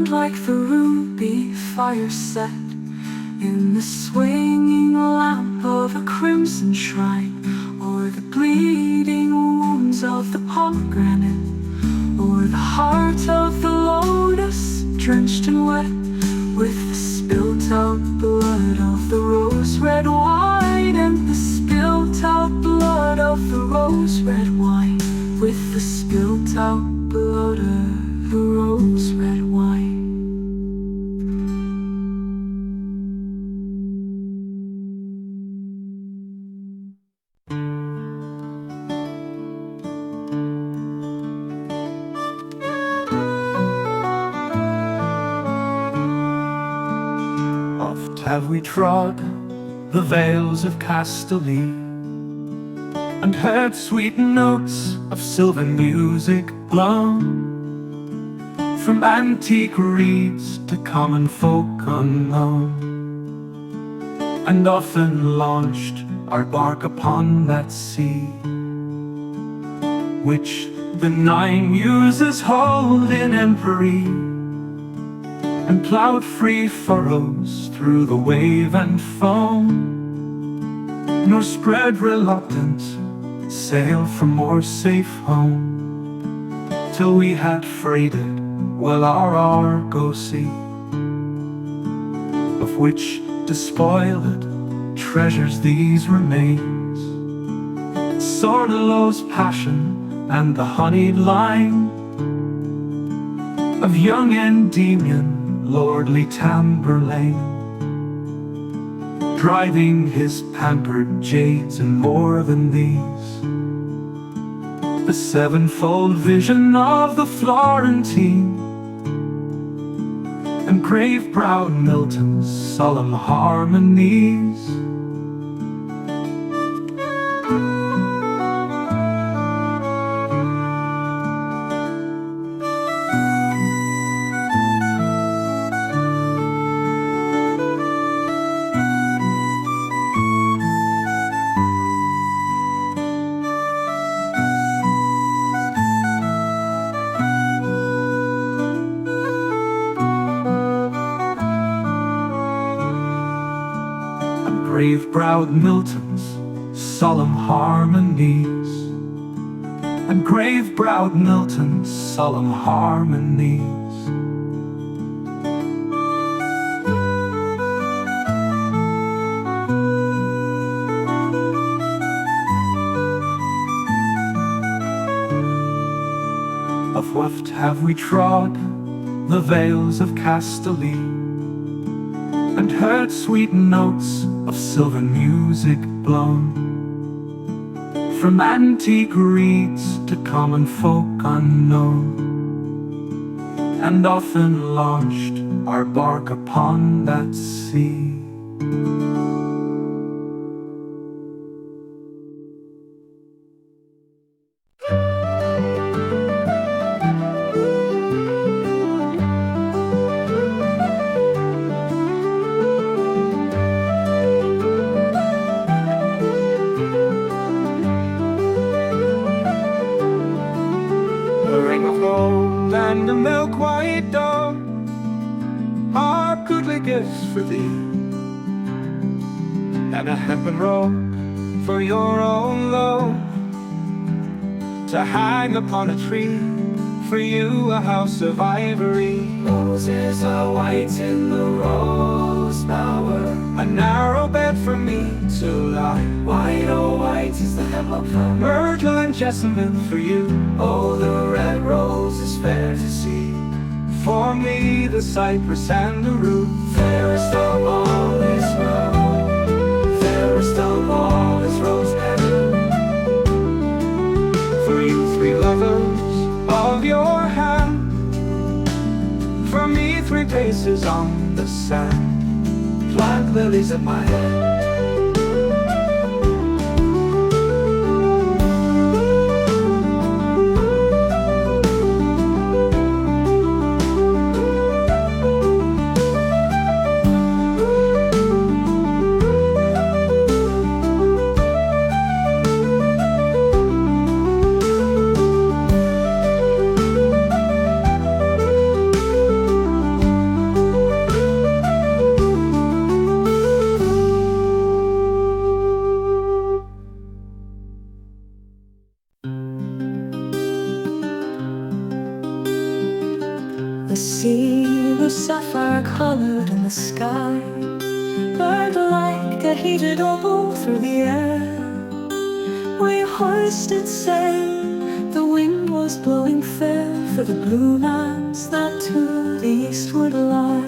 Like the ruby fire set in the swinging lamp of a crimson shrine, or the bleeding wounds of the pomegranate, or the heart of the lotus drenched in wet, with the spilt out blood of the rose-red wine, and the spilt out blood rose red wine, with the spilt out blood of the rose red wine. Oft have we trod the vales of Castaly, and heard sweet notes of sylvan music blown from antique reeds to common folk unknown, and often launched our bark upon that sea, which the 9 muses hold in empery, and ploughed free furrows through the wave and foam, nor spread reluctant sail for more safe home, till we had freighted well our argosy, of which despoiled treasures these remains: Sordelow's passion and the honeyed line of young Endymion, lordly Tamburlaine, driving his pampered jades, and more than these, the 7-fold vision of the Florentine, and grave-browed Milton's solemn harmonies. Grave-browed Milton's solemn harmonies, and grave-browed Milton's solemn harmonies. Of oft have we trod the vales of Castaly, and heard sweet notes of sylvan music blown from antique reeds to common folk unknown, and often launched our bark upon that sea. And a milk-white dove are goodly gifts for thee, and a hempen robe for your own love, to hang upon a tree, for you a house of ivory. Roses are white in the rose bower, A narrow bed for me to lie, white, oh white is the hemlock flower. myrtle and jessamine for you, Oh, the red rose is fair to see, for me the cypress and the rue. fairest of all is rose, fairest of all is rose petal. For you 3 lovers of your hand, for me 3 paces on the sand, Plant lilies at my head. The sea was sapphire colored in the sky, burned like a heated opal through the air. We hoisted sail. The wind was blowing fair for the blue lands that to the eastward lie.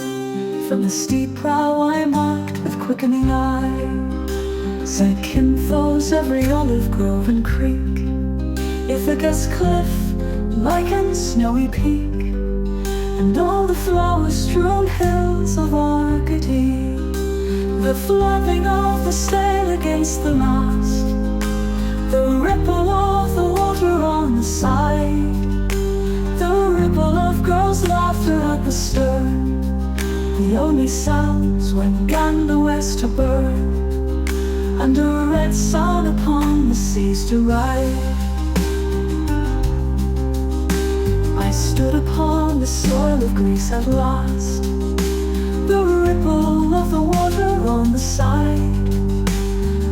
From the steep prow I marked with quickening eye, said Kinfo's every olive grove and creek, Ithaca's cliff, Lycan's snowy peak, and all the flower-strewn hills of Arcady. The flapping of the sail against the mast, the ripple of the water on the side, the ripple of girls' laughter at the stern, the only sounds when 'gan the west to burn, and a red sun upon the seas to ride. I stood upon the soil of Greece at last, the ripple of the water on the side,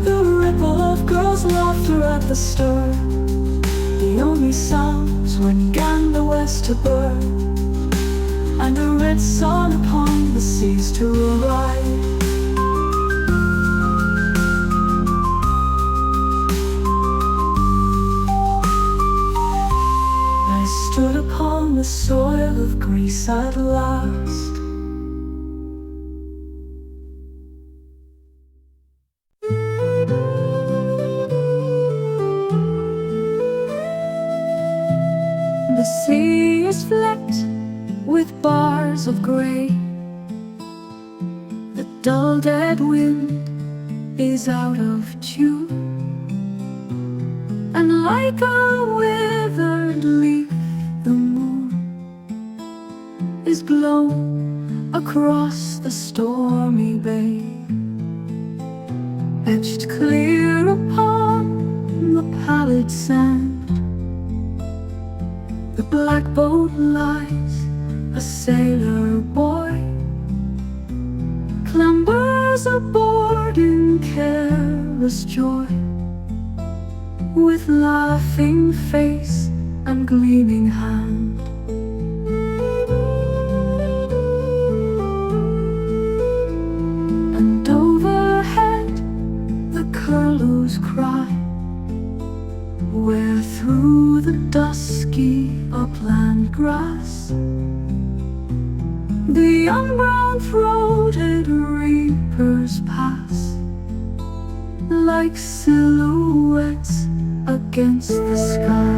the ripple of girls' laughter at the stern, the only sounds when 'gan the west to burn, and a red sun upon the seas to ride. I stood upon the soil of Greece at last. The sea is flecked with bars of grey, the dull dead wind is out of tune, and like a withered leaf the moon is blown across the stormy bay, etched clear upon the pallid sand. The black boat lies, a sailor boy clambers aboard in careless joy, with laughing face and gleaming hand. And overhead the curlews cry, where through the dusky upland grass the young brown-throated reapers pass, like silhouettes against the sky.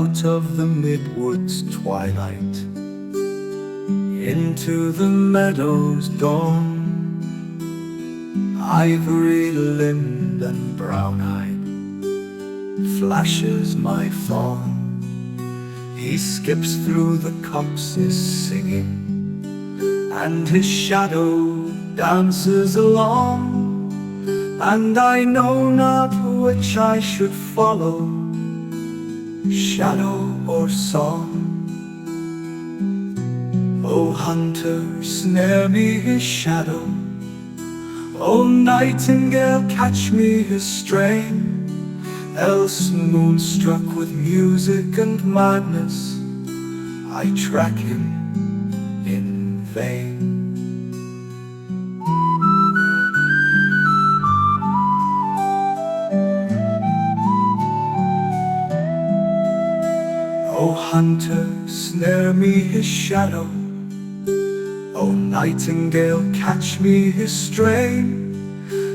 Out of the midwoods twilight, into the meadows dawn, ivory limbed and brown-eyed, flashes my fawn. He skips through the copses singing, and his shadow dances along, and I know not which I should follow, shadow or song. O hunter, snare me his shadow, O nightingale, catch me his strain, else moonstruck with music and madness, I track him in vain. O hunter, snare me his shadow, O nightingale, catch me his strain,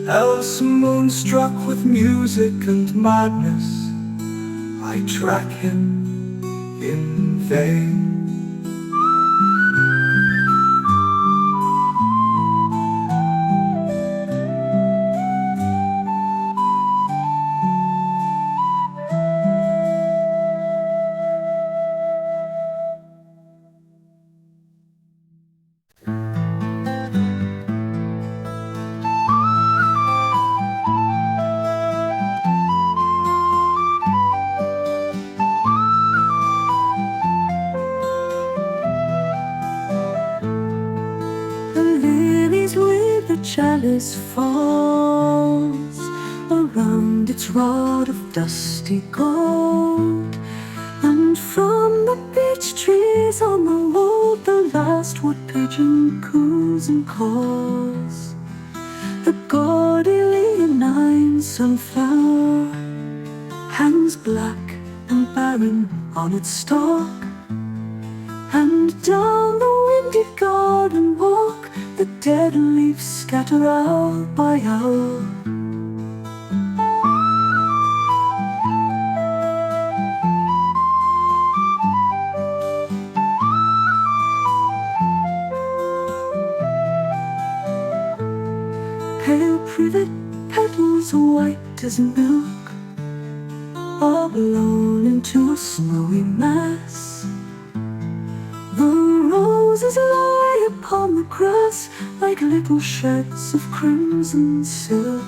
else moonstruck with music and madness, I track him in vain. chalice falls around its rod of dusty gold, and from the beech trees on the wold the last wood pigeon coos and calls. The gaudy leonine sunflower hangs black and barren on its stalk, and down the windy garden walk the dead leaves scatter hour by hour. Pale privet petals white as milk, all blown into a snowy mass. The roses lie upon the grass like little shreds of crimson silk.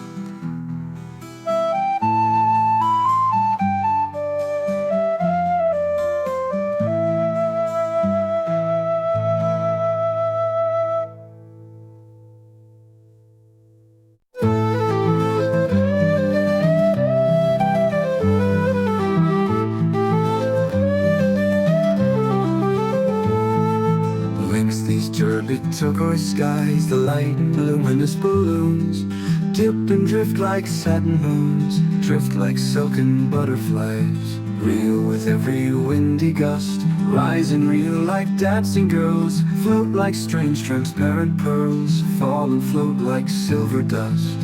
Turquoise skies, the light luminous balloons dip and drift like satin moons, drift like silken butterflies, reel with every windy gust, rise and reel like dancing girls, float like strange transparent pearls, fall and float like silver dust.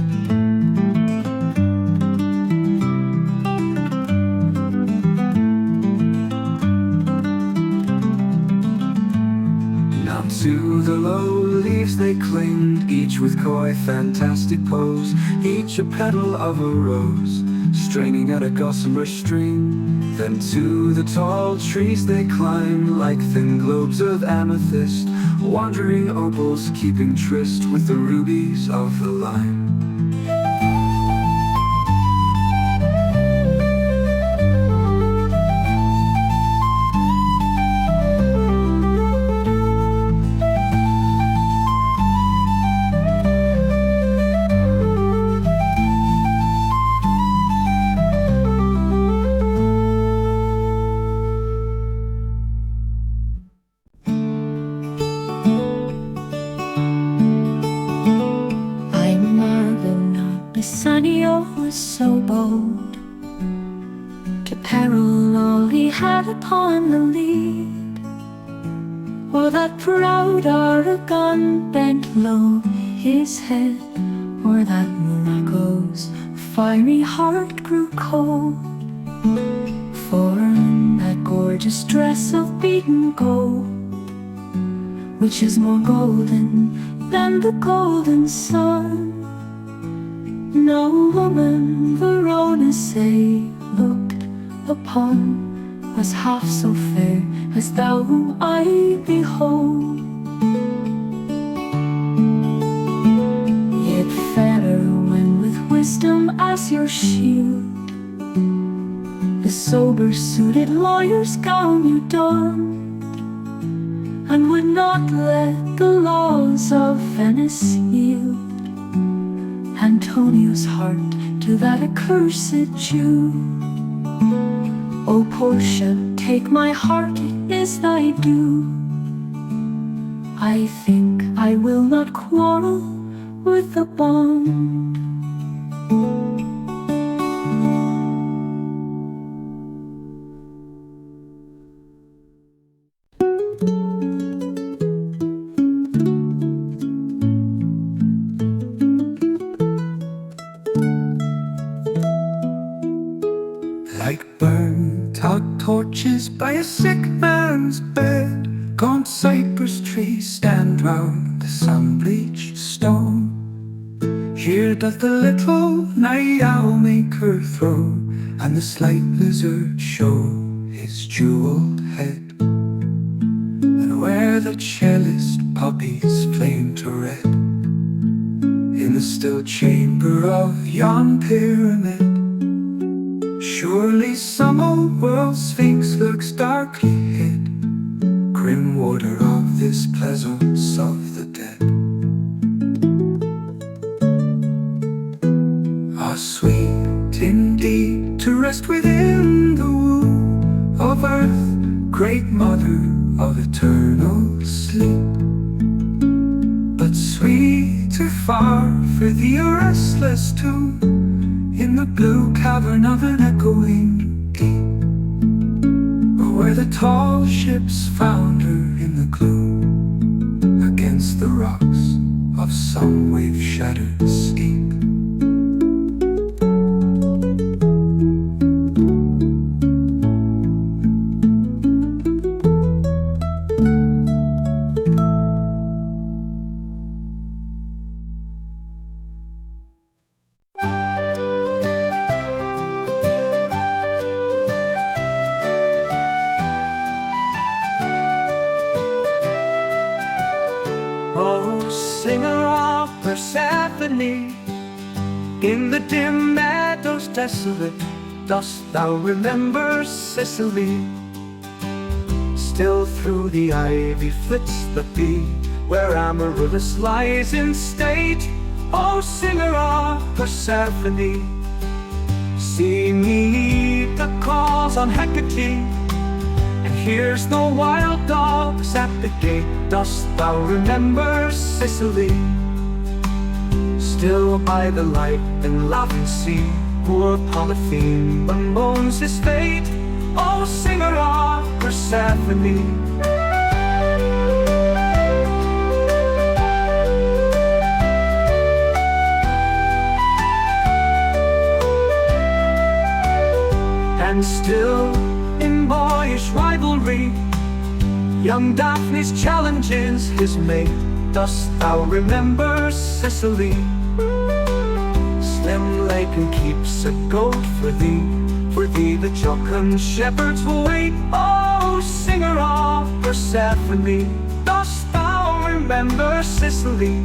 To the low leaves they cling, each with coy fantastic pose, each a petal of a rose, straining at a gossamer string. Then to the tall trees they climb, like thin globes of amethyst, wandering opals keeping tryst with the rubies of the lime. So bold to peril all he had upon the lead, while that proud Aragon bent low his head, or that Morocco's fiery heart grew cold. For in that gorgeous dress of beaten gold, which is more golden than the golden sun, no woman Verona's looked upon was half so fair as thou whom I behold. Yet fairer when with wisdom as your shield, the sober-suited lawyer's gown you donned, and would not let the laws of Venice yield Antonio's heart to that accursed Jew. O Portia, take my heart, it is thy due. I think I will not quarrel with the bond. Like burnt-out torches by a sick man's bed, gaunt cypress trees stand round the sun-bleached stone. Here doth the little night owl make her throw, and the slight lizard show his jeweled head. And where the cellist poppies flame to red, in the still chamber of yon pyramid, surely some old world sphinx lurks darkly hid, grim warder of this pleasance of the dead. sweet indeed to rest within the womb of earth, great mother of eternal sleep. But sweeter far for thee a restless tomb in the blue cavern of an echoing deep, where the tall ships founder in the gloom against the rocks of some wave-shattered steep. Oh, singer of Persephone, in the dim meadows desolate, dost thou remember Sicily? Still through the ivy flits the bee, where Amaryllis lies in state. Oh, singer of Persephone, see me the calls on Hecate, here's no wild dogs at the gate. Dost thou remember Sicily? Still by the light and laughing sea, poor Polypheme bemoans his fate. Oh, singer of Persephone. And still in boyish rivalry, young Daphne's challenges his mate. Dost thou remember Sicily? Slim Lake keeps a goat for thee the jocund shepherds will wait. Oh, singer of Persephone, dost thou remember Sicily?